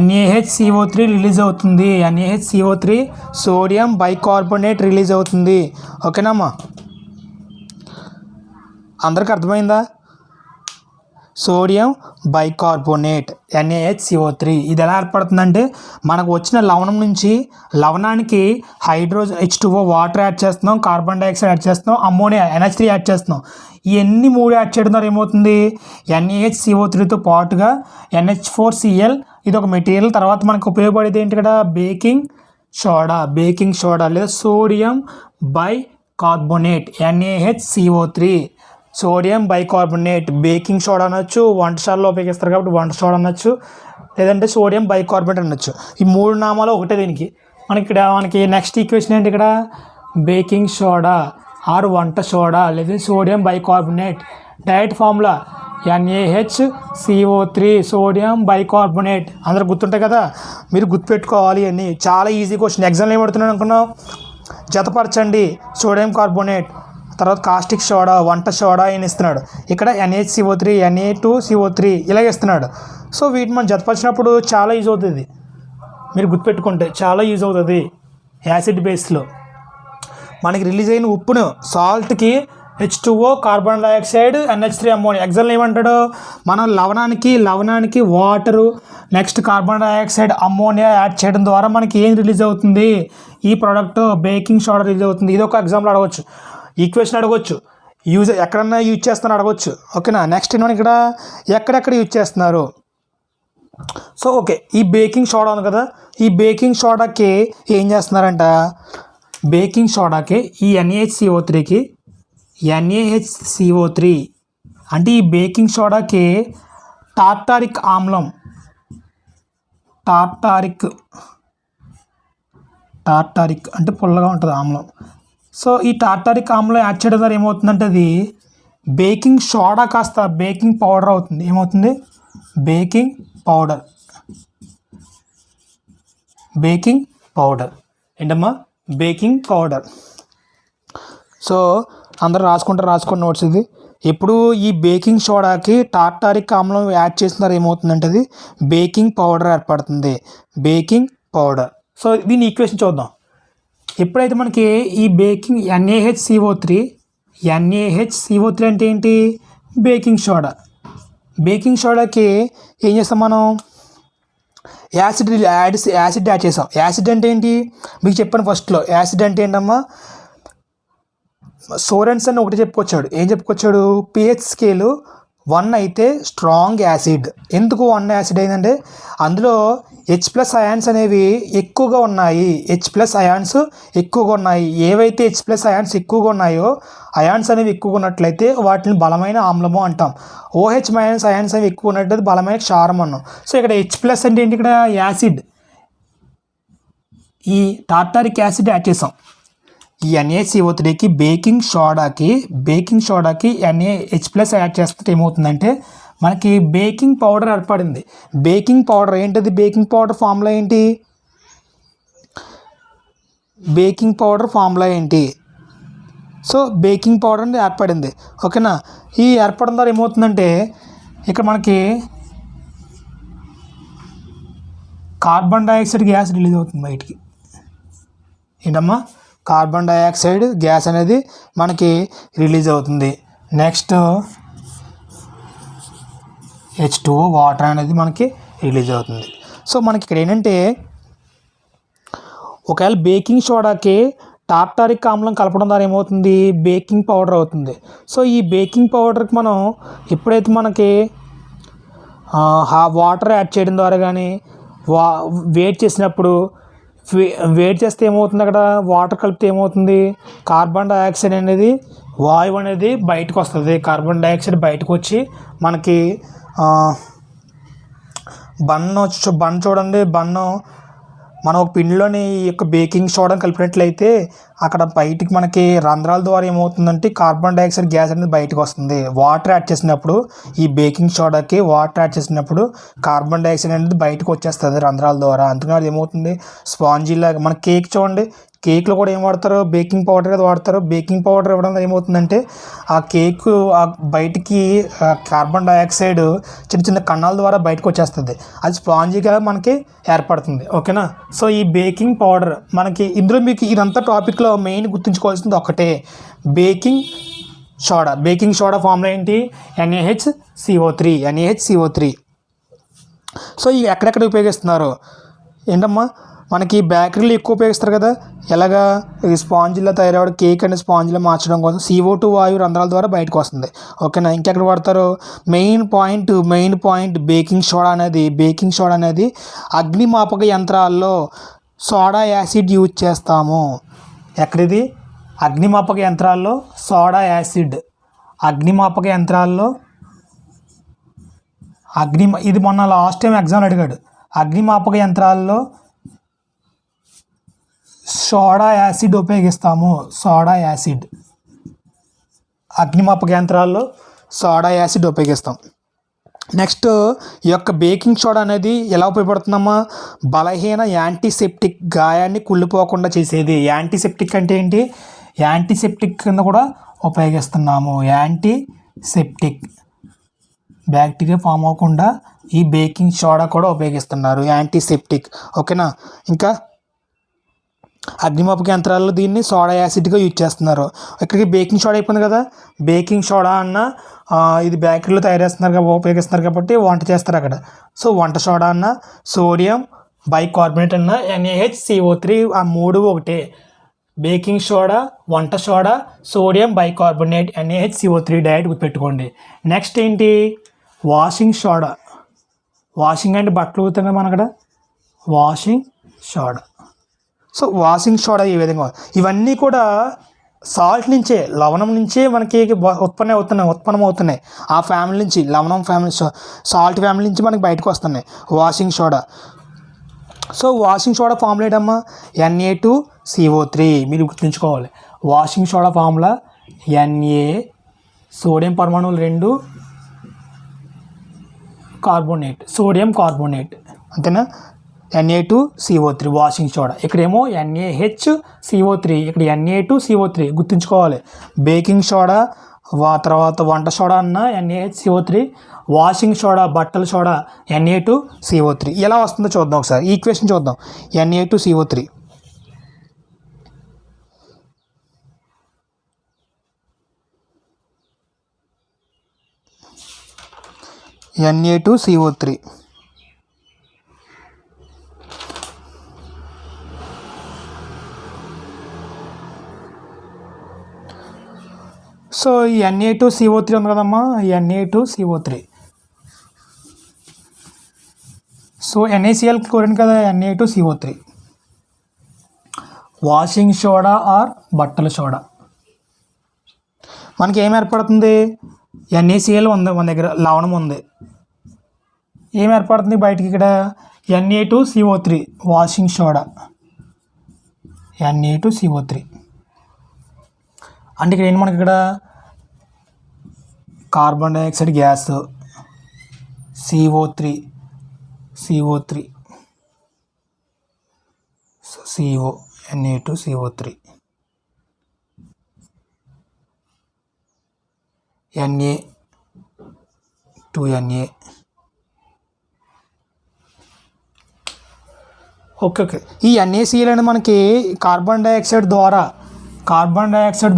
NaHCO3 రిలీజ్ అవుతుంది. NaHCO3 సోడియం బైకార్బోనేట్ రిలీజ్ అవుతుంది. ఓకేనామ్మా? అందరికి అర్థమైందా? సోడియం బైకార్బోనేట్ NaHCO3 ఇది ఎలా ఏర్పడుతుందంటే, మనకు వచ్చిన లవణం నుంచి లవణానికి హైడ్రోజన్ H2O వాటర్ యాడ్ చేస్తున్నాం, కార్బన్ డైఆక్సైడ్ యాడ్ చేస్తున్నాం, అమ్మోనియా NH3 యాడ్ చేస్తున్నాం. ఇవన్నీ 3 యాడ్ చేయడం ద్వారా ఏమవుతుంది? NaHCO3తో పాటుగా NH4Cl ఇది ఒక మెటీరియల్. తర్వాత మనకు ఉపయోగపడేది ఏంటి ఇక్కడ? బేకింగ్ సోడా లేదా sodium bicarbonate NaHCO3. Sodium bicarbonate baking soda అనొచ్చు, వంటశాలలో ఉపయోగిస్తారు కాబట్టి వంట సోడా అనొచ్చు, లేదంటే సోడియం బైకార్బోనేట్ అనొచ్చు. ఈ 3 నామాలు ఒకటే దీనికి. మనకి నెక్స్ట్ ఈక్వేషన్ ఏంటి ఇక్కడ, బేకింగ్ సోడా ఆర్ వంట సోడా లేదా sodium bicarbonate direct formula NaHCO3 sodium bicarbonate. అందరూ గుర్తుంటాయి కదా, మీరు గుర్తుపెట్టుకోవాలి అని. చాలా ఈజీ క్వశ్చన్. ఎగ్జామ్లో ఏమడుతున్నాను అనుకున్నావు, జతపరచండి సోడియం కార్బోనేట్, తర్వాత కాస్టిక్ సోడా వంట సోడా అని ఇస్తున్నాడు. ఇక్కడ NaHCO3 Na2CO3 ఇలాగ ఇస్తున్నాడు. సో వీటిని మనం జతపరిచినప్పుడు చాలా యూజ్ అవుతుంది, మీరు గుర్తుపెట్టుకుంటే చాలా యూజ్ అవుతుంది. యాసిడ్ బేస్లో మనకి రిలీజ్ అయిన ఉప్పును సాల్ట్కి H2O carbon dioxide NH3 ammonia. Example ఏమంటాడు, మనం లవణానికి water next carbon dioxide ammonia add చేయడం ద్వారా మనకి ఏం రిలీజ్ అవుతుంది, ఈ ప్రోడక్ట్ బేకింగ్ సోడా రిలీజ్ అవుతుంది. ఇది ఒక ఎగ్జాంపుల్ అడగవచ్చు, ఈక్వేషన్ అడగవచ్చు, ఎక్కడన్నా యూజ్ చేస్తున్నారు అడగవచ్చు. ఓకేనా. నెక్స్ట్ ఏంటంటే ఇక్కడ ఎక్కడెక్కడ యూజ్ చేస్తున్నారు. సో ఓకే, ఈ బేకింగ్ సోడా ఉంది కదా, ఈ బేకింగ్ సోడాకి ఏం చేస్తున్నారంట, బేకింగ్ సోడాకి ఈ NaHCO3కి NaHCO3 అంటే ఈ బేకింగ్ సోడాకి టార్టారిక్ ఆమ్లం, టార్టారిక్ అంటే పుల్లగా ఉంటుంది ఆమ్లం. సో ఈ టార్టారిక్ ఆమ్లం యాడ్ చేయడం ద్వారా ఏమవుతుందంటే అది బేకింగ్ సోడా కాస్త బేకింగ్ పౌడర్ అవుతుంది. ఏమవుతుంది, బేకింగ్ పౌడర్ ఏంటమ్మా, బేకింగ్ పౌడర్. సో అందరూ రాసుకోండి నోట్స్. ఇది ఎప్పుడు ఈ బేకింగ్ సోడాకి టార్టారిక్ ఆమ్లం యాడ్ చేస్తున్నారు ఏమవుతుందంటే అది బేకింగ్ పౌడర్ ఏర్పడుతుంది, బేకింగ్ పౌడర్. సో దీని ఈక్వేషన్ చూద్దాం. ఎప్పుడైతే మనకి ఈ బేకింగ్ NaHCO3 అంటే ఏంటి, బేకింగ్ సోడా. బేకింగ్ సోడాకి ఏం చేస్తాం మనం, యాసిడ్ యాడ్ చేసాం. యాసిడ్ అంటే ఏంటి మీకు చెప్పాను ఫస్ట్లో. యాసిడ్ అంటే ఏంటమ్మా, సోరెన్స్ అని ఒకటి చెప్పుకొచ్చాడు. ఏం చెప్పుకొచ్చాడు, pH స్కేలు 1 అయితే స్ట్రాంగ్ యాసిడ్. ఎందుకు 1 యాసిడ్ అయిందంటే అందులో H+ అయాన్స్ అనేవి ఎక్కువగా ఉన్నాయి. ఏవైతే H+ అయాన్స్ ఎక్కువగా ఉన్నాయో, అయాన్స్ అనేవి ఎక్కువగా ఉన్నట్లయితే వాటిని బలమైన ఆమ్లము అంటాం. OH- అయాన్స్ అనేవి ఎక్కువ ఉన్నట్లయితే బలమైన క్షారం అన్నాం. సో ఇక్కడ H+ అంటే ఏంటి, ఇక్కడ యాసిడ్, ఈ టార్టారిక్ యాసిడ్ యాడ్ చేసాం. ఈ NaCO3కి బేకింగ్ సోడాకి NaH+ యాడ్ చేస్తే ఏమవుతుందంటే మనకి బేకింగ్ పౌడర్ ఏర్పడింది. బేకింగ్ పౌడర్ ఏంటిది, బేకింగ్ పౌడర్ ఫార్ములా ఏంటి, సో బేకింగ్ పౌడర్ అనేది ఏర్పడింది. ఓకేనా. ఈ ఏర్పడడం ద్వారా ఏమవుతుందంటే ఇక్కడ మనకి కార్బన్ డైఆక్సైడ్ గ్యాస్ రిలీజ్ అవుతుంది బయటికి. ఏంటమ్మా, కార్బన్ డైఆక్సైడ్ గ్యాస్ అనేది మనకి రిలీజ్ అవుతుంది. నెక్స్ట్ H2O వాటర్ అనేది మనకి రిలీజ్ అవుతుంది. సో మనకి ఇక్కడ ఏంటంటే ఒకవేళ బేకింగ్ సోడాకి టార్టారిక్ ఆమ్లం కలపడం ద్వారా ఏమవుతుంది, బేకింగ్ పౌడర్ అవుతుంది. సో ఈ బేకింగ్ పౌడర్కి మనం ఎప్పుడైతే మనకి వాటర్ యాడ్ చేయడం ద్వారా కానీ వేడి చేసినప్పుడు వేడి చేస్తే ఏమవుతుంది, అక్కడ వాటర్ కలిపితే ఏమవుతుంది, కార్బన్ డైఆక్సైడ్ అనేది వాయువు అనేది బయటకు వస్తుంది. కార్బన్ డైఆక్సైడ్ బయటకు వచ్చి మనకి బన్ను చూడండి, బన్ను మనం ఒక పిండిలోని ఈ యొక్క బేకింగ్ సోడా కలిపినట్లయితే అక్కడ బయటికి మనకి రంధ్రాల ద్వారా ఏమవుతుందంటే కార్బన్ డైఆక్సైడ్ గ్యాస్ అనేది బయటకు వస్తుంది. వాటర్ యాడ్ చేసినప్పుడు ఈ బేకింగ్ సోడాకి వాటర్ యాడ్ చేసినప్పుడు కార్బన్ డైఆక్సైడ్ అనేది బయటకు వచ్చేస్తుంది రంధ్రాల ద్వారా. అందుకని అది ఏమవుతుంది, స్పాంజీ లాగా. మన కేక్ చూడండి, కేక్లో కూడా ఏం వాడతారు, బేకింగ్ పౌడర్ కదా వాడతారు. బేకింగ్ పౌడర్ ఇవ్వడం ఏమవుతుందంటే ఆ కేక్ బయటికి కార్బన్ డైఆక్సైడ్ చిన్న కణాల ద్వారా బయటకు వచ్చేస్తుంది. అది స్పాంజీగా మనకి ఏర్పడుతుంది. ఓకేనా. సో ఈ బేకింగ్ పౌడర్ మనకి ఇందులో మీకు ఇదంతా టాపిక్లో మెయిన్ గుర్తుంచుకోవాల్సింది ఒకటే, బేకింగ్ సోడా ఫార్ములా ఏంటి, NaHCO3. సో ఈ ఎక్కడెక్కడ ఉపయోగిస్తున్నారు ఏంటమ్మా, మనకి బేకరీలో ఎక్కువ ఉపయోగిస్తారు కదా. ఎలాగా, ఈ స్పాంజిలా తయారవడం, కేక్ అనే స్పాంజిలా మార్చడం కోసం CO2 వాయువు రంధ్రాల ద్వారా బయటకు వస్తుంది. ఓకేనా. ఇంకెక్కడ వాడతారు, మెయిన్ పాయింట్ బేకింగ్ సోడా అనేది అగ్నిమాపక యంత్రాల్లో సోడా యాసిడ్ యూజ్ చేస్తాము. ఎక్కడిది, అగ్నిమాపక యంత్రాల్లో సోడా యాసిడ్, ఇది మొన్న లాస్ట్ టైం ఎగ్జామ్ అడిగాడు. అగ్నిమాపక యంత్రాల్లో సోడా యాసిడ్ ఉపయోగిస్తాము. సోడా యాసిడ్, అగ్నిమాపక యంత్రాల్లో సోడా యాసిడ్ ఉపయోగిస్తాం. నెక్స్ట్ ఈ యొక్క బేకింగ్ సోడా అనేది ఎలా ఉపయోగపడుతుందమ్మా? బలహీన యాంటీసెప్టిక్, గాయాన్ని కుళ్ళిపోకుండా చేసేది. యాంటీసెప్టిక్ అంటే ఏంటి? యాంటీసెప్టిక్ కింద కూడా ఉపయోగిస్తున్నాము. యాంటీసెప్టిక్, బ్యాక్టీరియా ఫామ్ అవ్వకుండా ఈ బేకింగ్ సోడా కూడా ఉపయోగిస్తున్నారు, యాంటీసెప్టిక్. ఓకేనా? ఇంకా అగ్నిమాపక యంత్రాల్లో దీన్ని సోడా యాసిడ్గా యూజ్ చేస్తున్నారు. ఇక్కడికి బేకింగ్ సోడా అయిపోయింది కదా. బేకింగ్ సోడా అన్న ఇది బేకరీలో తయారు చేస్తున్నారు కాబట్టి ఉపయోగిస్తున్నారు కాబట్టి వంట చేస్తారు అక్కడ. సో వంట సోడా అన్న, సోడియం బైకార్బోనేట్ అన్న, NaHCO3 ఆ మూడు ఒకటే. బేకింగ్ సోడా, వంట soda, sodium bicarbonate, NaHCO3 direct గుర్తుపెట్టుకోండి. నెక్స్ట్ ఏంటి? Washing soda. వాషింగ్ అంటే బట్టలు ఉతుకుతాం కదా మనం అక్కడ, washing soda. So washing soda ఈ విధంగా, ఇవన్నీ కూడా సాల్ట్ నుంచే, లవణం నుంచే మనకి ఉత్పన్నం అవుతున్నాయి. ఆ ఫ్యామిలీ నుంచి, లవణం ఫ్యామిలీ, సాల్ట్ ఫ్యామిలీ నుంచి మనకి బయటకు వస్తున్నాయి washing soda. So washing soda formula ఏంటమ్మా? Na2CO3. మీరు గుర్తుంచుకోవాలి. Washing soda formula Na, sodium పరమాణువులు 2, కార్బోనేట్, సోడియం కార్బోనేట్, అంతేనా? Na2CO3 washing soda. ఇక్కడేమో NaHCO3, ఇక్కడ Na2CO3 గుర్తుంచుకోవాలి. బేకింగ్ సోడా, తర్వాత వంట సోడా అన్న NaHCO3, వాషింగ్ సోడా, బట్టల సోడా Na2CO3. ఎలా వస్తుందో చూద్దాం ఒకసారి. ఈక్వేషన్ చూద్దాం. Na2CO3, Na2CO3. సో ఈ Na2CO3 ఉంది కదమ్మా, Na2CO3. సో NaCl క్లోరిన్ కదా, Na2CO3. వాషింగ్ సోడా ఆర్ బట్టల సోడా. మనకి ఏం ఏర్పడుతుంది? NaCl ఉంది మన దగ్గర, లవణం ఉంది. ఏం ఏర్పడుతుంది బయటికి? ఇక్కడ Na2CO3 వాషింగ్ సోడా, Na2CO3. అంటే ఇక్కడ ఏంటి? మనకి ఇక్కడ carbon dioxide gas, CO3, so CO, Na2CO3, Na, 2Na. Okay. ఈ NaCl అనేది మనకి కార్బన్ డైఆక్సైడ్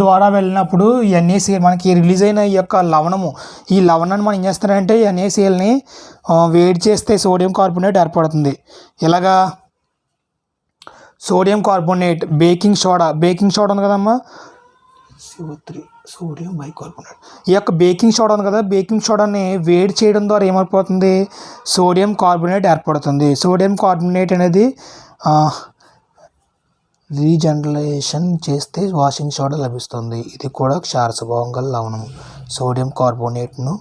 ద్వారా వెళ్ళినప్పుడు ఈ NaCl మనకి రిలీజ్ అయిన ఈ యొక్క లవణము, ఈ లవణాన్ని మనం ఏం చేస్తారంటే NaClని వేడి చేస్తే సోడియం కార్బోనేట్ ఏర్పడుతుంది. ఇలాగా సోడియం కార్బోనేట్, బేకింగ్ సోడా ఉంది కదమ్మా, CO3, సోడియం బైకార్బోనేట్. ఈ యొక్క బేకింగ్ సోడా ఉంది కదా, బేకింగ్ సోడాని వేడి చేయడం ద్వారా ఏమైపోతుంది? సోడియం కార్బోనేట్ ఏర్పడుతుంది. సోడియం కార్బోనేట్ అనేది రీజనరేషన్ చేస్తే వాషింగ్ సోడా లభిస్తుంది. ఇది కూడా క్షార స్వభావం గల లవణం. సోడియం కార్బోనేట్ను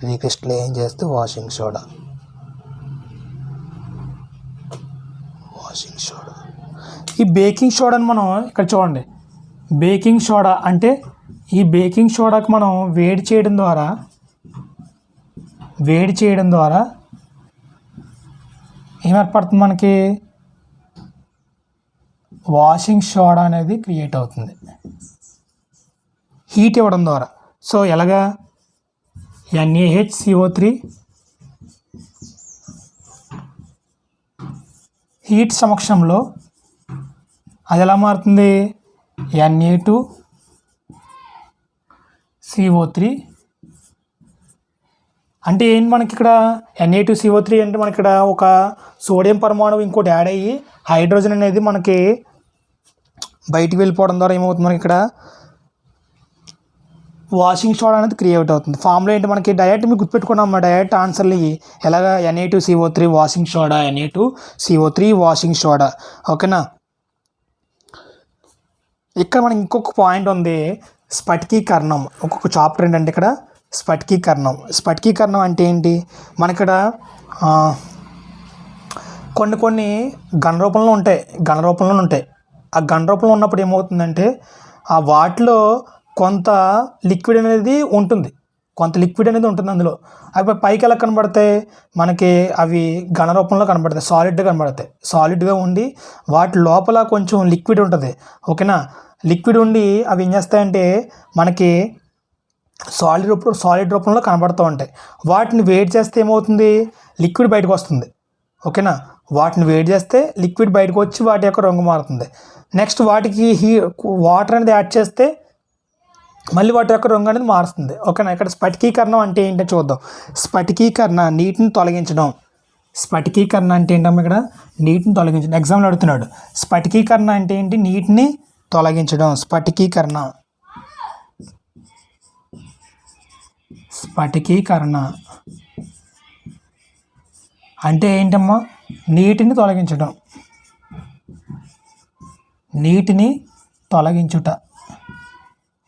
రీక్రిస్టలైజ్ చేస్తే వాషింగ్ సోడా. ఈ బేకింగ్ సోడాని మనం ఇక్కడ చూడండి. బేకింగ్ సోడా అంటే ఈ బేకింగ్ సోడాకి మనం వేడి చేయడం ద్వారా ఏమేర్పడుతుంది? మనకి వాషింగ్ సోడా అనేది క్రియేట్ అవుతుంది హీట్ ఇవ్వడం ద్వారా. సో ఎలాగా? NaHCO3 హీట్ సమక్షంలో అది ఎలా మారుతుంది? Na2CO3. అంటే ఏంటి మనకి ఇక్కడ? Na2CO3 అంటే మనకి ఇక్కడ ఒక సోడియం పరమాణువు ఇంకోటి యాడ్ అయ్యి హైడ్రోజన్ అనేది మనకి బయటికి వెళ్ళిపోవడం ద్వారా ఏమవుతుంది? మనకి ఇక్కడ వాషింగ్ సోడా అనేది క్రియేట్ అవుతుంది. ఫామ్లో ఏంటి? మనకి డైరెక్ట్ మీకు గుర్తుపెట్టుకున్నాం, డైరెక్ట్ ఆన్సర్లు ఇవి. ఎలాగా? Na2CO3 washing soda, Na2CO3 washing soda. ఓకేనా? ఇక్కడ మనకి ఇంకొక పాయింట్ ఉంది, స్ఫటికీకరణం. ఒక్కొక్క చాప్టర్ ఏంటంటే ఇక్కడ స్ఫటికీకరణం అంటే ఏంటి? మన ఇక్కడ కొన్ని ఘన రూపంలో ఉంటాయి. ఆ ఘన రూపంలో ఉన్నప్పుడు ఏమవుతుందంటే ఆ వాటిలో కొంత లిక్విడ్ అనేది ఉంటుంది, అందులో. అవి పైకి ఎలా కనబడతాయి మనకి, అవి ఘన రూపంలో కనబడతాయి, సాలిడ్గా ఉండి వాటి లోపల కొంచెం లిక్విడ్ ఉంటుంది. ఓకేనా, లిక్విడ్ ఉండి అవి ఏం చేస్తాయంటే మనకి సాలిడ్ రూపంలో కనబడుతూ ఉంటాయి. వాటిని వేడి చేస్తే ఏమవుతుంది, లిక్విడ్ బయటకు వస్తుంది. ఓకేనా, వాటిని వేడి చేస్తే లిక్విడ్ బయటకు వచ్చి వాటి యొక్క రంగు మారుతుంది. నెక్స్ట్ వాటికి వాటర్ అనేది యాడ్ చేస్తే మళ్ళీ వాటి యొక్క రంగు అనేది మారుస్తుంది. ఓకేనా, ఇక్కడ స్ఫటికీకరణం అంటే ఏంటో చూద్దాం. స్ఫటికీకరణ నీటిని తొలగించడం. స్ఫటికీకరణ అంటే ఏంటమ్మా, ఇక్కడ నీటిని తొలగించడం. ఎగ్జామ్లో అడుగుతున్నాడు స్ఫటికీకరణ అంటే ఏంటి, నీటిని తొలగించడం. స్ఫటికీకరణ అంటే ఏంటమ్మా, నీటిని తొలగించుట.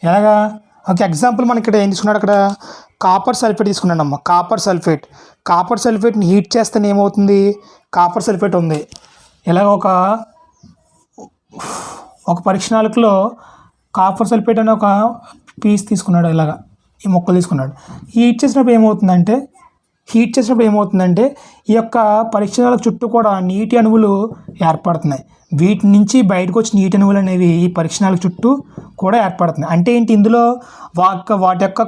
ఎలాగా, ఒక ఎగ్జాంపుల్ మనకి ఇక్కడ ఏం తీసుకున్నాడు, అక్కడ కాపర్ సల్ఫేట్ తీసుకున్నాడు అమ్మ. కాపర్ సల్ఫేట్ని హీట్ చేస్తే ఏమవుతుంది, కాపర్ సల్ఫేట్ ఉంది. ఇలాగ ఒక పరీక్షణాలకులో కాపర్ సల్ఫేట్ అనే ఒక పీస్ తీసుకున్నాడు, ఇలాగా ఈ మొక్కలు తీసుకున్నాడు. హీట్ చేసినప్పుడు ఏమవుతుందంటే ఈ యొక్క పరీక్షణాల చుట్టూ కూడా నీటి అణువులు ఏర్పడుతున్నాయి. వీటి నుంచి బయటకు వచ్చి నీటి అణువులు అనేవి ఈ పరీక్షణాల చుట్టూ కూడా ఏర్పడుతున్నాయి. అంటే ఏంటి, ఇందులో వాటి యొక్క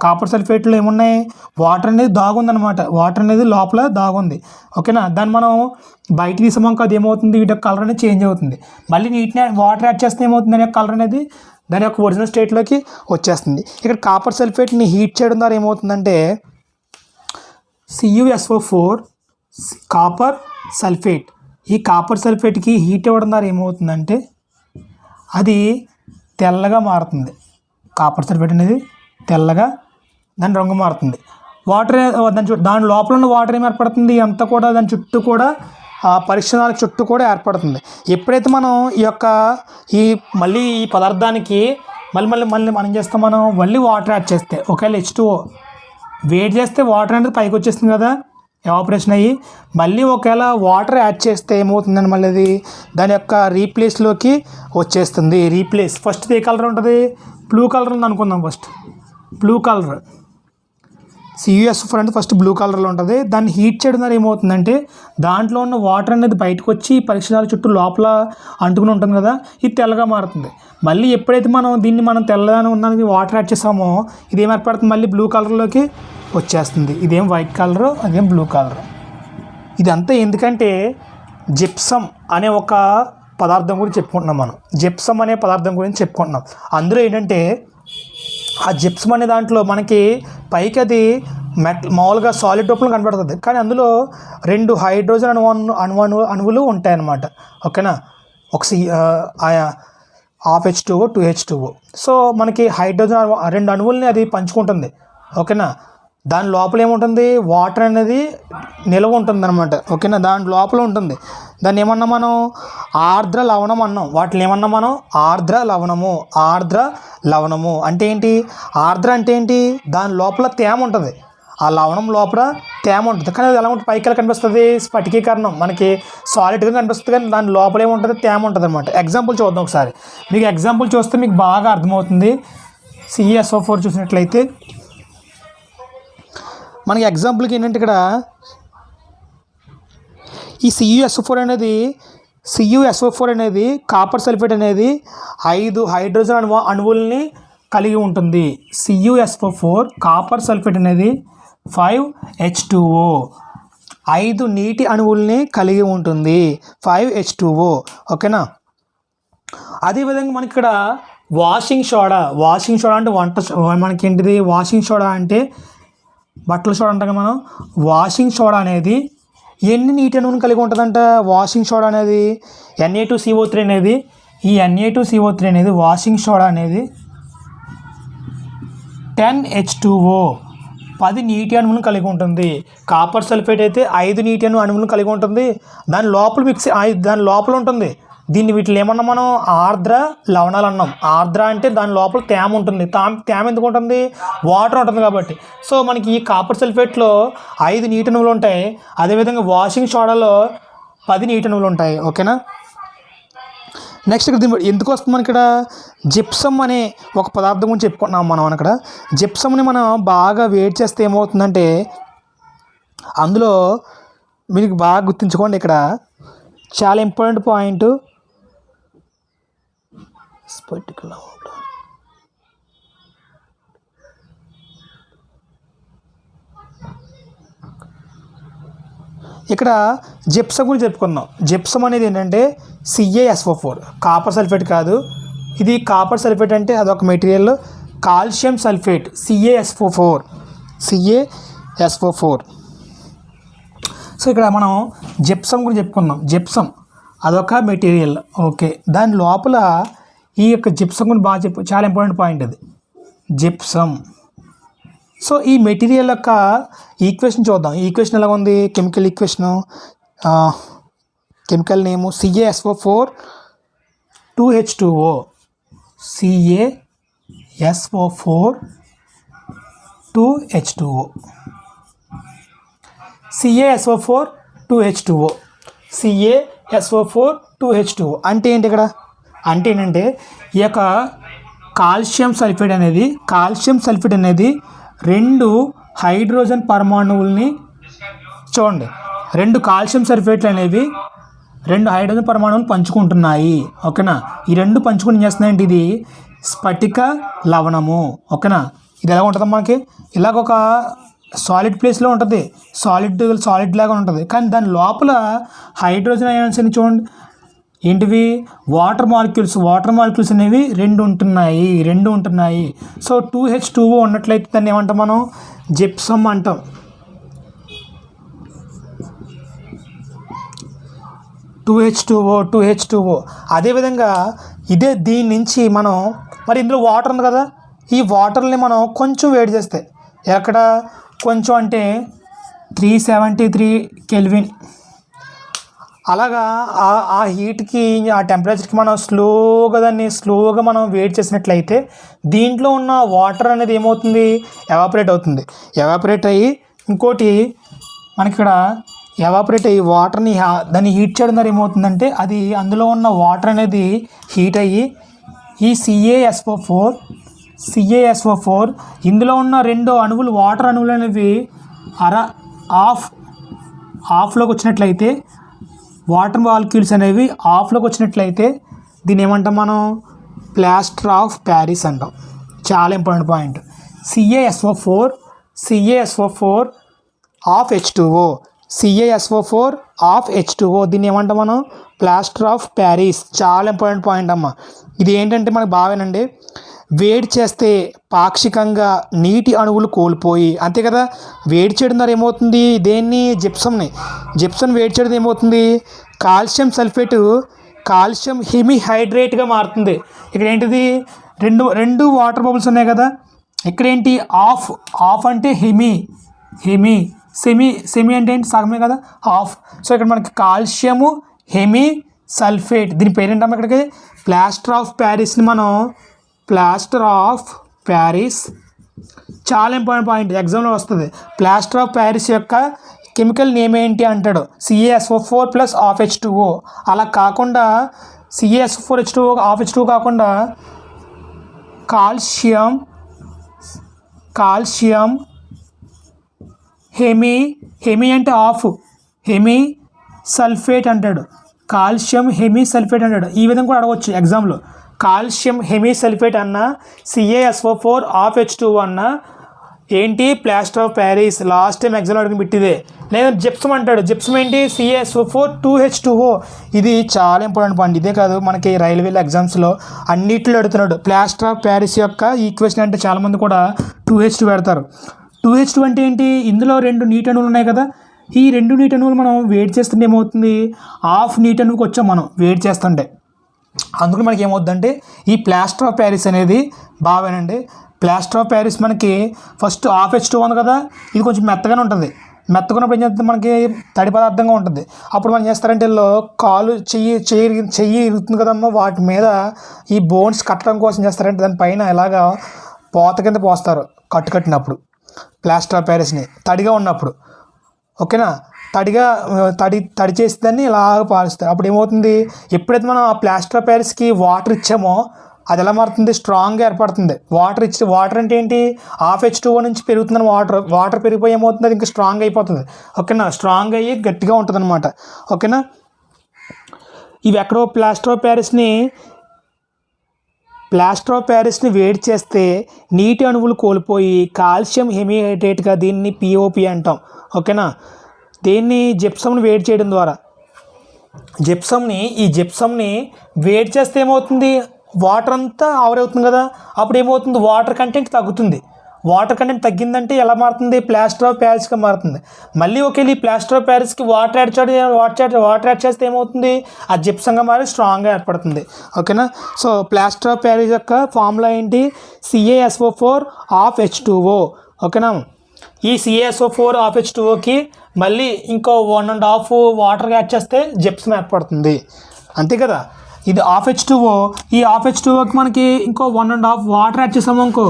కాపర్ సల్ఫేట్లో ఏమున్నాయి, వాటర్ అనేది దాగుందనమాట. వాటర్ అనేది లోపల దాగుంది. ఓకేనా, దాన్ని మనం బయట తీసామో అది ఏమవుతుంది, వీటి యొక్క కలర్ అనేది చేంజ్ అవుతుంది. మళ్ళీ వాటర్ యాడ్ చేస్తే ఏమవుతుంది, దాని యొక్క కలర్ అనేది దాని యొక్క ఒరిజినల్ స్టేట్లోకి వచ్చేస్తుంది. ఇక్కడ కాపర్ సల్ఫేట్ని హీట్ చేయడం ద్వారా ఏమవుతుందంటే CuSO4 కాపర్ సల్ఫేట్, ఈ కాపర్ సల్ఫేట్కి హీట్ ఇవ్వడం ద్వారా ఏమవుతుందంటే అది తెల్లగా మారుతుంది. కాపర్ సల్ఫేట్ అనేది తెల్లగా దాని రంగు మారుతుంది. వాటర్ దాని లోపల ఉన్న వాటర్ ఏం ఏర్పడుతుంది, అంతా కూడా దాని చుట్టూ కూడా ఆ పరీక్షణాల చుట్టూ కూడా ఏర్పడుతుంది. ఎప్పుడైతే మనం మళ్ళీ ఈ పదార్థానికి మళ్ళీ మనం చేస్తాం, మనం మళ్ళీ వాటర్ యాడ్ చేస్తే, ఒకవేళ H2O వేడి చేస్తే వాటర్ అనేది పైకి వచ్చేస్తుంది కదా, ఎవాపరేషన్ అయ్యి. మళ్ళీ ఒకవేళ వాటర్ యాడ్ చేస్తే ఏమవుతుందని మళ్ళీ అది దాని యొక్క రీప్లేస్లోకి వచ్చేస్తుంది. ఫస్ట్ ఏ కలర్ ఉంటుంది, బ్లూ కలర్ ఉంది అనుకుందాం. ఫస్ట్ బ్లూ కలర్ CuSO4 అంటే ఫస్ట్ బ్లూ కలర్లో ఉంటుంది. దాన్ని హీట్ చేయడం ద్వారా ఏమవుతుందంటే దాంట్లో ఉన్న వాటర్ అనేది బయటకు వచ్చి పరీక్షణాల చుట్టూ లోపల అంటుకుని ఉంటుంది కదా, ఇది తెల్లగా మారుతుంది. మళ్ళీ ఎప్పుడైతే మనం తెల్లగా ఉన్నదానికి వాటర్ యాడ్ చేసామో ఇది ఏం ఏర్పడుతుంది, మళ్ళీ బ్లూ కలర్లోకి వచ్చేస్తుంది. ఇదేం వైట్ కలరు, అదేం బ్లూ కలర్. ఇదంతా ఎందుకంటే జిప్సమ్ అనే ఒక పదార్థం గురించి చెప్పుకుంటున్నాం. అందులో ఏంటంటే ఆ జిప్సమ్ అనే దాంట్లో మనకి పైకి అది మామూలుగా సాలిడ్ రూపంలో కనబడుతుంది, కానీ అందులో 2 హైడ్రోజన్ అణువులు ఉంటాయన్నమాట. ఓకేనా, ఒక హాఫ్ H2O 2 H2O. సో మనకి హైడ్రోజన్ 2 అణువుల్ని అది పంచుకుంటుంది. ఓకేనా, దాని లోపల ఏముంటుంది, వాటర్ అనేది నిల్వ ఉంటుంది అనమాట. ఓకేనా, దాని లోపల ఉంటుంది. దాన్ని ఏమన్నా మనం ఆర్ద్ర లవణం అన్నాం. వాటిని ఏమన్నా మనం ఆర్ద్ర లవణము అంటే ఏంటి, ఆర్ద్ర అంటే ఏంటి, దాని లోపల తేమ ఉంటుంది. ఆ లవణం లోపల తేమ ఉంటుంది, కానీ అది ఎలా ఉంటుంది, పైకి ఎలా కనిపిస్తుంది, స్ఫటికీకరణం మనకి సాలిడ్గా కనిపిస్తుంది, కానీ దాని లోపల ఏముంటుంది, తేమ ఉంటుంది అనమాట. ఎగ్జాంపుల్ చూద్దాం ఒకసారి. మీకు ఎగ్జాంపుల్ చూస్తే మీకు బాగా అర్థమవుతుంది. CuSO4 చూసినట్లయితే మనకి ఎగ్జాంపుల్కి ఏంటంటే ఇక్కడ ఈ CuSO4 అనేది కాపర్ సల్ఫేట్ అనేది 5 హైడ్రోజన్ అణువుల్ని కలిగి ఉంటుంది. CuSO4 కాపర్ సల్ఫేట్ అనేది 5H2O 5 నీటి అణువుల్ని కలిగి ఉంటుంది, 5H2O. ఓకేనా, అదేవిధంగా మనకి ఇక్కడ వాషింగ్ సోడా అంటే మనకేంటిది, వాషింగ్ సోడా అంటే బట్టల సోడా అంటాం కదా మనం. వాషింగ్ సోడా అనేది ఎన్ని నీటి అణువులను కలిగి ఉంటుందంట, వాషింగ్ సోడా అనేది Na2CO3 అనేది, ఈ Na2CO3 అనేది వాషింగ్ సోడా అనేది 10H2O 10 నీటి అణువులను కలిగి ఉంటుంది. కాపర్ సల్ఫేట్ అయితే 5 నీటి అణువులను కలిగి ఉంటుంది. దాని లోపల ఉంటుంది. వీటిని ఏమన్నా మనం ఆర్ద్ర లవణాలు అన్నాం. ఆర్ద్ర అంటే దాని లోపల తేమ ఉంటుంది. తేమ ఎందుకు ఉంటుంది, వాటర్ ఉంటుంది కాబట్టి. సో మనకి ఈ కాపర్ సల్ఫేట్లో 5 నీటి అణువులు ఉంటాయి. అదేవిధంగా వాషింగ్ సోడాలో 10 నీటి అణువులు ఉంటాయి. ఓకేనా, నెక్స్ట్ ఇక్కడ ఎందుకు వస్తుంది మనకి ఇక్కడ జిప్సమ్ అనే ఒక పదార్థం గురించి చెప్పుకుంటున్నాం మనం. అక్కడ జిప్సమ్ని మనం బాగా వేడి చేస్తే ఏమవుతుందంటే అందులో మీకు బాగా గుర్తుంచుకోండి, ఇక్కడ చాలా ఇంపార్టెంట్ పాయింట్ ఇక్కడ జిప్సమ్ గురించి చెప్పుకుందాం. జిప్సమ్ అనేది ఏంటంటే CaSO4, కాపర్ సల్ఫేట్ కాదు ఇది. కాపర్ సల్ఫేట్ అంటే అదొక material. Calcium sulphate CaSO4. So ఇక్కడ మనం జిప్సమ్ గురించి చెప్పుకుందాం. జిప్సమ్ అదొక మెటీరియల్. ఓకే, దాని లోపల ఈ యొక్క జిప్సమ్ గురించి బాగా చాలా ఇంపార్టెంట్ పాయింట్ అది జిప్సమ్. సో ఈ మెటీరియల్ యొక్క ఈక్వేషన్ చూద్దాం. ఈక్వేషన్ ఎలా ఉంది? కెమికల్ ఈక్వేషను, కెమికల్ నేము CaSO4 2H2O. CaSO4 2H2O. CaSO4 2H2O. CaSO4 2H2O అంటే ఏంటి? ఇక్కడ అంటే ఏంటంటే ఈ యొక్క కాల్షియం సల్ఫేట్ అనేది 2 హైడ్రోజన్ పరమాణువుల్ని చూడండి. 2 కాల్షియం సల్ఫేట్లు అనేవి 2 హైడ్రోజన్ పరమాణువులు పంచుకుంటున్నాయి. ఓకేనా? ఈ 2 పంచుకుని ఏం చేస్తున్నాయంటే ఇది స్ఫటిక లవణము. ఓకేనా? ఇది ఎలా ఉంటుంది మనకి? ఇలాగ ఒక సాలిడ్ ప్లేస్లో ఉంటుంది, సాలిడ్ లాగా ఉంటుంది. కానీ దాని లోపల హైడ్రోజన్ అయాన్స్ అని చూడండి ఏంటివి? వాటర్ మాలిక్యూల్స్ అనేవి 2 ఉంటున్నాయి. సో 2H2O ఉన్నట్లయితే దాన్ని ఏమంటాం మనం? జిప్సమ్ అంటాం. టూ హెచ్ టూ ఓ. అదేవిధంగా దీని నుంచి మనం మరి ఇందులో వాటర్ ఉంది కదా, ఈ వాటర్ని మనం కొంచెం వేడి చేస్తే ఎక్కడ కొంచెం అంటే 373 కెల్విన్ అలాగా ఆ హీట్కి ఆ టెంపరేచర్కి మనం స్లోగా మనం వేడి చేసినట్లయితే దీంట్లో ఉన్న వాటర్ అనేది ఏమవుతుంది? ఎవాపరేట్ అవుతుంది. ఎవాపరేట్ అయ్యి ఇంకోటి మనకి ఇక్కడ ఎవాపరేట్ అయ్యి వాటర్ని దాన్ని హీట్ చేయడం ద్వారా ఏమవుతుందంటే అది అందులో ఉన్న వాటర్ అనేది హీట్ అయ్యి ఈ CaSO4 ఇందులో ఉన్న 2 అణువులు వాటర్ అణువులు అనేవి ఆఫ్లోకి వచ్చినట్లయితే వాటర్ మాలిక్యూల్స్ అనేవి ఆఫ్లోకి వచ్చినట్లయితే దీన్ని ఏమంటాం మనం? ప్లాస్టర్ ఆఫ్ ప్యారిస్ అంటాం. చాలా important point. CaSO4 of H2O దీన్ని ఏమంటాం మనం? Plaster of Paris. చాలా ఇంపార్టెంట్ పాయింట్ అమ్మ. ఇది ఏంటంటే మనకు బావేనండి, వేడి చేస్తే పాక్షికంగా నీటి అణువులు కోల్పోయి, అంతే కదా, వేడి చేయడం ద్వారా ఏమవుతుంది? దేన్ని? జిప్సమ్ వేడి చేయడం ఏమవుతుంది? కాల్షియం సల్ఫేటు కాల్షియం హెమిహైడ్రేట్గా మారుతుంది. ఇక్కడ ఏంటిది? రెండు వాటర్ బబుల్స్ ఉన్నాయి కదా. ఇక్కడ ఏంటి? ఆఫ్ అంటే సెమీ అంటే ఏంటి? సగమే కదా, హాఫ్. సో ఇక్కడ మనకి కాల్షియము హెమీ సల్ఫేట్, దీని పేరేంటమ్మా? ఇక్కడికి ప్లాస్టర్ ఆఫ్ ప్యారిస్ని మనం చాలా ఇంపార్టెంట్ పాయింట్, ఎగ్జామ్లో వస్తుంది. ప్లాస్టర్ ఆఫ్ ప్యారిస్ యొక్క కెమికల్ నేమ్ ఏంటి అంటాడు? CaSO4 plus of H2O. అలా కాకుండా CaSO4 H2O ఆఫ్ H2O కాకుండా కాల్షియం హెమీ అంటే ఆఫ్, హెమీ సల్ఫేట్ అంటాడు. కాల్షియం హెమీ సల్ఫేట్ అంటాడు. ఈ విధంగా కూడా అడగవచ్చు ఎగ్జామ్లో. కాల్షియం హెమీ సల్ఫేట్ అన్న, CaSO4 ఆఫ్ H2O అన్న ఏంటి? Plaster of Paris. Last time exam అడిగిన బిట్టిదే. లేదా జిప్సమ్ అంటాడు. జిప్సమ్ ఏంటి? CaSO4 2H2O. ఇది చాలా ఇంపార్టెంట్ పాయింట్. ఇదే కాదు, మనకి రైల్వేల ఎగ్జామ్స్లో అన్నిట్లో అడుగుతున్నాడు. ప్లాస్టర్ ఆఫ్ ప్యారిస్ యొక్క ఈక్వేషన్ అంటే చాలామంది కూడా 2H2 పెడతారు. 2H2 అంటే ఏంటి? ఇందులో 2 నీటి అణువులు ఉన్నాయి కదా. ఈ 2 నీటి అణువులు మనం వేడి చేస్తుంటే ఏమవుతుంది? హాఫ్ నీటి అణువుకి వచ్చాం మనం వేడి చేస్తుంటే. అందులో మనకి ఏమవుతుందంటే ఈ ప్లాస్టర్ ఆఫ్ ప్యారిస్ అనేది బావేనండి. ప్లాస్టర్ ఆఫ్ ప్యారిస్ మనకి ఫస్ట్ ఆఫ్ H2O ఉంది కదా, ఇది కొంచెం మెత్తగానే ఉంటుంది. మెత్తగా ఉన్నప్పుడు ఏం చేస్తుంది? మనకి తడి పదార్థంగా ఉంటుంది. అప్పుడు మనం చేస్తారంటే వీళ్ళు కాలు చెయ్యి ఇరుగుతుంది కదమ్మా, వాటి మీద ఈ బోన్స్ కట్టడం కోసం చేస్తారంటే దానిపైన ఇలాగా పోత కింద పోస్తారు కట్టినప్పుడు ప్లాస్టర్ ఆఫ్ ప్యారిస్ని తడిగా ఉన్నప్పుడు. ఓకేనా? తడి చేసి దాన్ని ఇలాగ పారుస్తాయి. అప్పుడు ఏమవుతుంది, ఎప్పుడైతే మనం ఆ ప్లాస్టర్ ఆఫ్ ప్యారిస్కి వాటర్ ఇచ్చామో అది ఎలా మారుతుంది, స్ట్రాంగ్గా ఏర్పడుతుంది. వాటర్ అంటే ఏంటి, H2O నుంచి పెరుగుతున్న వాటర్ పెరిగిపోయి ఏమవుతుంది, అది ఇంకా స్ట్రాంగ్ అయిపోతుంది. ఓకేనా, స్ట్రాంగ్ అయ్యి గట్టిగా ఉంటుంది అనమాట. ఓకేనా, ఇవి ఎక్కడో ప్లాస్టర్ ఆఫ్ ప్యారిస్ని వేడి చేస్తే నీటి అణువులు కోల్పోయి కాల్షియం హెమిహైడ్రేట్గా దీన్ని POP అంటాం. ఓకేనా, దీన్ని జిప్సమ్ని వేడి చేయడం ద్వారా జిప్సమ్ని వేడి చేస్తే ఏమవుతుంది, వాటర్ అంతా ఆవిరవుతుంది కదా. అప్పుడు ఏమవుతుంది, వాటర్ కంటెంట్ తగ్గుతుంది. వాటర్ కంటెంట్ తగ్గిందంటే ఎలా మారుతుంది, ప్లాస్టర్ ఆఫ్ ప్యారిస్గా మారుతుంది. మళ్ళీ ఒకేళ ఈ ప్లాస్టర్ ఆఫ్ ప్యారిస్కి వాటర్ యాడ్ చేస్తే ఏమవుతుంది, ఆ జిప్సంగా మారి స్ట్రాంగ్గా ఏర్పడుతుంది. ఓకేనా, సో ప్లాస్టర్ ఆఫ్ ప్యారిస్ యొక్క ఫార్ములా ఏంటి, CaSO4 of H2O. ఓకేనా, ఈ CaSO4 of H2Oకి మళ్ళీ ఇంకో 1.5 వాటర్ యాడ్ చేస్తే జిప్సం ఏర్పడుతుంది. అంతే కదా, ఇది H2O. ఈ H2Oకి మనకి ఇంకో 1.5 వాటర్ యాడ్ చేసాము అనుకో,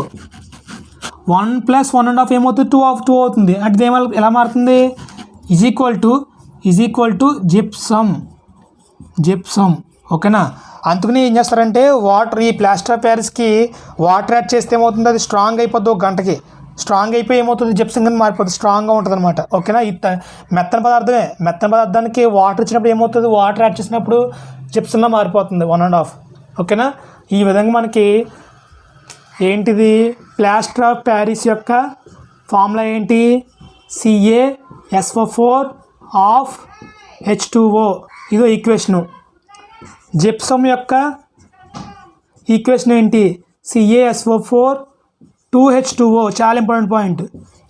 1 + 1.5 ఏమవుతుంది, 2 అవుతుంది. అంటే ఇది ఎలా మారుతుంది, ఈజ్ ఈక్వల్ టు జిప్సమ్. ఓకేనా, అందుకని ఏం చేస్తారంటే ఈ ప్లాస్టర్ ఆఫ్ ప్యారిస్కి వాటర్ యాడ్ చేస్తే ఏమవుతుంది, అది స్ట్రాంగ్ అయిపోద్ది. ఒక గంటకి స్ట్రాంగ్ అయిపోయి ఏమవుతుంది, జిప్సం కింద మారిపోతుంది, స్ట్రాంగ్గా ఉంటుంది అనమాట. ఓకేనా, మెత్తన పదార్థానికి వాటర్ ఇచ్చినప్పుడు ఏమవుతుంది, వాటర్ యాడ్ చేసినప్పుడు జిప్సంగా మారిపోతుంది 1.5. ఓకేనా, ఈ విధంగా మనకి ఏంటిది, ప్లాస్టర్ ఆఫ్ ప్యారిస్ యొక్క ఫార్ములా ఏంటి, CaSO4 of H2O. ఇదో ఈక్వేషను. జిప్సమ్ యొక్క ఈక్వేషన్ ఏంటి, CaSO4 2H2O. చాలా ఇంపార్టెంట్ పాయింట్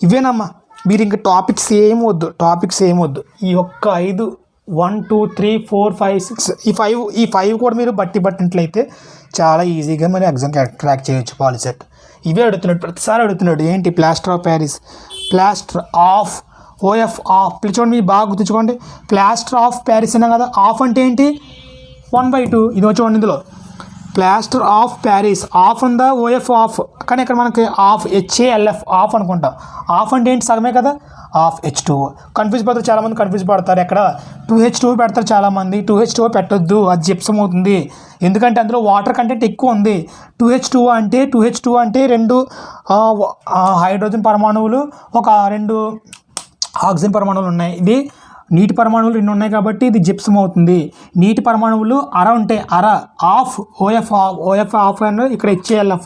ఇవేనమ్మా. మీరు ఇంకా టాపిక్స్ ఏమొద్దు. ఈ ఒక్క 5 1 2 3 4 5 6 ఈ 5 కూడా మీరు బట్టినట్లయితే చాలా ఈజీగా మరి ఎగ్జామ్ క్రాక్ చేయొచ్చు. పాలిసెట్ ఇవే ప్రతిసారి అడుగుతున్నాడు. ఏంటి, plaster of Paris, plaster of OF of. చూడండి, మీరు బాగా గుర్తుంచుకోండి, ప్లాస్టర్ ఆఫ్ ప్యారిస్ అన్నా కదా. ఆఫ్ అంటే ఏంటి, 1/2. ఇది చూడండి, ఇందులో ప్లాస్టర్ ఆఫ్ ప్యారిస్ ఆఫ్ ఉందా, OF ఆఫ్. కానీ ఇక్కడ మనకి HALF ఆఫ్ అనుకుంటాం. ఆఫ్ అంటే ఏంటి, సగమే కదా, H2O. చాలామంది కన్ఫ్యూజ్ పడతారు. ఎక్కడ 2H2O పెడతారు చాలామంది. 2H2O పెట్టొద్దు, అది జిప్సం అవుతుంది. ఎందుకంటే అందులో వాటర్ కంటెంట్ ఎక్కువ ఉంది. 2H2O అంటే 2 హైడ్రోజన్ పరమాణువులు, ఒక 2 ఆక్సిజన్ పరమాణువులు ఉన్నాయి. ఇది నీటి పరమాణువులు 2 ఉన్నాయి కాబట్టి ఇది జిప్సం అవుతుంది. నీటి పరమాణువులు అర ఉంటాయి, అర ఆఫ్ OF ఆఫ్ అన్న, ఇక్కడ HALF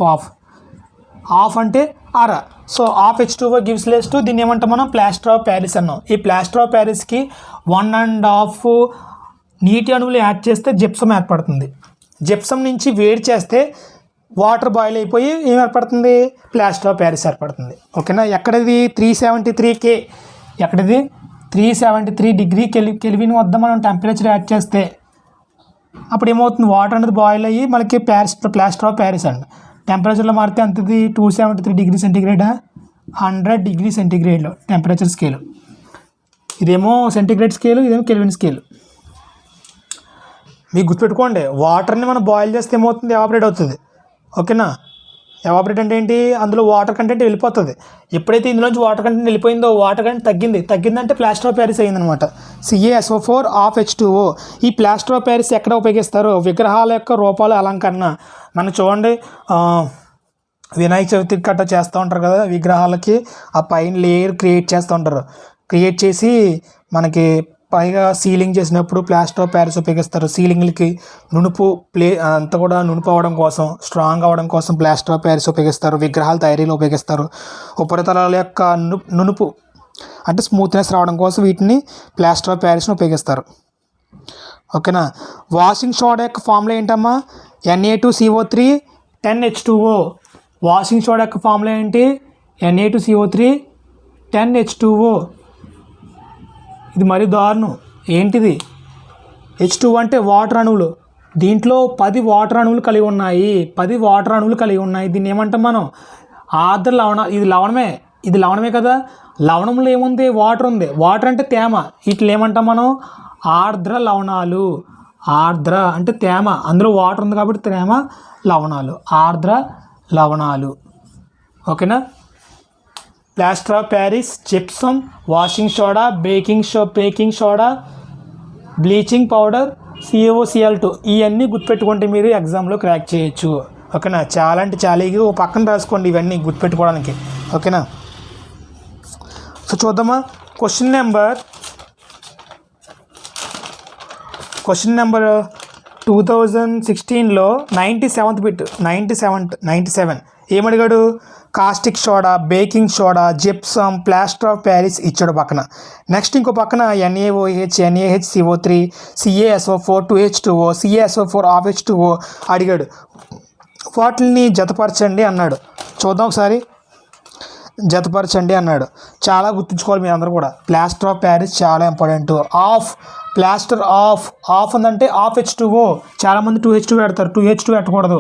ఆఫ్ అంటే అర. So H2O gives less to, దీన్ని ఏమంటాం మనం, ప్లాస్టర్ ఆఫ్ ప్యారిస్ అన్నాం. ఈ ప్లాస్టర్ ఆఫ్ ప్యారిస్కి 1.5 నీటి అణువులు యాడ్ చేస్తే జిప్సం ఏర్పడుతుంది. జిప్సం నుంచి వేడి చేస్తే వాటర్ బాయిల్ అయిపోయి ఏం ఏర్పడుతుంది, ప్లాస్టర్ ఆఫ్ ప్యారిస్ ఏర్పడుతుంది. ఓకేనా, ఎక్కడది 373K, ఎక్కడది 373 డిగ్రీ కెల్విన్ వద్ద మనం టెంపరేచర్ యాడ్ చేస్తే అప్పుడు ఏమవుతుంది, వాటర్ అనేది బాయిల్ అయ్యి మనకి ప్లాస్టర్ ఆఫ్ ప్యారిస్ అండి. టెంపరేచర్లో మారితే అంతది 273 డిగ్రీ సెంటీగ్రేడా, 100 డిగ్రీ సెంటీగ్రేడ్లో టెంపరేచర్ స్కేలు. ఇదేమో సెంటీగ్రేడ్ స్కేలు, ఇదేమో కెల్విన్ స్కేలు. మీకు గుర్తుపెట్టుకోండి, వాటర్ని మనం బాయిల్ చేస్తే ఏమవుతుంది, ఎవాపరేట్ అవుతుంది. ఓకేనా, ఎవాపరేట్ అంటే ఏంటి, అందులో వాటర్ కంటెంట్ వెళ్ళిపోతుంది. ఎప్పుడైతే ఇందులోంచి వాటర్ కంటెంట్ వెళ్ళిపోయిందో, వాటర్ కంటెంట్ తగ్గిందంటే ప్లాస్టర్ ఆఫ్ ప్యారిస్ అయిందనమాట. CaSO4 of H2O. ఈ ప్లాస్టర్ ఆఫ్ ప్యారిస్ ఎక్కడ ఉపయోగిస్తారు, విగ్రహాల యొక్క రూపాలు అలంకరణ. మనం చూడండి, వినాయక చవితికి గట్రా చేస్తూ ఉంటారు కదా, విగ్రహాలకి ఆ పైన లేయర్ క్రియేట్ చేస్తూ ఉంటారు. క్రియేట్ చేసి మనకి పైగా సీలింగ్ చేసినప్పుడు ప్లాస్టర్ ఆఫ్ ప్యారిస్ ఉపయోగిస్తారు. సీలింగ్లకి అంతా కూడా నునుపు అవ్వడం కోసం, స్ట్రాంగ్ అవ్వడం కోసం ప్లాస్టర్ ఆఫ్ ప్యారిస్ ఉపయోగిస్తారు. విగ్రహాల తయారీలో ఉపయోగిస్తారు. ఉపరితలాల యొక్క నునుపు అంటే స్మూత్నెస్ రావడం కోసం వీటిని ప్లాస్టర్ ఆఫ్ ప్యారిస్ని ఉపయోగిస్తారు. ఓకేనా, వాషింగ్ సోడా యొక్క ఫార్ములా ఏంటమ్మా, Na2CO3 10H2O. వాషింగ్ సోడా యొక్క ఫార్ములా ఏంటి, Na2CO3 10H2O. ఇది మరీ దారుణం. ఏంటిది, H2O అంటే వాటర్ అణువులు. దీంట్లో 10 వాటర్ అణువులు కలిగి ఉన్నాయి. దీన్ని ఏమంటాం మనం, ఆర్ద్ర లవణాలు. ఇది లవణమే కదా. లవణంలో ఏముంది, వాటర్ ఉంది. వాటర్ అంటే తేమ. వీటిని ఏమంటాం మనం, ఆర్ద్ర లవణాలు. ఆర్ద్ర అంటే తేమ, అందులో వాటర్ ఉంది కాబట్టి తేమ లవణాలు, ఆర్ద్ర లవణాలు. ఓకేనా, plaster of Paris, gypsum, washing soda, baking soda, bleaching powder, CaO2 ఇవన్నీ గుర్తుపెట్టుకుంటే మీరు ఎగ్జామ్లో క్రాక్ చేయొచ్చు. ఓకేనా, చాలా అంటే చాలా ఓ పక్కన రాసుకోండి ఇవన్నీ గుర్తుపెట్టుకోవడానికి. ఓకేనా, సో చూద్దామా. క్వశ్చన్ నెంబర్ 2016లో 97 ఏమడిగాడు? Caustic soda, baking soda, gypsum, plaster of Paris ఇచ్చాడు పక్కన. నెక్స్ట్ ఇంకో పక్కన NaOH, NaHCO3, CaSO4, 2H2O, CaSO4, H2O అడిగాడు. వాటిని జతపరచండి అన్నాడు. చూద్దాం ఒకసారి. జతపరచండి అన్నాడు. చాలా గుర్తుంచుకోవాలి మీరు అందరూ కూడా. ప్లాస్టర్ ఆఫ్ ప్యారిస్ చాలా ఇంపార్టెంట్. ప్లాస్టర్ ఆఫ్ ఉందంటే H2O. చాలామంది 2H2 పెడతారు. 2H2 పెట్టకూడదు.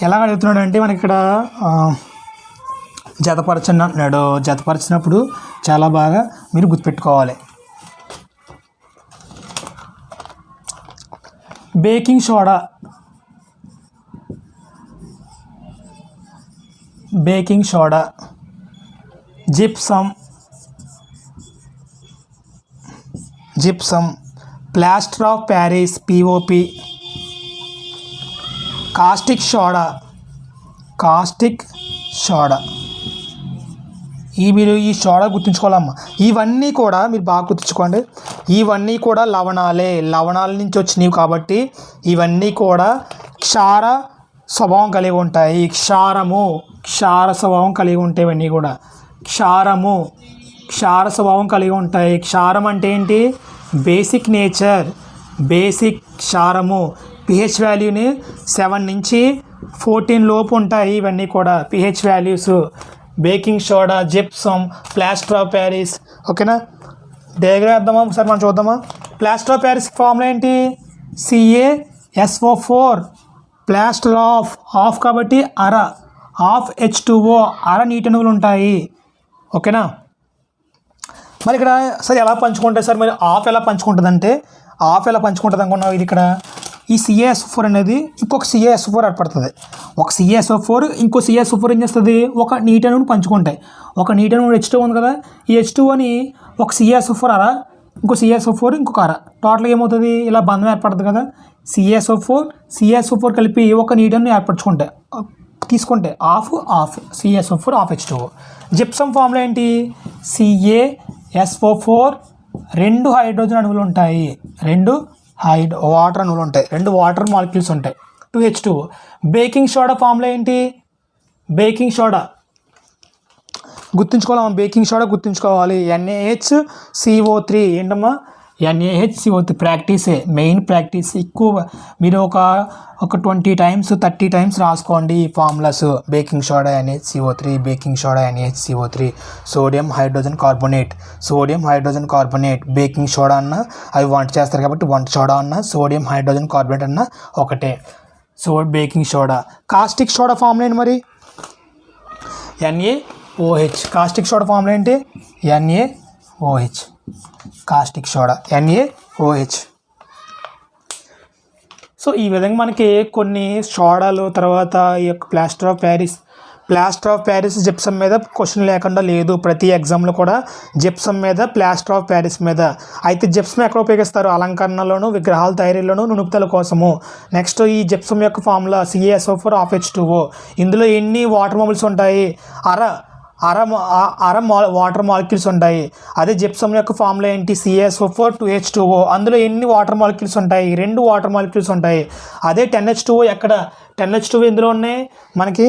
ఎలా అడుగుతున్నాడు అంటే మనకి ఇక్కడ జతపరచండి అంటున్నాడు. జతపరిచినప్పుడు చాలా బాగా మీరు గుర్తుపెట్టుకోవాలి. Baking soda, gypsum, plaster of Paris POP, caustic soda మీరు ఈ సోడా గుర్తుంచుకోవాలమ్మా. ఇవన్నీ కూడా మీరు బాగా గుర్తుంచుకోండి. ఇవన్నీ కూడా లవణాల నుంచి వచ్చినవి కాబట్టి ఇవన్నీ కూడా క్షార స్వభావం కలిగి ఉంటాయి. క్షార స్వభావం కలిగి ఉంటాయి. ఇవన్నీ కూడా క్షార స్వభావం కలిగి ఉంటాయి. క్షారం అంటే ఏంటి? బేసిక్ క్షారము. pH వాల్యూని 7 నుంచి 14 లోపు ఉంటాయి. ఇవన్నీ కూడా pH values. Baking soda, gypsum, plaster of Paris. ఓకేనా, డయాగ్రామ్ వేద్దామా ఒకసారి మనం చూద్దామా. ప్లాస్టర్ ఆఫ్ ప్యారిస్ ఫార్ములా ఏంటి? CaSO4. ప్లాస్టర్ ఆఫ్ కాబట్టి H2O, నీటి అణువులు ఉంటాయి. ఓకేనా, మరి ఇక్కడ సరే ఎలా పంచుకుంటాయి సార్? మరి ఎలా పంచుకుంటుంది అనుకున్నావు? ఇది ఇక్కడ ఈ CaSO4 అనేది ఇంకొక CaSO4 ఏర్పడుతుంది. ఒక CaSO4 ఇంకో CaSO4 ఏం చేస్తుంది? ఒక నీటి అణువుని పంచుకుంటాయి. ఒక నీటి అణువు H2O ఉంది కదా, ఈ H2Oని ఒక CaSO4 ఇంకో CaSO4 ఇంకొక టోటల్గా ఏమవుతుంది? ఇలా బంధం ఏర్పడుతుంది కదా. CaSO4 కలిపి ఒక నీటి అణువుని ఏర్పరచుకుంటాయి. తీసుకుంటే CaSO4 H2O. జిప్సమ్ ఫార్ములా ఏంటి? CaSO4, 2 హైడ్రోజన్ అణువులు ఉంటాయి. 2 వాటర్ అణువులు ఉంటాయి. 2 వాటర్ మాలిక్యూల్స్ ఉంటాయి. 2H2O. బేకింగ్ సోడా ఫార్ములా ఏంటి? బేకింగ్ సోడా గుర్తుంచుకోవాలి. NaHCO3. ఏంటమ్మా? NaHCO3. ప్రాక్టీసే, మెయిన్ ప్రాక్టీస్. ఎక్కువ మీరు ఒక 20 టైమ్స్ 30 టైమ్స్ రాసుకోండి ఈ formulas. Baking soda NaHCO3, baking soda NaHCO3, sodium hydrogen carbonate. Baking soda అన్న అవి వంట చేస్తారు కాబట్టి వంట సోడా అన్న, సోడియం హైడ్రోజన్ కార్బోనేట్ అన్న ఒకటే. Baking soda. Caustic soda formula ఏంటి మరి? NaOH. కాస్టిక్ సోడా ఫార్ములా ఏంటి? NaOH. Caustic soda NaOH. So ఈ విధంగా మనకి కొన్ని సోడాలు, తర్వాత ఈ యొక్క ప్లాస్టర్ ఆఫ్ ప్యారిస్ జిప్సమ్ మీద క్వశ్చన్ లేకుండా లేదు. ప్రతి ఎగ్జామ్లో కూడా జిప్సమ్ మీద, ప్లాస్టర్ ఆఫ్ ప్యారిస్ మీద. అయితే జిప్సమ్ ఎక్కడ ఉపయోగిస్తారు? అలంకరణలోను, విగ్రహాల తయారీలోను, నునుపుతల కోసము. నెక్స్ట్ ఈ జిప్సమ్ యొక్క ఫార్ములా CaSO4 H2O. ఇందులో ఎన్ని వాటర్ మొబుల్స్ ఉంటాయి? వాటర్ మాలిక్యూల్స్ ఉంటాయి. అదే జిప్సమ్ యొక్క ఫార్ములా ఏంటి? CaSO4 2H2O. అందులో ఎన్ని వాటర్ మాలిక్యూల్స్ ఉంటాయి? 2 వాటర్ మాలిక్యూల్స్ ఉంటాయి. అదే 10H2O ఎక్కడ? 10H2O ఇందులో ఉన్నాయి మనకి.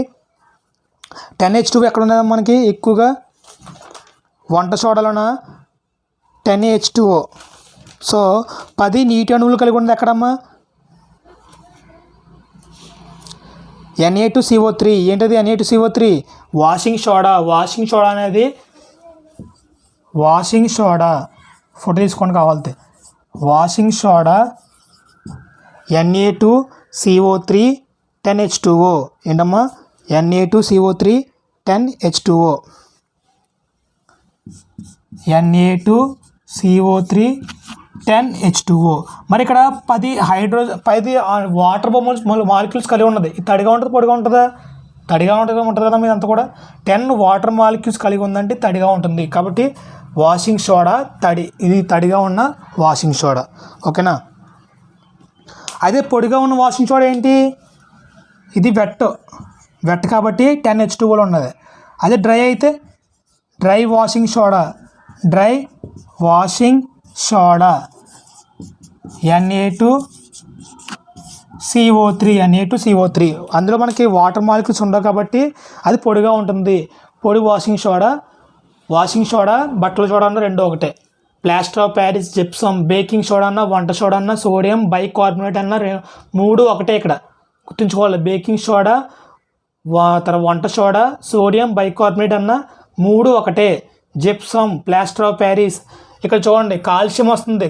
10H2O ఎక్కడ ఉన్నది మనకి ఎక్కువగా? వంట సోడాలోన 10H2O. సో 10 నీటి అణువులు కలిగి ఉన్నది ఎక్కడమ్మా? Na2CO3. ఏంటది Na2CO3? వాషింగ్ సోడా అనేది ఫోటో తీసుకోండి కావాలితే. Washing soda Na2CO3 10H2O. ఏంటమ్మా? Na2CO3 10H2O. Na2CO3 10H2O. మరి ఇక్కడ 10 వాటర్ మాలిక్యూల్స్ కలిగి ఉన్నది. ఇది తడిగా ఉంటుంది, పొడిగా ఉంటుందా? తడిగా ఉంటుంది కదా మీద అంతా కూడా. 10 వాటర్ మాలిక్యూల్స్ కలిగి ఉందంటే తడిగా ఉంటుంది. కాబట్టి వాషింగ్ సోడా తడి, ఇది తడిగా ఉన్న వాషింగ్ సోడా. ఓకేనా? అదే పొడిగా ఉన్న వాషింగ్ సోడా ఏంటి? ఇది వెట్ కాబట్టి 10H2O ఉన్నది. అదే డ్రై అయితే డ్రై వాషింగ్ సోడా Na2CO3 అందులో మనకి వాటర్ మాలిక్యూల్స్ ఉండవు కాబట్టి అది పొడిగా ఉంటుంది. పొడి వాషింగ్ సోడా బట్టల సోడా అన్న రెండు ఒకటే. Plaster of Paris, gypsum, baking soda అన్న, వంట సోడా అన్న, సోడియం బైకార్బోనేట్ అన్న మూడు ఒకటే. ఇక్కడ గుర్తుంచుకోవాలి, బేకింగ్ సోడా తర్వాత వంట సోడా, సోడియం బైకార్బోనేట్ అన్న మూడు ఒకటే. Gypsum, plaster of Paris. ఇక్కడ చూడండి కాల్షియం వస్తుంది.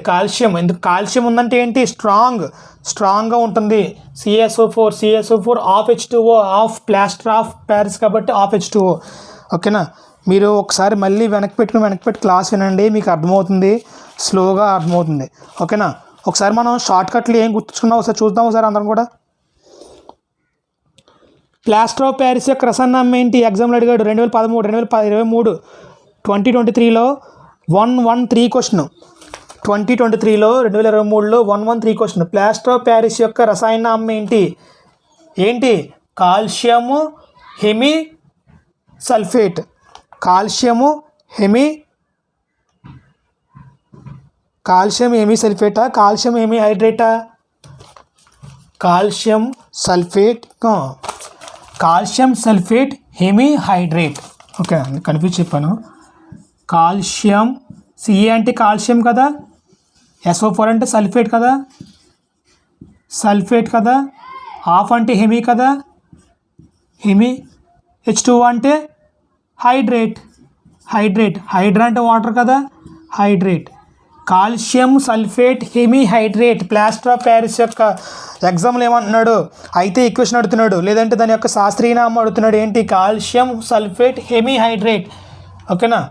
ఎందుకు కాల్షియం ఉందంటే ఏంటి? స్ట్రాంగ్గా ఉంటుంది. CSO4 of H2O, of plaster of Paris కాబట్టి ఆఫ్ H2O. ఓకేనా? మీరు ఒకసారి మళ్ళీ వెనక్కి పెట్టి క్లాస్ వినండి, మీకు అర్థమవుతుంది, స్లోగా అర్థమవుతుంది. ఓకేనా? ఒకసారి మనం షార్ట్ కట్లు ఏం గుర్తుంచుకున్నాం ఒకసారి చూద్దాం. ఒకసారి అందరం కూడా ప్లాస్టర్ ఆఫ్ ప్యారిస్ యొక్క రసాయనం ఏంటి? ఎగ్జామ్లో అడిగాడు 2023 2023లో 113 క్వశ్చన్. 2023లో 2023లో 113 క్వశ్చన్. ప్లాస్టర్ ఆఫ్ ప్యారిస్ యొక్క రసాయనం ఏంటి? Calcium hemi sulphate. Calcium hemi సల్ఫేటా, కాల్షియం హెమి హైడ్రేటా? Calcium sulphate hemi hydrate. Okay, confuse చెప్పాను. కాల్షియం Ca అంటే కాల్షియం కదా, SO4 అంటే సల్ఫేట్ కదా, ఆఫ్ అంటే హెమి కదా, H2O అంటే హైడ్రా అంటే వాటర్ కదా, hydrate. Calcium sulphate hemi hydrate. Plaster of Paris యొక్క ఎగ్జామ్లో ఏమంటున్నాడు? అయితే ఈక్వేషన్ అడుగుతున్నాడు, లేదంటే దాని యొక్క శాస్త్రీయ నామం అడుగుతున్నాడు. ఏంటి? Calcium sulphate hemi hydrate. ఓకేనా?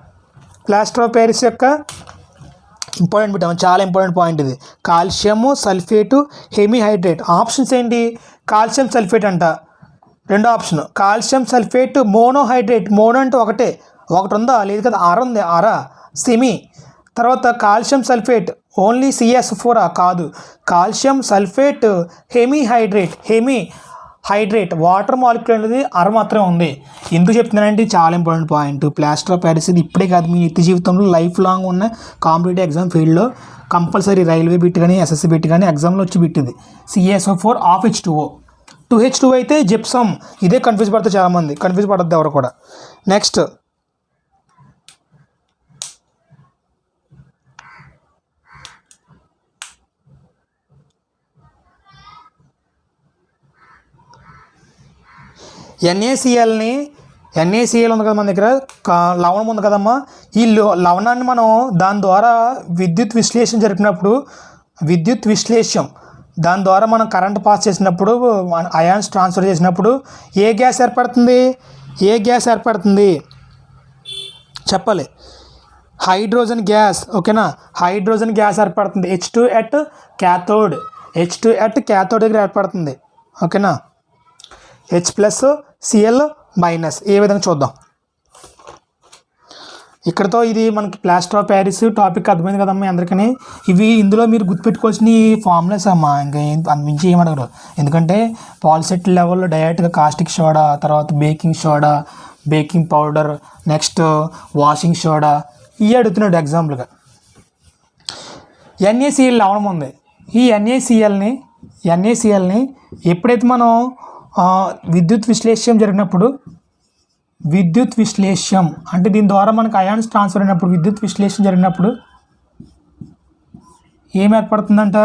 ప్లాస్టర్ ఆఫ్ ప్యారిస్ యొక్క ఇంపార్టెంట్ బిట్, చాలా ఇంపార్టెంట్ పాయింట్ ఇది. Calcium sulphate హెమి hydrate. ఆప్షన్స్ ఏంటి? కాల్షియం సల్ఫేట్ అంట రెండో option. Calcium sulphate monohydrate. Mono అంటే ఒకటి ఉందా? లేదు కదా, ఉంది. సెమీ. తర్వాత కాల్షియం సల్ఫేట్ ఓన్లీ CSO4 కాదు, calcium sulphate hemi hydrate water molecule అనేది మాత్రమే ఉంది. ఎందుకు చెప్తున్నానంటే చాలా important point. Plaster of Paris ఇది ఇప్పుడే కాదు, మీ నిత్య జీవితంలో లైఫ్ లాంగ్ ఉన్న కాంపిటేటివ్ ఎగ్జామ్ ఫీల్డ్లో కంపల్సరీ రైల్వే బిట్ కానీ SSC బిట్ కానీ ఎగ్జామ్లో వచ్చి బిట్టింది. CSO4 of H2O. 2H2O అయితే జిప్సమ్. ఇదే కన్ఫ్యూజ్ పడతారు చాలామంది, కన్ఫ్యూజ్ పడద్దు ఎవరు కూడా. నెక్స్ట్ NaCl ఉంది కదా మన దగ్గర, లవణం ఉంది కదమ్మా. ఈ లవణాన్ని మనం దాని ద్వారా విద్యుత్ విశ్లేషం దాని ద్వారా మనం కరెంట్ పాస్ చేసినప్పుడు, అయాన్స్ ట్రాన్స్ఫర్ చేసినప్పుడు ఏ గ్యాస్ ఏర్పడుతుంది చెప్పాలి? Hydrogen gas. ఓకేనా? హైడ్రోజన్ గ్యాస్ ఏర్పడుతుంది. H2 ఎట్ క్యాథోడ్ దగ్గర ఏర్పడుతుంది. ఓకేనా? H+Cl-. ఏ విధంగా చూద్దాం. ఇక్కడతో ఇది మనకి ప్లాస్టర్ ఆఫ్ ప్యారిస్ టాపిక్ అర్థమైంది కదమ్మా అందరికీ. ఇందులో మీరు గుర్తుపెట్టుకోవాల్సిన ఫార్ములాస్ అమ్మా, ఇంకా అంతమించి ఏమడగరు. ఎందుకంటే పాలిసెట్ లెవెల్లో డైరెక్ట్గా కాస్టిక్ సోడా, తర్వాత baking soda, baking powder, next washing soda ఇవి అడుగుతున్నాడు ఎగ్జాంపుల్గా. NaCl లవణం ఉంది. ఈ NaClని ఎప్పుడైతే మనం విద్యుత్ విశ్లేషం అంటే దీని ద్వారా మనకు అయాన్స్ ట్రాన్స్ఫర్ అయినప్పుడు, విద్యుత్ విశ్లేషణ జరిగినప్పుడు ఏం ఏర్పడుతుందంట?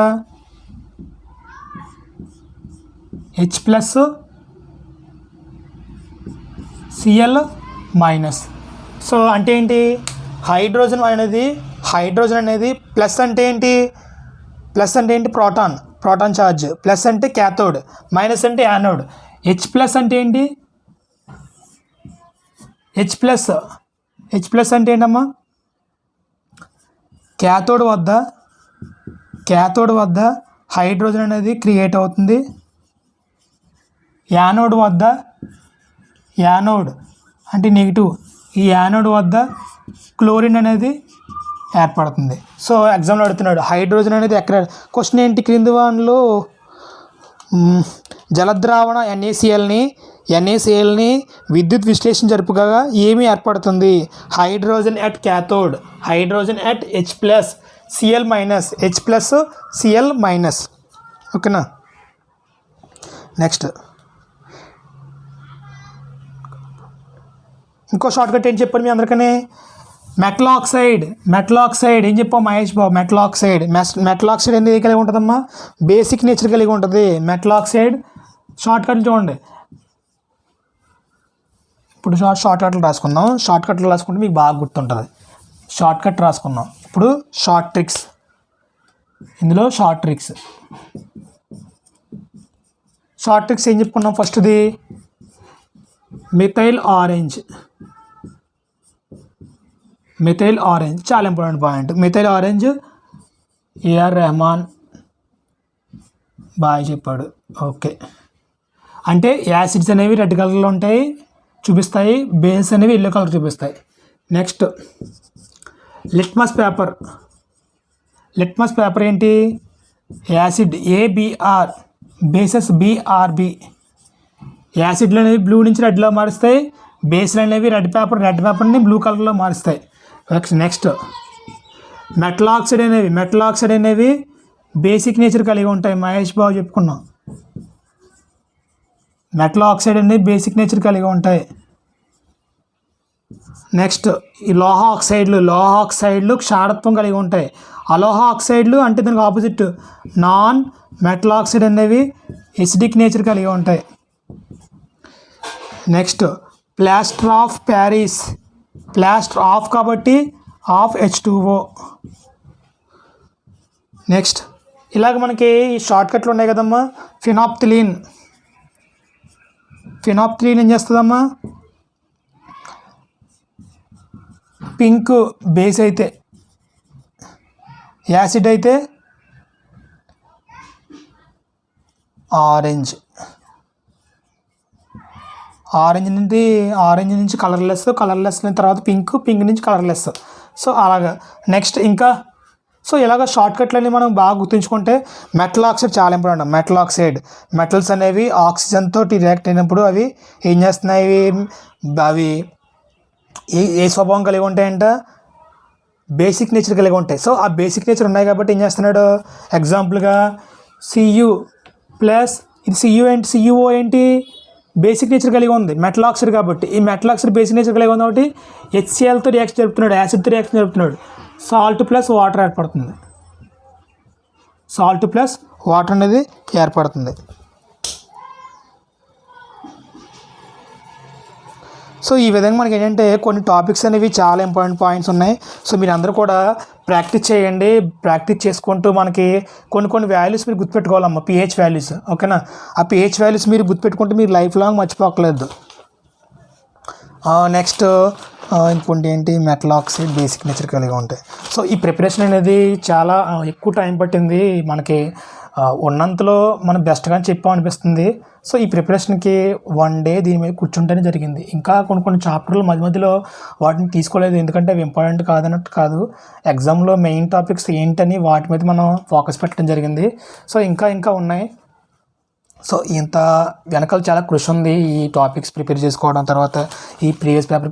H+Cl-. సో అంటే ఏంటి? హైడ్రోజన్ అనేది ప్లస్ అంటే ఏంటి? Proton charge. ప్లస్ అంటే క్యాథోడ్, మైనస్ అంటే యానోడ్. H+ అంటే ఏంటి? H+ అంటే ఏంటమ్మా? క్యాథోడ్ వద్ద క్యాథోడ్ వద్ద హైడ్రోజన్ అనేది క్రియేట్ అవుతుంది. యానోడ్ వద్ద, యానోడ్ అంటే నెగిటివ్, ఈ యానోడ్ వద్ద క్లోరిన్ అనేది ఏర్పడుతుంది. సో ఎగ్జామ్లో అడుగుతున్నాడు హైడ్రోజన్ అనేది ఎక్కడ. క్వశ్చన్ ఏంటి, క్రింది వానిలో జలద్రావణ NaClని విద్యుత్ విశ్లేషణ జరుపుగా ఏమి ఏర్పడుతుంది? Hydrogen at cathode, hydrogen at H+Cl-, H+Cl-. ఓకేనా. నెక్స్ట్ ఇంకో షార్ట్ కట్ ఏం చెప్పాను మీ అందరికీ, మెటల్ ఆక్సైడ్ ఏం చెప్పాం మహేష్ బాబు, మెటల్ ఆక్సైడ్ అనేది కలిగి ఉంటుందమ్మా, బేసిక్ నేచర్ కలిగి ఉంటుంది. మెటల్ ఆక్సైడ్ షార్ట్ కట్లు చూడండి. ఇప్పుడు షార్ట్ కట్లు రాసుకుందాం. షార్ట్ కట్లు రాసుకుంటే మీకు బాగా గుర్తుంటుంది. షార్ట్ కట్ రాసుకుందాం. ఇప్పుడు షార్ట్ ట్రిక్స్, ఇందులో షార్ట్ ట్రిక్స్ ఏం చెప్పుకున్నాం? ఫస్ట్ది మిథైల్ ఆరెంజ్, చాలా important point. Methyl orange AR Rahman బాగా చెప్పాడు. ఓకే, అంటే యాసిడ్స్ అనేవి రెడ్ కలర్లో ఉంటాయి చూపిస్తాయి, బేస్ అనేవి ఎల్లో కలర్ చూపిస్తాయి. నెక్స్ట్ లిట్మస్ పేపర్ ఏంటి? Acid ABR, bases BRB. యాసిడ్లు అనేవి బ్లూ నుంచి రెడ్లో మారుస్తాయి, బేస్లు అనేవి రెడ్ పేపర్ని బ్లూ కలర్లో మారుస్తాయి. నెక్స్ట్ మెటల్ ఆక్సైడ్ అనేవి బేసిక్ నేచర్ కలిగి ఉంటాయి. మహేష్ బాబు చెప్పుకున్నాం, మెటల్ ఆక్సైడ్ అనేవి బేసిక్ నేచర్ కలిగి ఉంటాయి. నెక్స్ట్ ఈ లోహ ఆక్సైడ్లు క్షారత్వం కలిగి ఉంటాయి. అలోహ ఆక్సైడ్లు అంటే దానికి ఆపోజిట్ నాన్ మెటల్ ఆక్సైడ్ అనేవి ఎసిడిక్ నేచర్ కలిగి ఉంటాయి. నెక్స్ట్ ప్లాస్టర్ ఆఫ్ ప్యారిస్, కాబట్టి ఆఫ్ H2O. నెక్స్ట్ ఇలాగ మనకి ఈ షార్ట్ కట్లు ఉన్నాయి కదమ్మా. ఫినాప్థలిన్ ఏం చేస్తుందమ్మా? పింక్ బేస్ అయితే, యాసిడ్ అయితే ఆరెంజ్ నుంచి కలర్లెస్ తర్వాత పింక్ నుంచి కలర్లెస్. సో అలాగా. నెక్స్ట్ ఇంకా సో ఇలాగ షార్ట్ కట్లన్నీ మనం బాగా గుర్తుంచుకుంటే, మెటల్ ఆక్సైడ్ చాలా ఇంపార్టెంట్. మెటల్స్ అనేవి ఆక్సిజన్తో రియాక్ట్ అయినప్పుడు అవి ఏం చేస్తున్నాయి, అవి ఏ స్వభావం కలిగి ఉంటాయంట? బేసిక్ నేచర్ కలిగి ఉంటాయి. సో ఆ బేసిక్ నేచర్ ఉన్నాయి కాబట్టి ఏం చేస్తున్నాడు, ఎగ్జాంపుల్గా Cu+, ఇది CuO ఏంటి? బేసిక్ నేచర్ కలిగి ఉంది, మెటల్ ఆక్సైడ్ కాబట్టి. ఈ మెటల్ ఆక్సైడ్ బేసిక్ నేచర్ కలిగి ఉంది కాబట్టి HClతో రియాక్షన్ జరుపుతున్నాడు, యాసిడ్తో రియాక్షన్ జరుపుతున్నాడు. సాల్ట్ ప్లస్ వాటర్ ఏర్పడుతుంది, అనేది ఏర్పడుతుంది. సో ఈ విధంగా మనకి ఏంటంటే కొన్ని టాపిక్స్ అనేవి చాలా ఇంపార్టెంట్ పాయింట్స్ ఉన్నాయి. సో మీరు అందరూ కూడా ప్రాక్టీస్ చేయండి. ప్రాక్టీస్ చేసుకుంటూ మనకి కొన్ని వాల్యూస్ మీరు గుర్తుపెట్టుకోవాలమ్మా, pH వాల్యూస్. ఓకేనా. ఆ pH వాల్యూస్ మీరు గుర్తుపెట్టుకుంటే మీరు లైఫ్ లాంగ్ మర్చిపోకలేదు. నెక్స్ట్ ఇంకోటి ఏంటి, మెటల్ ఆక్సైడ్ బేసిక్ నేచర్ కలిగి ఉంటాయి. సో ఈ ప్రిపరేషన్ అనేది చాలా ఎక్కువ టైం పట్టింది మనకి. ఉన్నంతలో మనం బెస్ట్గా చెప్పాం అనిపిస్తుంది. సో ఈ ప్రిపరేషన్కి 1 డే దీని మీద కూర్చుంటేనే జరిగింది. ఇంకా కొన్ని చాప్టర్లు మధ్యలో వాటిని తీసుకోలేదు, ఎందుకంటే అవి ఇంపార్టెంట్ కాదన్నట్టు కాదు. ఎగ్జామ్లో మెయిన్ టాపిక్స్ ఏంటని వాటి మీద మనం ఫోకస్ పెట్టడం జరిగింది. సో ఇంకా ఉన్నాయి. సో ఇంత వెనకాల చాలా కృషి ఉంది ఈ టాపిక్స్ ప్రిపేర్ చేసుకోవడం. తర్వాత ఈ ప్రీవియస్ పేపర్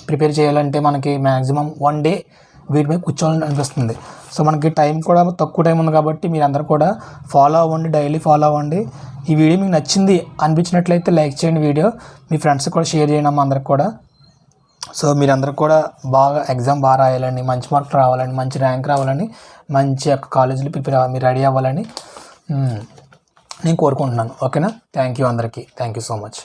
ప్రిపేర్ చేయాలంటే మనకి మ్యాక్సిమం 1 డే వీటి మీద కూర్చోవాలని అనిపిస్తుంది. సో మనకి టైం కూడా తక్కువ టైం ఉంది కాబట్టి మీరందరూ కూడా ఫాలో అవ్వండి, డైలీ ఫాలో అవ్వండి. ఈ వీడియో మీకు నచ్చింది అనిపించినట్లయితే లైక్ చేయండి, వీడియో మీ ఫ్రెండ్స్కి కూడా షేర్ చేయండి అమ్మ అందరికి కూడా. సో మీరందరూ కూడా బాగా ఎగ్జామ్ బాగా రాయాలని, మంచి మార్కులు రావాలని, మంచి ర్యాంక్ రావాలని, మంచి కాలేజీలో మీరు రెడీ అవ్వాలని నేను కోరుకుంటున్నాను. ఓకేనా. థ్యాంక్ యూ అందరికీ. Thank you so much.